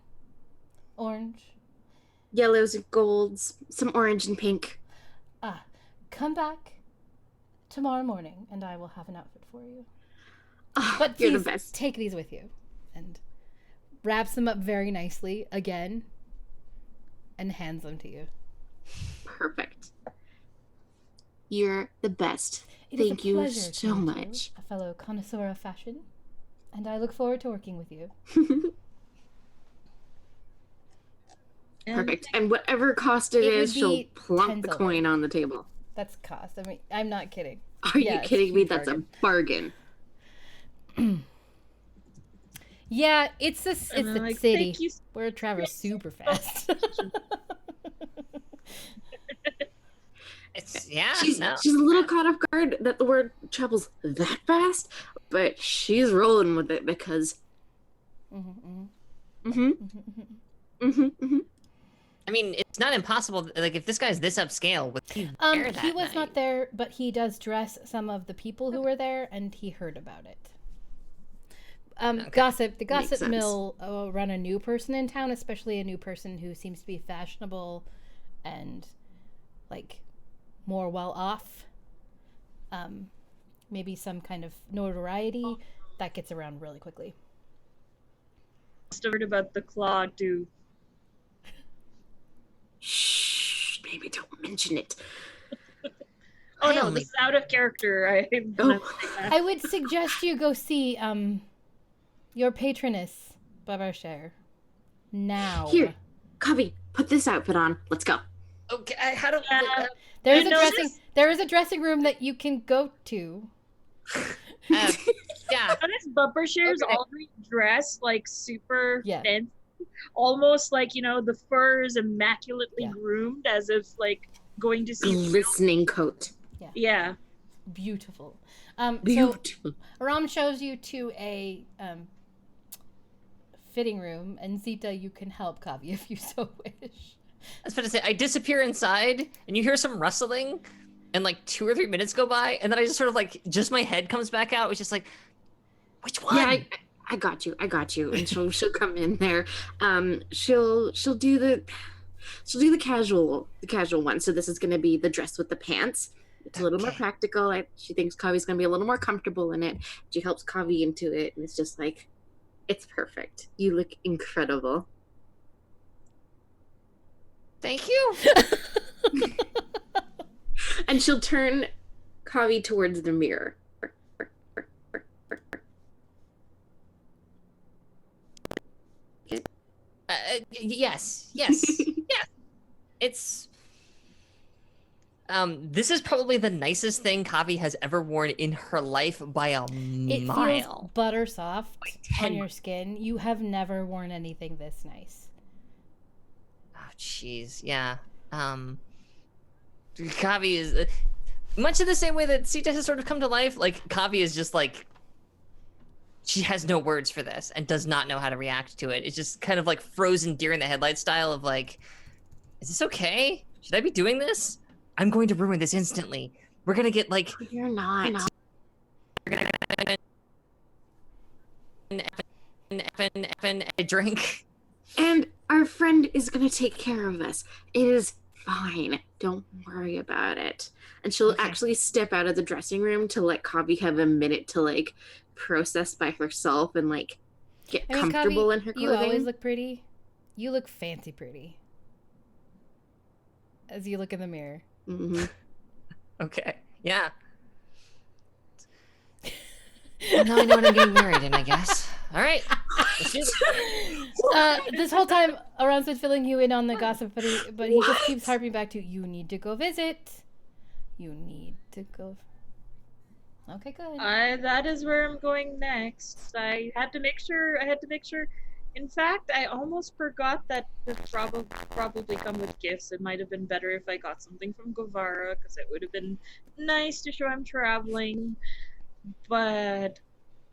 orange. Yellows and golds, some orange and pink. Come back tomorrow morning and I will have an outfit for you. Oh, but you're please the best. Take these with you. And wraps them up very nicely again and hands them to you. Perfect. You're the best. Thank you so much. A fellow connoisseur of fashion. And I look forward to working with you. Perfect. And whatever cost it is, she'll plump the coin on the table. That's cost. I mean, I'm not kidding. Are you kidding me? That's a bargain. Yeah, it's the city. We're traveling super fast. She's a little caught off guard that the word travels that fast, but she's rolling with it because. I mean, it's not impossible. Like, if this guy's this upscale, would he wear that he was night? not there, but he does dress some of the people who were there, and he heard about it. Gossip. The gossip mill run a new person in town, especially a new person who seems to be fashionable and like more well off. Maybe some kind of notoriety that gets around really quickly. Must have heard about the claw too. Shh, maybe don't mention it. Oh no, this is out of character. I would suggest you go see your patroness, Babarshare. Now. Here, Cubby, put this outfit on. Let's go. Okay, how do there is a dressing room that you can go to. Yeah. Notice Babarshare's already dressed like super fancy. Almost like, the fur is immaculately groomed as if like going to see glistening coat. Yeah. beautiful. Beautiful. So Aram shows you to a fitting room, and Zita, you can help Kavi if you so wish. I was about to say, I disappear inside, and you hear some rustling, and like 2 or 3 minutes go by, and then I just sort of like, just my head comes back out, which is like, which one? Yeah, I got you. And she'll come in there. She'll do the casual one. So this is gonna be the dress with the pants. It's a little more practical. She thinks Kavi's gonna be a little more comfortable in it. She helps Kavi into it, and it's just like, it's perfect. You look incredible. Thank you. And she'll turn Kavi towards the mirror. Yes. It's this is probably the nicest thing Kavi has ever worn in her life by a It mile. feels butter soft on your skin. You have never worn anything this nice. Oh, jeez, yeah. Kavi is much in the same way that Sita has sort of come to life. Like, Kavi is just like, she has no words for this and does not know how to react to it. It's just kind of like frozen deer in the headlight style of like, is this okay? Should I be doing this? I'm going to ruin this instantly. We're gonna get like, You're not. we're gonna a drink. And our friend is gonna take care of us. It is fine. Don't worry about it. And she'll actually step out of the dressing room to let Kavi have a minute to like process by herself and like get comfortable Kavi, in her clothing. You always look pretty. You look fancy pretty. As you look in the mirror. Mm-hmm. Okay. Yeah. Well, now I know what I'm getting married in, I guess. All right. Let's do this. This whole time, Aron's been filling you in on the gossip, but he just keeps harping back to, you need to go visit. You need to go. Okay, good. That is where I'm going next. I had to make sure. In fact, I almost forgot that would probably come with gifts. It might have been better if I got something from Guevara, because it would have been nice to show I'm traveling. But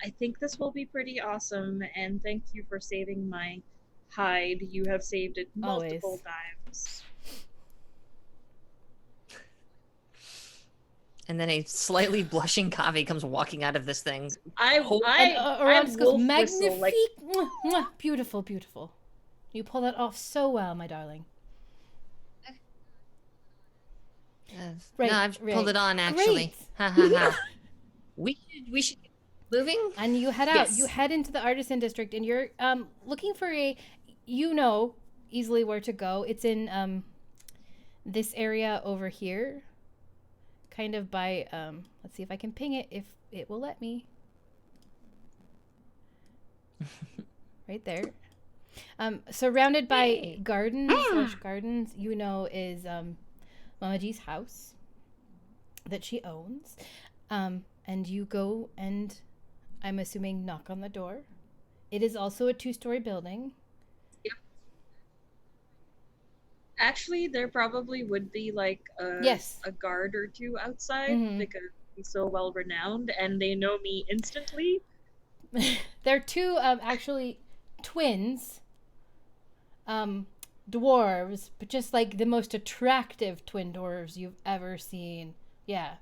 I think this will be pretty awesome, and thank you for saving my hide. You have saved it multiple times. And then a slightly blushing Kavi comes walking out of this thing. Aron just goes, magnifique. Like... Mwah, mwah. Beautiful, beautiful. You pull that off so well, my darling. Right, no, I've pulled it on, actually. Ha ha ha. We should get moving. And you head out. Yes. You head into the artisan district, and you're looking for easily where to go. It's in this area over here. Kind of by, let's see if I can ping it, if it will let me. Right there. Surrounded by gardens, is Mama G's house that she owns. And you go and, I'm assuming, knock on the door. It is also a 2-story building. Yep. Actually, there probably would be like a guard or two outside because he's so well renowned and they know me instantly. They're two actually twins, dwarves, but just like the most attractive twin dwarves you've ever seen. Yeah,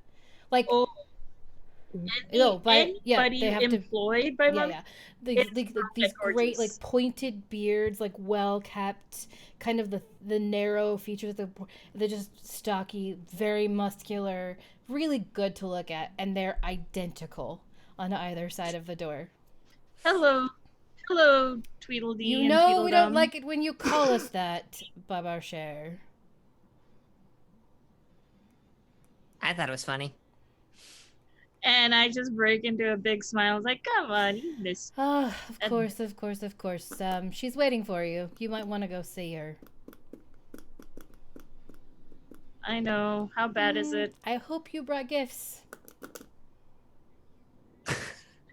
like they have employed by Mom. Yeah. These great like pointed beards, like well kept, kind of the narrow features. They're just stocky, very muscular, really good to look at, and they're identical on either side of the door. Hello, Tweedledee. You know we don't like it when you call us that, Babarcher. I thought it was funny. And I just break into a big smile. I was like, come on, you missed. Oh, of course. She's waiting for you. You might want to go see her. I know. How bad is it? I hope you brought gifts.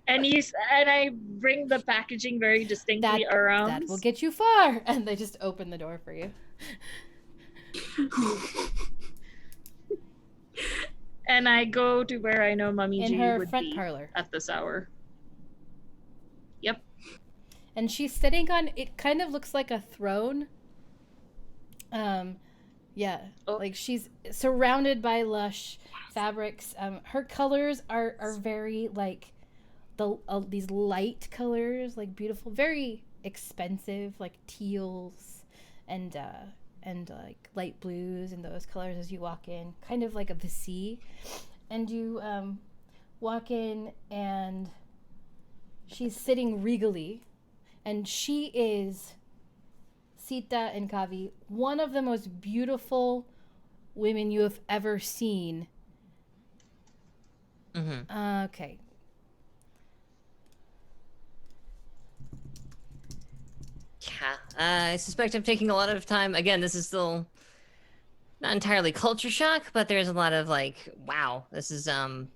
And I bring the packaging very distinctly around. That will get you far. And they just open the door for you. And I go to where I know Mummy in G her would front be parlor. at this hour. Yep. And she's sitting on, it kind of looks like a throne. Yeah, like she's surrounded by lush fabrics. Her colors are very like these light colors, like beautiful, very expensive, like teals and like light blues and those colors as you walk in, kind of like the sea. And you walk in and she's sitting regally, and she is, Sita and Kavi, one of the most beautiful women you have ever seen. Okay. Yeah, I suspect I'm taking a lot of time. Again, this is still not entirely culture shock, but there's a lot of like, wow, this is I'm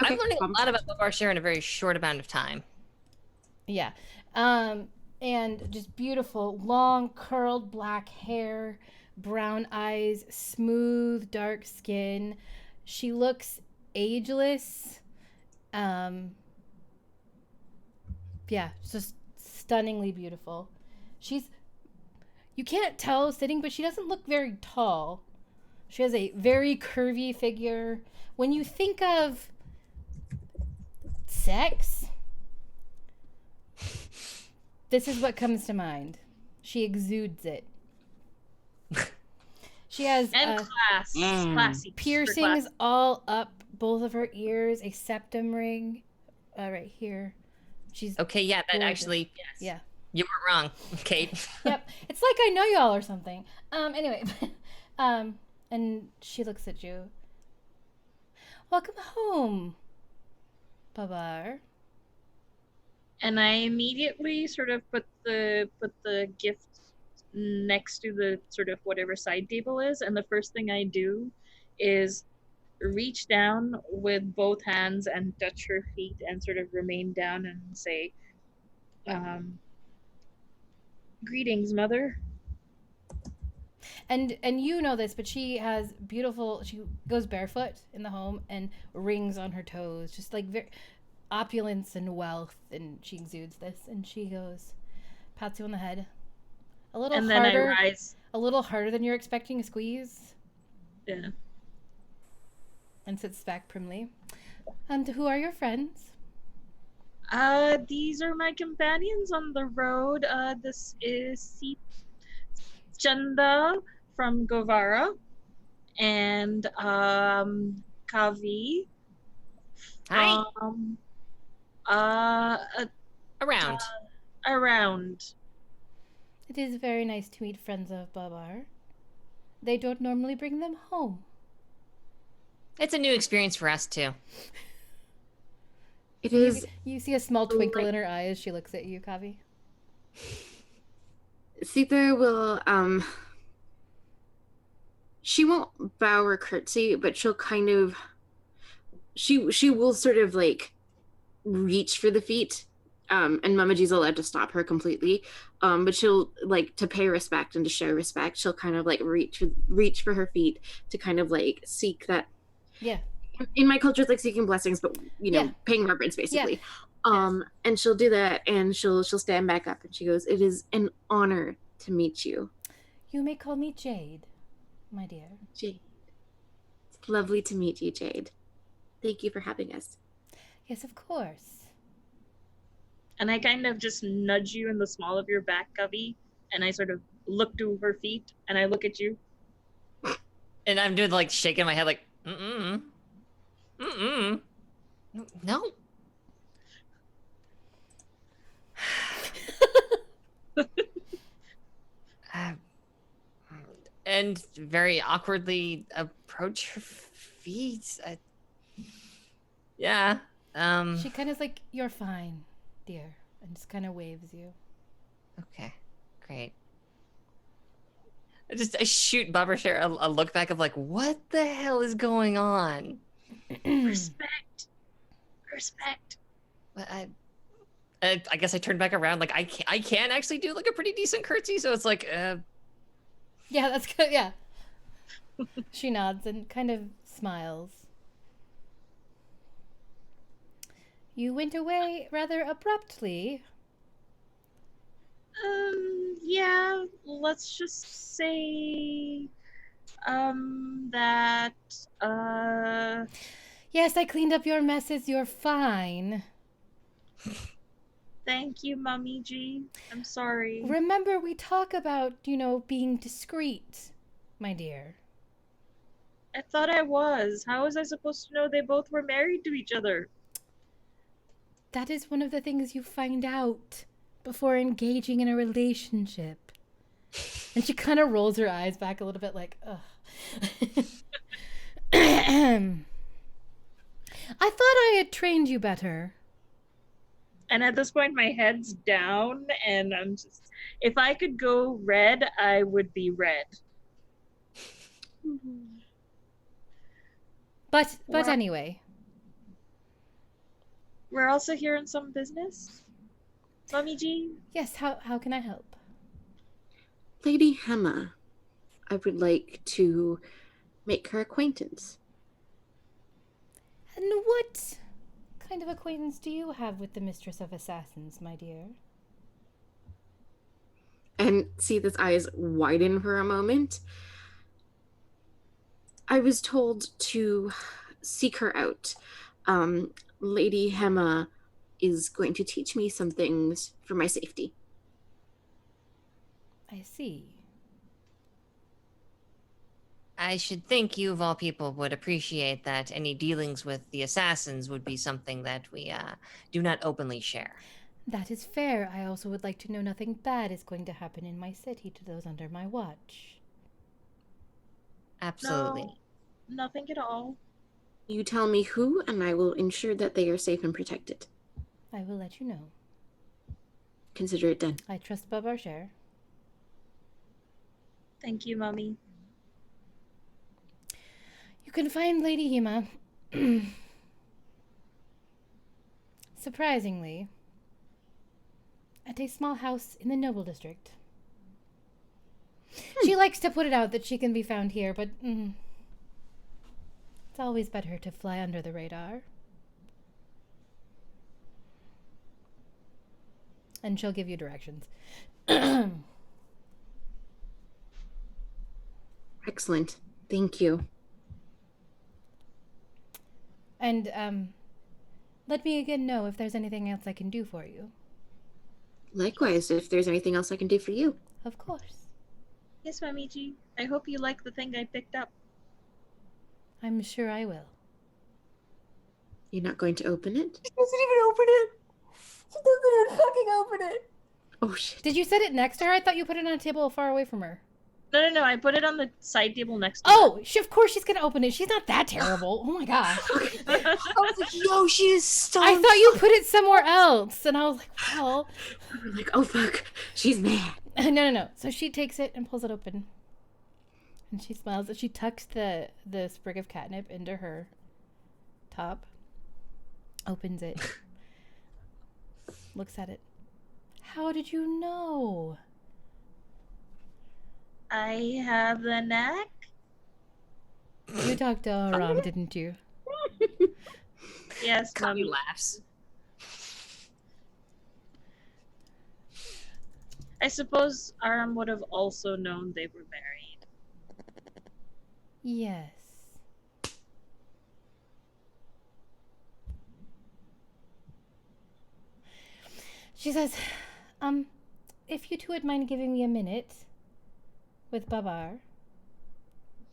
learning a lot about Babar Share in a very short amount of time. Yeah. And just beautiful, long, curled black hair, brown eyes, smooth, dark skin. She looks ageless. Yeah, just stunningly beautiful. You can't tell sitting, but she doesn't look very tall. She has a very curvy figure. When you think of sex, this is what comes to mind. She exudes it. She has classy piercings all up both of her ears, a septum ring right here. She's okay. Yeah, that gorgeous. Actually, yes. Yeah, you weren't wrong, Kate. Yep, it's like I know y'all or something. Anyway, and she looks at you. Welcome home, Babar. And I immediately sort of put the gift next to the sort of whatever side table is, and the first thing I do is reach down with both hands and touch her feet and sort of remain down and say, greetings, mother. And you know this, but she goes barefoot in the home and rings on her toes, just like opulence and wealth, and she exudes this, and she goes, pats you on the head. A little and harder. Then I rise. A little harder than you're expecting a squeeze. Yeah. And sits back primly. And who are your friends? These are my companions on the road. This is Chanda from Govara, and Kavi. Hi. Around. It is very nice to meet friends of Babar. They don't normally bring them home. It's a new experience for us too. It is. You see a small twinkle in her eye as she looks at you, Kavi. Sita will she won't bow or curtsy, but she'll kind of she will sort of like reach for the feet. And Mama G's allowed to stop her completely. But she'll, like, to pay respect and to show respect, she'll kind of like reach for her feet to kind of like seek that. Yeah. In my culture, it's like seeking blessings, but paying reverence basically. Yeah. And she'll do that, and she'll stand back up, and she goes, "It is an honor to meet you." You may call me Jade, my dear. Jade. It's lovely to meet you, Jade. Thank you for having us. Yes, of course. And I kind of just nudge you in the small of your back, Covey, and I sort of look to her feet, and I look at you. And I'm doing like shaking my head like, no. And very awkwardly approach her feet. Yeah. She kind of like, "You're fine, dear," and just kind of waves you. Okay, great. I shoot Babarshare a look back of like, what the hell is going on? Respect. But I guess I turned back around. Like I can actually do like a pretty decent curtsy, so it's like, Yeah, that's good. Yeah. She nods and kind of smiles. You went away rather abruptly. Yeah, let's just say, that, Yes, I cleaned up your messes. You're fine. thank you, Mummy G. I'm sorry. Remember, we talk about, being discreet, my dear. I thought I was. How was I supposed to know they both were married to each other? That is one of the things you find out before engaging in a relationship. And she kind of rolls her eyes back a little bit like, ugh. I thought I had trained you better. And at this point, my head's down, and I'm just... If I could go red, I would be red. But Wow. anyway. We're also here in some business? Mummy G? Yes, how can I help? Lady Hemma, I would like to make her acquaintance. And what kind of acquaintance do you have with the Mistress of Assassins, my dear? And see this eyes widen for a moment. I was told to seek her out. Lady Hemma is going to teach me some things for my safety. I see. I should think you, of all people, would appreciate that any dealings with the assassins would be something that we do not openly share. That is fair. I also would like to know nothing bad is going to happen in my city to those under my watch. Absolutely. No, nothing at all. You tell me who, and I will ensure that they are safe and protected. I will let you know. Consider it done. I trust Babarcher. Thank you, Mummy. You can find Lady Hema, surprisingly, at a small house in the Noble District. She likes to put it out that she can be found here, but it's always better to fly under the radar. And she'll give you directions. Excellent. Thank you. And let me again know if there's anything else I can do for you. Likewise, if there's anything else I can do for you. Of course. Yes, Mummy G. I hope you like the thing I picked up. I'm sure I will. You're not going to open it? She doesn't even open it. She doesn't even fucking open it. Oh, shit. Did you set it next to her? I thought you put it on a table far away from her. No. I put it on the side table next to her. Oh, of course she's gonna open it. She's not that terrible. Oh my gosh. I was like, yo, she is so... I thought you put it somewhere else. And I was like, well. We're like, oh, fuck. She's mad. No. So she takes it and pulls it open. And she smiles. And she tucks the sprig of catnip into her top. Opens it. Looks at it. How did you know? I have the knack. You talked to Aram, didn't you? Yes, Connie Mummy. laughs. I suppose Aram would have also known they were married. Yes. She says, if you two would mind giving me a minute with Babar.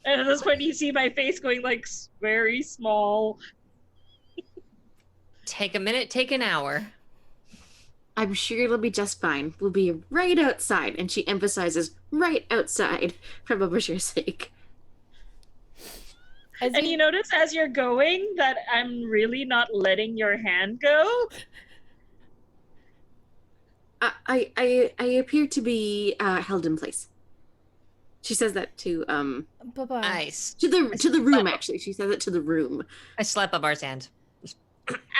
And at this point, you see my face going like very small. Take a minute, take an hour. I'm sure it'll be just fine. We'll be right outside. And she emphasizes right outside for Bubber's sake. And you notice as you're going that I'm really not letting your hand go. I appear to be held in place. She says that to Babar. Nice. to the room. Actually, she says it to the room. I slap Babar's hand.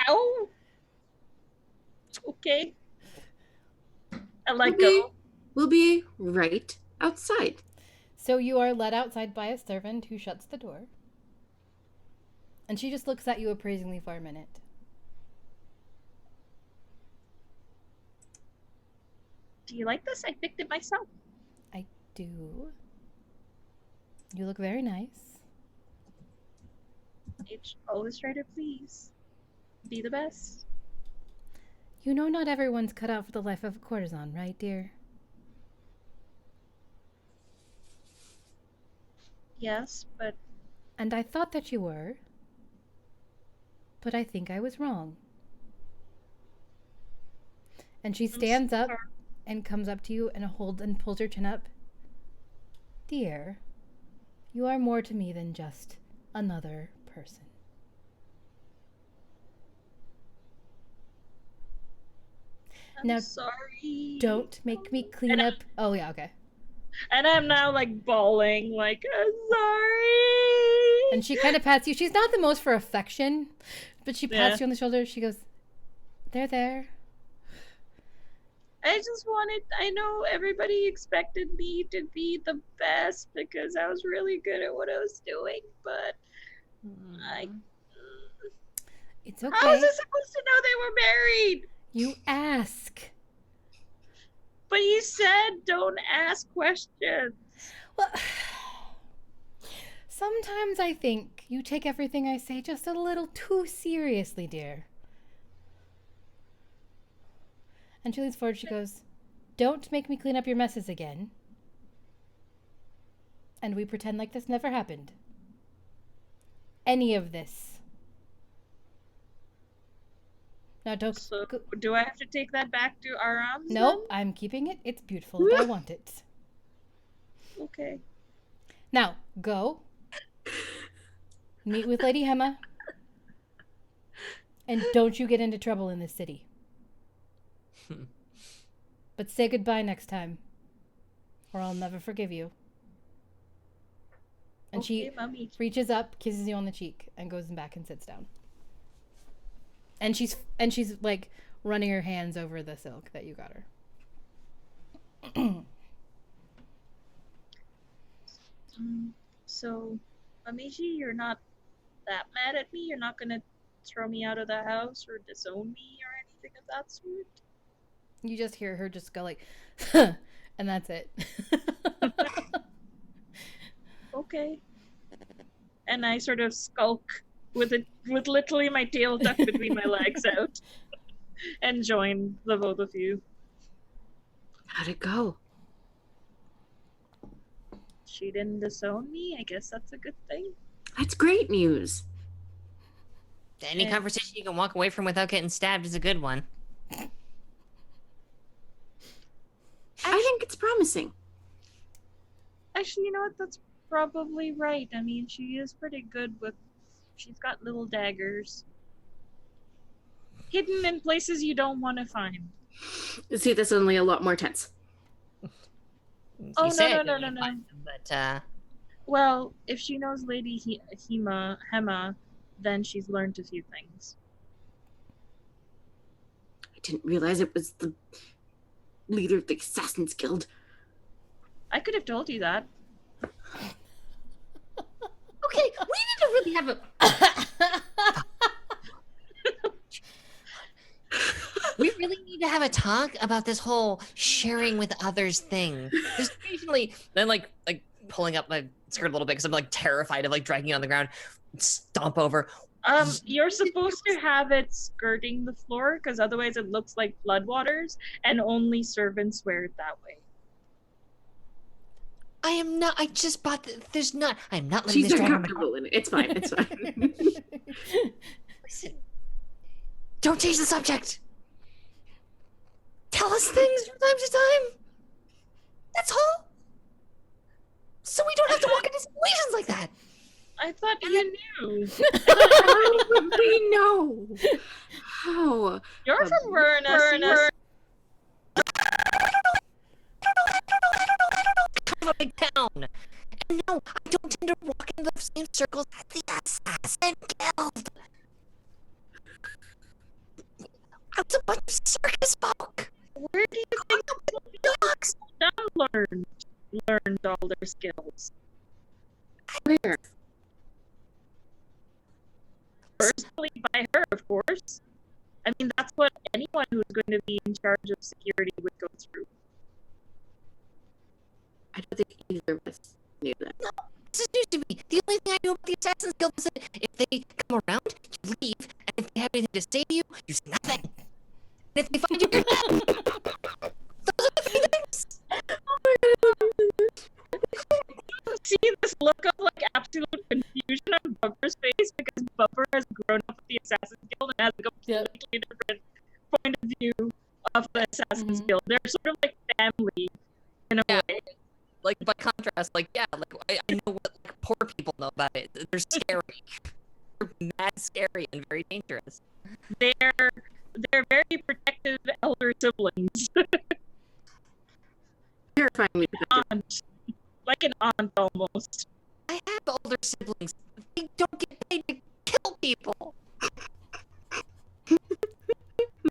Ow. Okay. I let go. We'll be right outside. So you are led outside by a servant who shuts the door. And she just looks at you appraisingly for a minute. Do you like this? I picked it myself. I do. You look very nice. I always try to please. Be the best. You know not everyone's cut out for the life of a courtesan, right, dear? Yes, but... And I thought that you were. But I think I was wrong. And she stands up and comes up to you and pulls her chin up. Dear, you are more to me than just another person. I'm sorry. Don't make me clean up. Oh, yeah, okay. And I'm now, like, bawling, like, I'm sorry. And she kind of pats you. She's not the most for affection, but she pats you on the shoulder. She goes, they're there. I know everybody expected me to be the best because I was really good at what I was doing, but It's okay. How was I supposed to know they were married? You ask. But you said don't ask questions. Well, sometimes I think you take everything I say just a little too seriously, dear. And she leans forward, she goes, don't make me clean up your messes again. And we pretend like this never happened. Any of this. Now don't... So, do I have to take that back to Aram? Nope, I'm keeping it. It's beautiful if I want it. Okay. Now, go. Meet with Lady Hema. And don't you get into trouble in this city. But say goodbye next time, or I'll never forgive you. And okay, she Mommy. reaches up, kisses you on the cheek, and goes back and sits down. And she's like running her hands over the silk that you got her. So, Amishi, you're not that mad at me? You're not gonna throw me out of the house or disown me or anything of that sort? You just hear her just go like, and that's it. Okay. And I sort of skulk with literally my tail tucked between my legs out and join the both of you. How'd it go? She didn't disown me. I guess that's a good thing. That's great news. Any conversation you can walk away from without getting stabbed is a good one. I think it's promising. Actually, you know what? That's probably right. I mean, she is pretty good with... She's got little daggers. Hidden in places you don't want to find. See, this is only a lot more tense. Oh, no. But, Well, if she knows Lady Hema, then she's learned a few things. I didn't realize it was the leader of the Assassins Guild. I could have told you that. okay, we need to really have a... We really need to have a talk about this whole sharing with others thing. Because occasionally, then like pulling up my skirt a little bit because I'm like terrified of like dragging it on the ground, stomp over. You're supposed to have it skirting the floor because otherwise it looks like floodwaters, and only servants wear it that way. I am not. I just bought. There's not. I'm not letting She's this drag on my uncomfortable in it. It's fine. It's fine. Listen, don't change the subject. Tell us things from time to time. That's all. So we don't have to walk into situations like that. I thought you knew. How would we know? How? You're from Vernus. Of a big town. And no, I don't tend to walk in the same circles as the Assassin Guild. I was a bunch of circus folk. Where do you think the dogs learned all their skills? Where? probably by her, of course. I mean, that's what anyone who's going to be in charge of security would go through. I don't think either of us knew that. No, this is news to me. The only thing I know about the Assassin's Guild is that if they come around, you leave, and if they have anything to say to you, you say nothing. And if they find you, you're dead. Those are the three things. See this look of like absolute confusion on Bumper's face because Bumper has grown up with the Assassin's Guild and has a completely different point of view of the Assassin's Guild. They're sort of like family in a way. Like by contrast, like like I know what like poor people know about it. They're scary. They're mad scary and very dangerous. They're very protective elder siblings. Terrifying me. Aunt. Like an aunt almost. I have older siblings. They don't get paid to kill people. I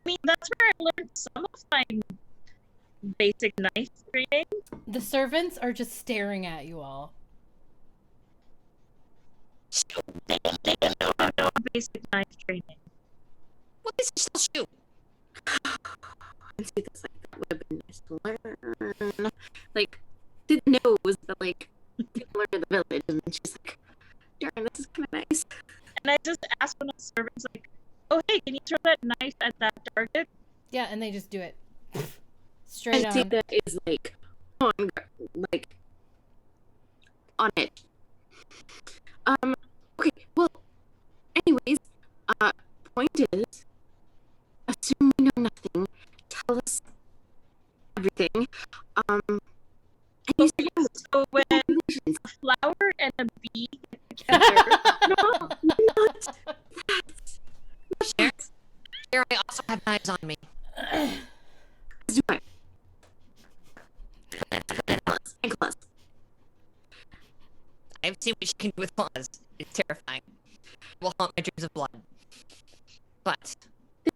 mean, that's where I learned some of my basic knife training. The servants are just staring at you all. Basic knife training. What is he still shoot? And see this, like, that would have been nice to learn. Like, didn't know it was the, like, didn't learn in the village, and then she's like, darn, this is kind of nice. And I just asked one of the servants, like, oh, hey, can you throw that knife at that target? Yeah, and they just do it. Straight on. That is, like, on it. Okay, well, anyways, point is, assume we know nothing, tell us everything, and you Okay, so when congratulations. a flower and a bee get together, No, not that. Here, I also have knives on me. Do I? Claws. I've seen what she can do with claws. It's terrifying. It will haunt my dreams of blood. But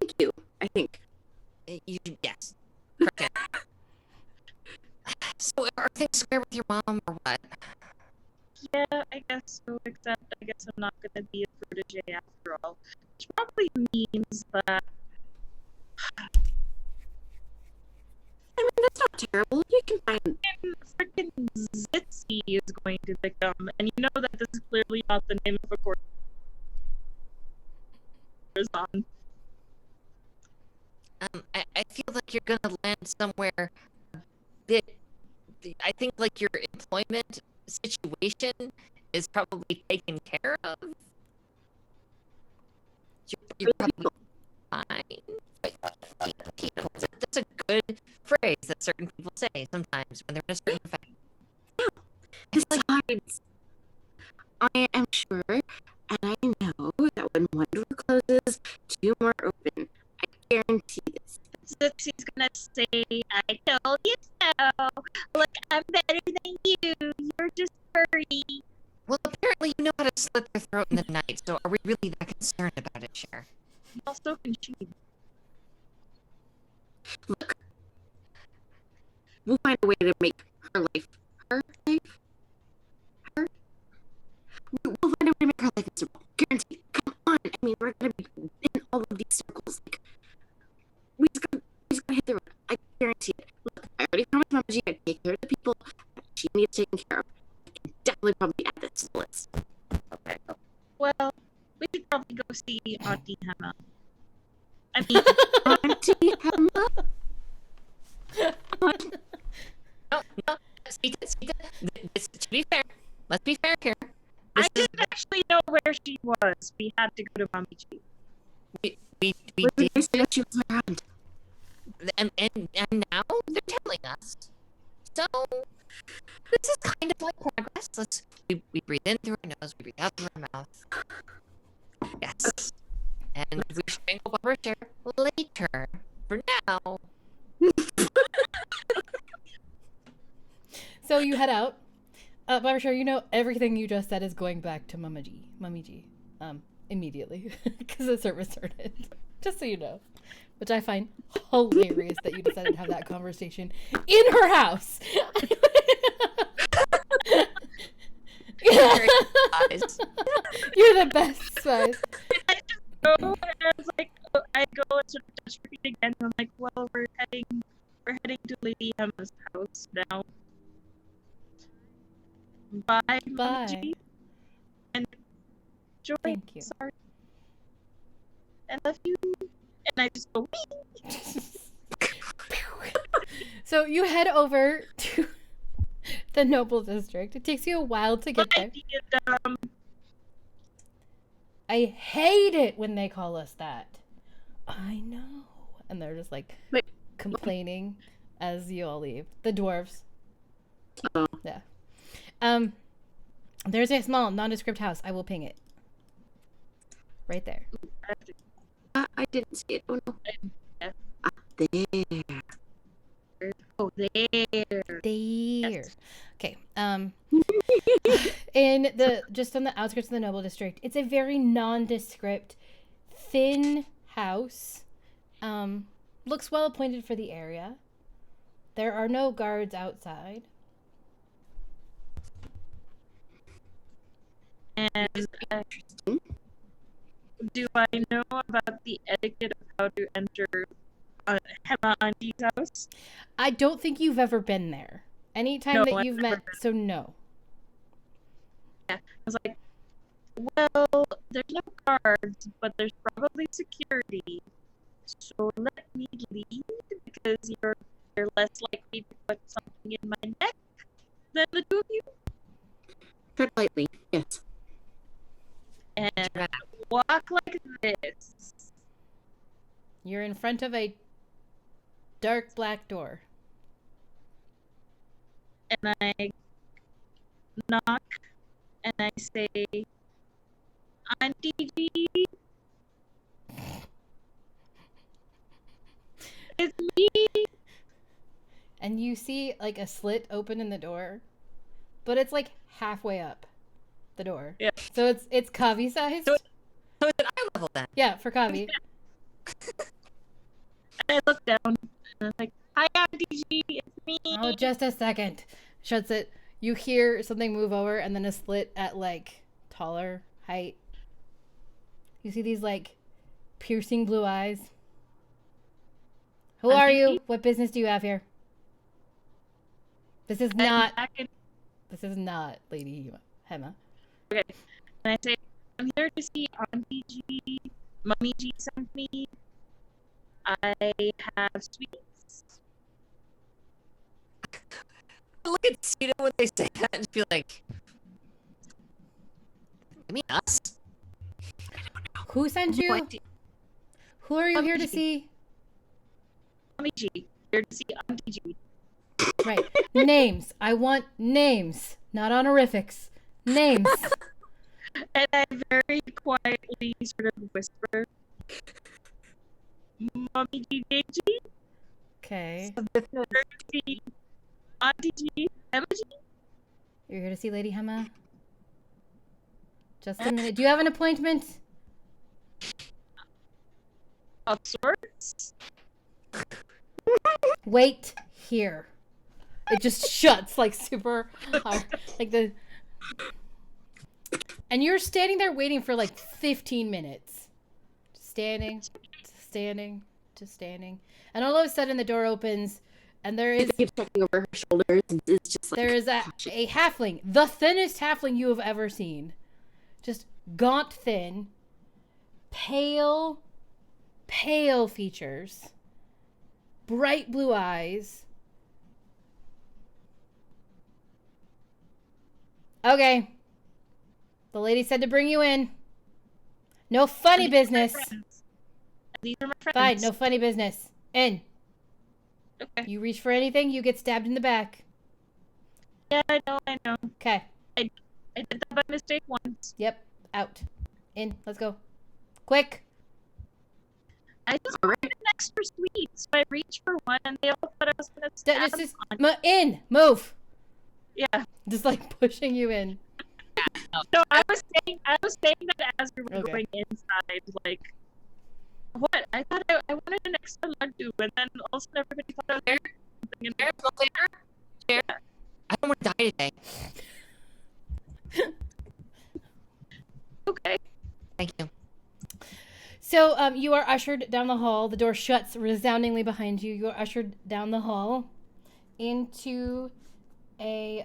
Thank you, I think. yes, correct. So are things square with your mom or what? yeah, I guess so, except I guess I'm not going to be a protege after all. Which probably means that I mean, that's not terrible. You can find. freaking Zitsy is going to become, and you know that this is clearly not the name of a course on. I feel like you're gonna land somewhere that I think like your employment situation is probably taken care of. You're probably fine. That's a good phrase that certain people say sometimes when they're in a certain profession. Besides, I am sure, and I know that when one door closes, two more open. I guarantee this. Zitsy's gonna say, I told you so. Look, I'm better than you. You're just furry. Well, apparently you know how to slit their throat in the night, so are we really that concerned about it, Cher? Also can she. Look, we'll find a way to make her life. We'll find a way to make her life miserable. Guaranteed. Come on. I mean, we're gonna be in all of these circles. Like, we just gotta hit the road. I guarantee it. Look, I already promised Mama G I'd take care of the people that she needs taken care of. I can definitely probably add this to the list. Okay. Well, we should probably go see Auntie Hema. I mean, Auntie Emma? No, Sita, to be fair, let's be fair here. I didn't actually know where she was. We had to go to Mommy G. We What did did, they say that she was around? and now they're telling us. So this is kind of like progress. We breathe in through our nose, we breathe out through our mouth. Yes. And we strangle Barbara Cher later. For now. So you head out. Barbara Shore, you know everything you just said is going back to Mummy G, immediately, because the service started. Just so you know, which I find hilarious that you decided to have that conversation in her house. Very spies. You're the best spies. go and it's like I go and sort of touch her feet again. And I'm like, well, we're heading to Lady Emma's house now. Bye, Mommy Bye. G. And Joy. Thank you. Sorry. I love you. And I just go, wee. So you head over to the Noble District. It takes you a while to get there. I hate it when they call us that. I know. And they're just like complaining as you all leave. The dwarves. Oh. Yeah. There's a small nondescript house. I will ping it. Right there. I didn't see it. Oh no. There. Oh, there. There. Okay. In just on the outskirts of the Noble District, it's a very nondescript, thin house. Looks well appointed for the area. There are no guards outside. And do I know about the etiquette of how to enter Hema Auntie's house? I don't think you've ever been there. Anytime that I've you've never met, been. so no. Yeah. I was like, well, there's no guards, but there's probably security. So let me lead because you're less likely to put something in my neck than the two of you. Tread lightly, yes. And walk like this. You're in front of a dark black door. And I knock and I say, Auntie G, it's me. And you see like a slit open in the door, but it's like halfway up the door. Yeah. So it's Kavi sized. So it's at eye level then. Yeah, for Kavi. And I look down and I'm like, hi, Auntie G, it's me. Oh, just a second. Shuts it. You hear something move over and then a slit at like taller height. You see these like piercing blue eyes. Who are you? What business do you have here? This is not Lady Hema. Okay. And I say, I'm here to see Auntie G. Mommy G sent me. I have sweets. Look at Cena when they say that and just be like, I mean us? Who sent you? Who are you here to see? Mommy G. Here to see Auntie G. Right. Names. I want names, not honorifics. Names. And I very quietly sort of whisper, Mommy G, Big G. Okay. Auntie G, Emma G. You're here to see Lady Hema? Just a minute. Do you have an appointment? Of sorts. Wait here. It just shuts like super hard. Like the. And you're standing there waiting for like 15 minutes. Just standing, just standing. And all of a sudden the door opens and there is. Keeps checking over her shoulders. And it's just like. There is a halfling. The thinnest halfling you have ever seen. Just gaunt thin. Pale features. Bright blue eyes. Okay. The lady said to bring you in. No funny business. These are my friends. Fine, no funny business. In. Okay. You reach for anything, you get stabbed in the back. Yeah, I know. Okay. I did that by mistake once. Yep. Out. In. Let's go. Quick. I just wanted an extra sweet, so I reached for one, and they all thought I was gonna stab Just on. in. Move. Yeah. Just like pushing you in. No, I was saying that as we were Okay. going inside, like, what? I thought I wanted an extra laddu, and then also everybody thought I was There. something. And Chair, small chair. I don't want to die today. okay. Thank you. So you are ushered down the hall. The door shuts resoundingly behind you. You are ushered down the hall into a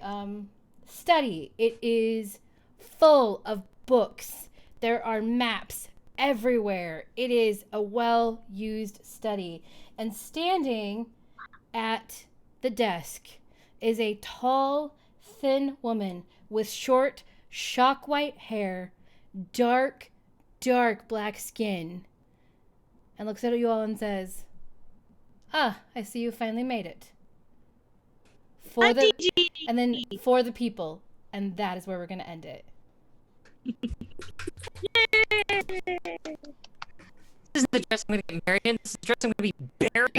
study. It is full of books. There are maps everywhere. It is a well-used study. And standing at the desk is a tall, thin woman with short, shock white hair, dark black skin, and looks at you all and says, "Ah, I see you finally made it. For the and then for the people." And that is where we're going to end it. This isn't the dress I'm going to get married in. This is the dress I'm going to be buried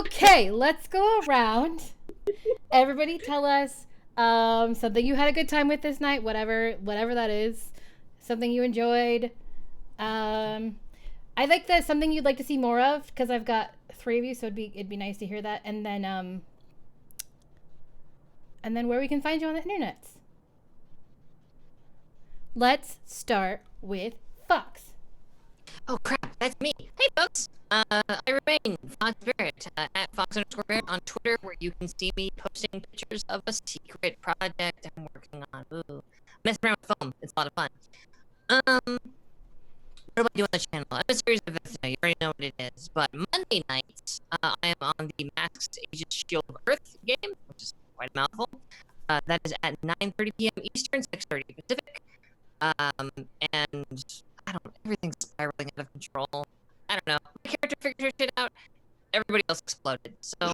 in. Okay, let's go around. Everybody tell us something you had a good time with this night, whatever that is. Something you enjoyed. I like that something you'd like to see more of, because I've got 3 of you, so it'd be nice to hear that. And then where we can find you on the internet. Let's start with Fox. Oh crap, that's me. Hey folks, I remain Fox Barrett at Fox_Barrett on Twitter, where you can see me posting pictures of a secret project I'm working on. Ooh, messing around with foam, it's a lot of fun. What do I do on the channel? Emissaries of Avithna, you already know what it is. But Monday nights, I am on the Masked Aegis Shield of Earth game, which is quite a mouthful. That is at 9:30 p.m. Eastern, 6:30 Pacific. And I don't know, everything's spiraling out of control. I don't know. My character figured shit out. Everybody else exploded. So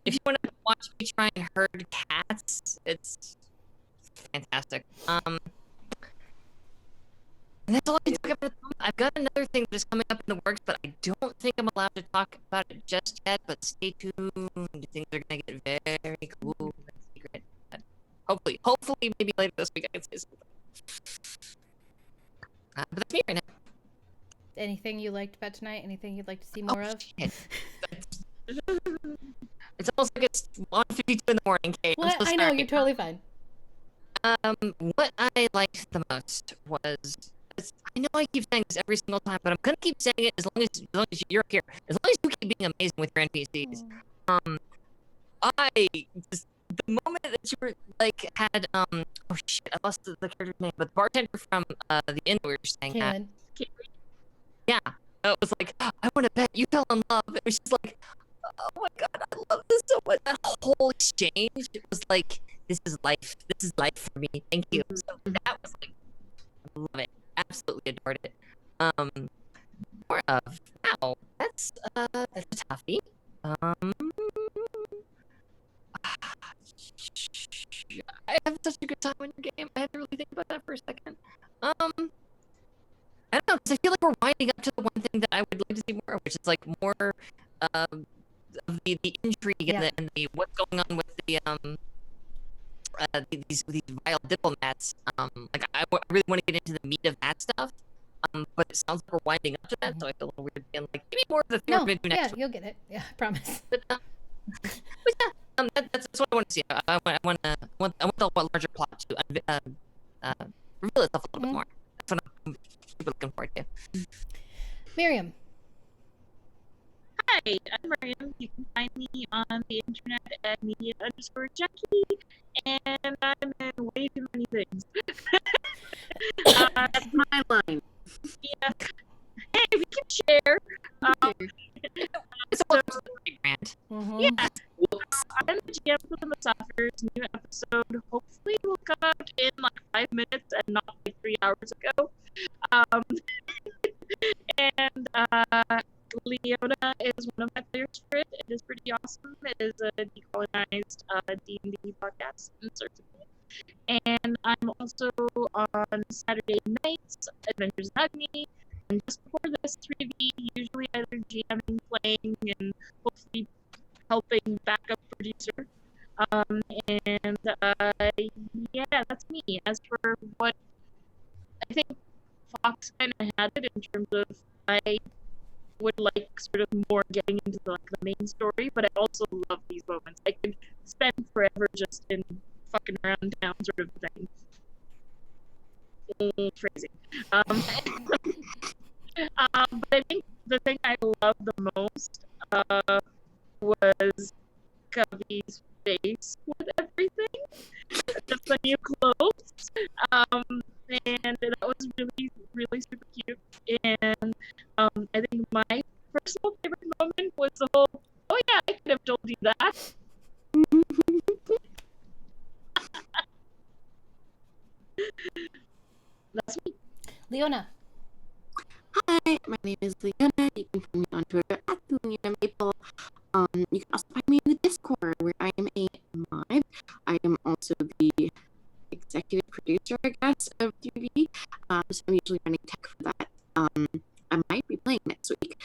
if you want to watch me try and herd cats, it's fantastic. And that's all I can talk about at the moment. I've got another thing that is coming up in the works, but I don't think I'm allowed to talk about it just yet. But stay tuned. Things are gonna get very cool and secret. Hopefully, maybe later this week I can say something. But that's me right now. Anything you liked about tonight? Anything you'd like to see more of? Shit. It's almost like it's 1:52 in the morning, Kate. What? I'm so I know, sorry. you're totally fine. What I liked the most was, I know I keep saying this every single time, but I'm gonna keep saying it as long as you're here. As long as you keep being amazing with your NPCs. I just, the moment that you were like had oh shit, I lost the character's name, but the bartender from the inn we were staying at. Yeah, it was like, I want to bet you fell in love. It was just like, oh my god, I love this so much. That whole exchange, it was like, this is life. This is life for me. Thank you. So that was like, I love it. Absolutely adored it. More of, wow, that's a toughie. I have such a good time in your game. I had to really think about that for a second. I don't know, because I feel like we're winding up to the one thing that I would like to see more of, which is like more of the intrigue and the what's going on with the these vile diplomats. Like I really want to get into the meat of that stuff. But it sounds like we're winding up to that, so I feel a little weird being like, give me more of the thing we're gonna do next week. You'll get it. Yeah, I promise. But yeah, that's what I want to see. I want the larger plot to reveal itself a little bit more. That's what I'm super looking forward to. Miriam. Hi, I'm Miriam. You can find me on the internet at media_junkie, and I'm in way too many things. That's my line. Yeah. Hey, we can share. So, yeah, I'm the GM for the Emissaries. New episode hopefully will come out in like 5 minutes and not like 3 hours ago. And Leona is one of my players for it. It is pretty awesome. It is a decolonized D&D podcast in search of it. And I'm also on Saturday nights, Adventures in Agony. And just before this, 3V, usually either GMing, playing, and hopefully helping backup producer. Yeah, that's me. As for what I think Fox kind of had it in terms of, I would like sort of more getting into the main story, but I also love these moments. I could spend forever just in fucking around town sort of thing. Phrasing. But I think the thing I loved the most was Cubby's face with everything. Just the new clothes. And that was really, really super cute. And I think my personal favorite moment was the whole, oh yeah, I could have told you that. That's me. Leona. Hi, my name is Leona. You can find me on Twitter at Leona Maple. You can also find me in the Discord where I am a mod. I am also the executive producer, I guess, of DB. So I'm usually running tech for that. I might be playing next week,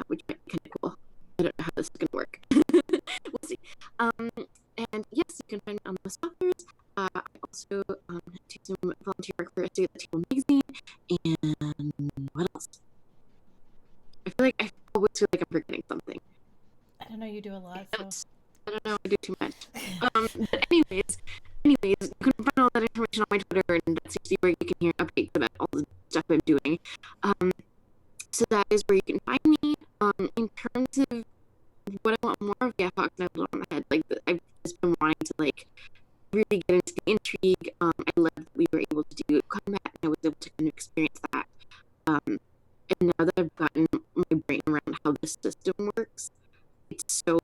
which might be kind of cool. I don't know how this is going to work. We'll see. And yes, you can find me on those authors. I also do some volunteer work for a Stay at the Table magazine. And what else? I always feel like I'm forgetting something. I don't know, you do a lot, so. I don't know, I do too much. But anyways, you can find all that information on my Twitter, and that's usually where you can hear updates about all the stuff I'm doing. So that is where you can find me. In terms of what I want more of, yeah, Fox and I on the head. I've just been wanting to really get into the intrigue. I love that we were able to do combat, and I was able to kind of experience that. And now that I've gotten my brain around how the system works, it's so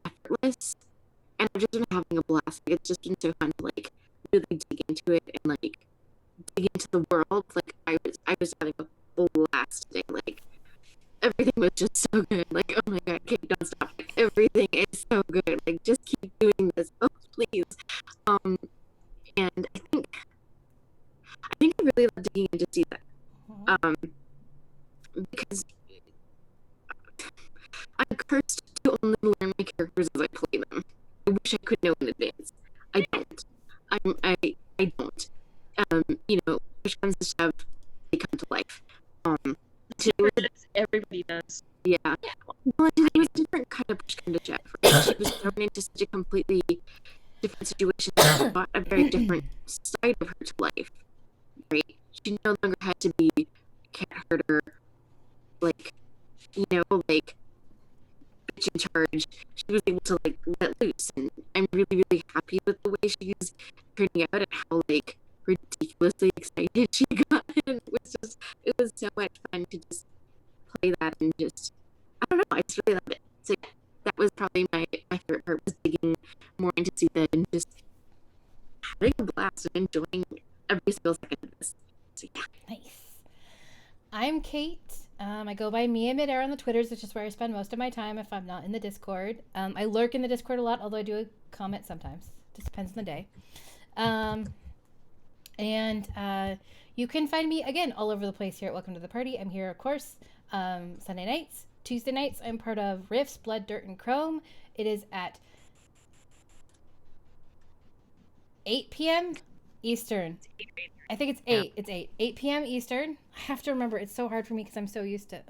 effortless, and I've just been having a blast. It's just been so fun to really dig into it and dig into the world. I was having a blast today. Everything was just so good. Oh my god, Kate, don't stop. Everything is so good. Just keep doing this. Oh please. And I think I really love digging into season. Because I'm cursed to only learn my characters as I play them. I wish I could know in advance. I don't. I don't. Push comes to shove, they come to life. Everybody does. Yeah. Well, it was a different kind of push come to shove. Right? She was thrown into such a completely different situation that brought a very different side of her to life. Right? She no longer had to be a cat herder, bitch in charge. She was able to let loose, and I'm really, really happy with the way she's turning out and how ridiculously excited she got. And it was so much fun to just play that and just, I don't know, I just really loved it. So yeah, that was probably my favorite part, was digging more into Sita and just having a blast and enjoying every single second of this. So yeah. Nice. I'm Kate. I go by Mia Midair on the Twitters, which is where I spend most of my time if I'm not in the Discord. I lurk in the Discord a lot, although I do a comment sometimes. Just depends on the day. And you can find me, again, all over the place here at Welcome to the Party. I'm here, of course, Sunday nights. Tuesday nights, I'm part of Rifts, Blood, Dirt, and Chrome. It is at 8 p.m. Eastern. I think it's 8. Yeah. It's 8. 8 p.m. Eastern. I have to remember. It's so hard for me because I'm so used to.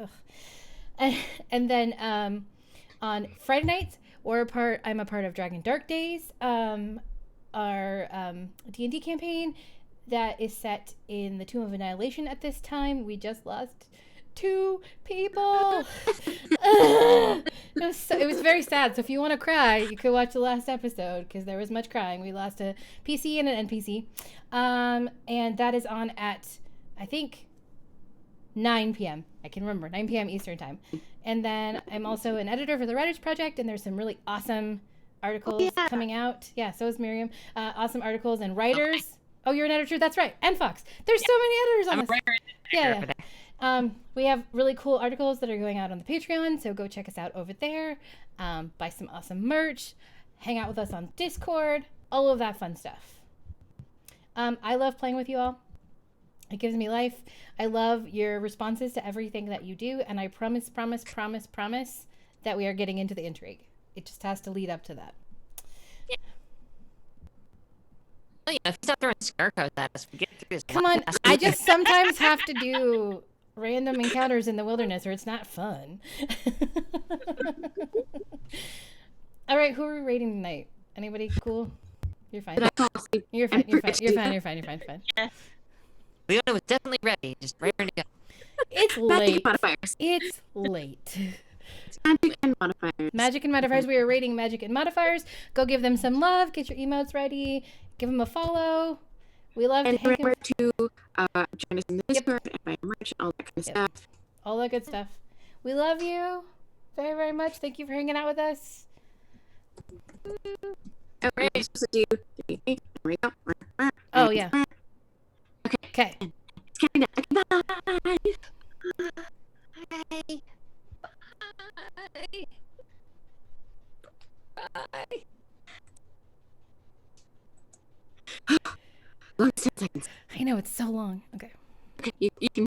And then on Friday nights, I'm a part of Dragon Dark Days, our D&D campaign that is set in the Tomb of Annihilation at this time. We just lost 2 people. It was very sad. So if you want to cry, you could watch the last episode because there was much crying. We lost a PC and an NPC. And that is on at, I think, 9 p.m. I can remember, 9 p.m. Eastern time. And then I'm also an editor for the Writers Project, and there's some really awesome articles coming out. Yeah, so is Miriam. Awesome articles and writers. Okay. Oh, you're an editor? That's right. And Fox. There's so many editors on this. I'm a writer and editor. Yeah. We have really cool articles that are going out on the Patreon, so go check us out over there. Buy some awesome merch. Hang out with us on Discord. All of that fun stuff. I love playing with you all. It gives me life. I love your responses to everything that you do, and I promise that we are getting into the intrigue. It just has to lead up to that. Yeah. Oh, yeah, if you stop throwing scarecrows at us, we get through this. Come on, I just sometimes have to do random encounters in the wilderness, or it's not fun. All right, who are we rating tonight? Anybody cool? You're fine. You're fine. Yeah. Leona was definitely ready, just ready to go. It's Magic late. modifiers. It's late. It's magic and modifiers. Magic and modifiers. We are rating magic and modifiers. Go give them some love. Get your emotes ready. Give them a follow. We love And to hang remember to join us in the Discord and buy merch and all that kind of stuff. all that good stuff. We love you very, very much. Thank you for hanging out with us. Oh, and I'm supposed to do 3, 8, there we go. Oh, yeah. Okay. Okay. It's counting down. Okay, bye. Bye. Bye. Long 10 seconds. I know, it's so long. Okay. Okay, you can turn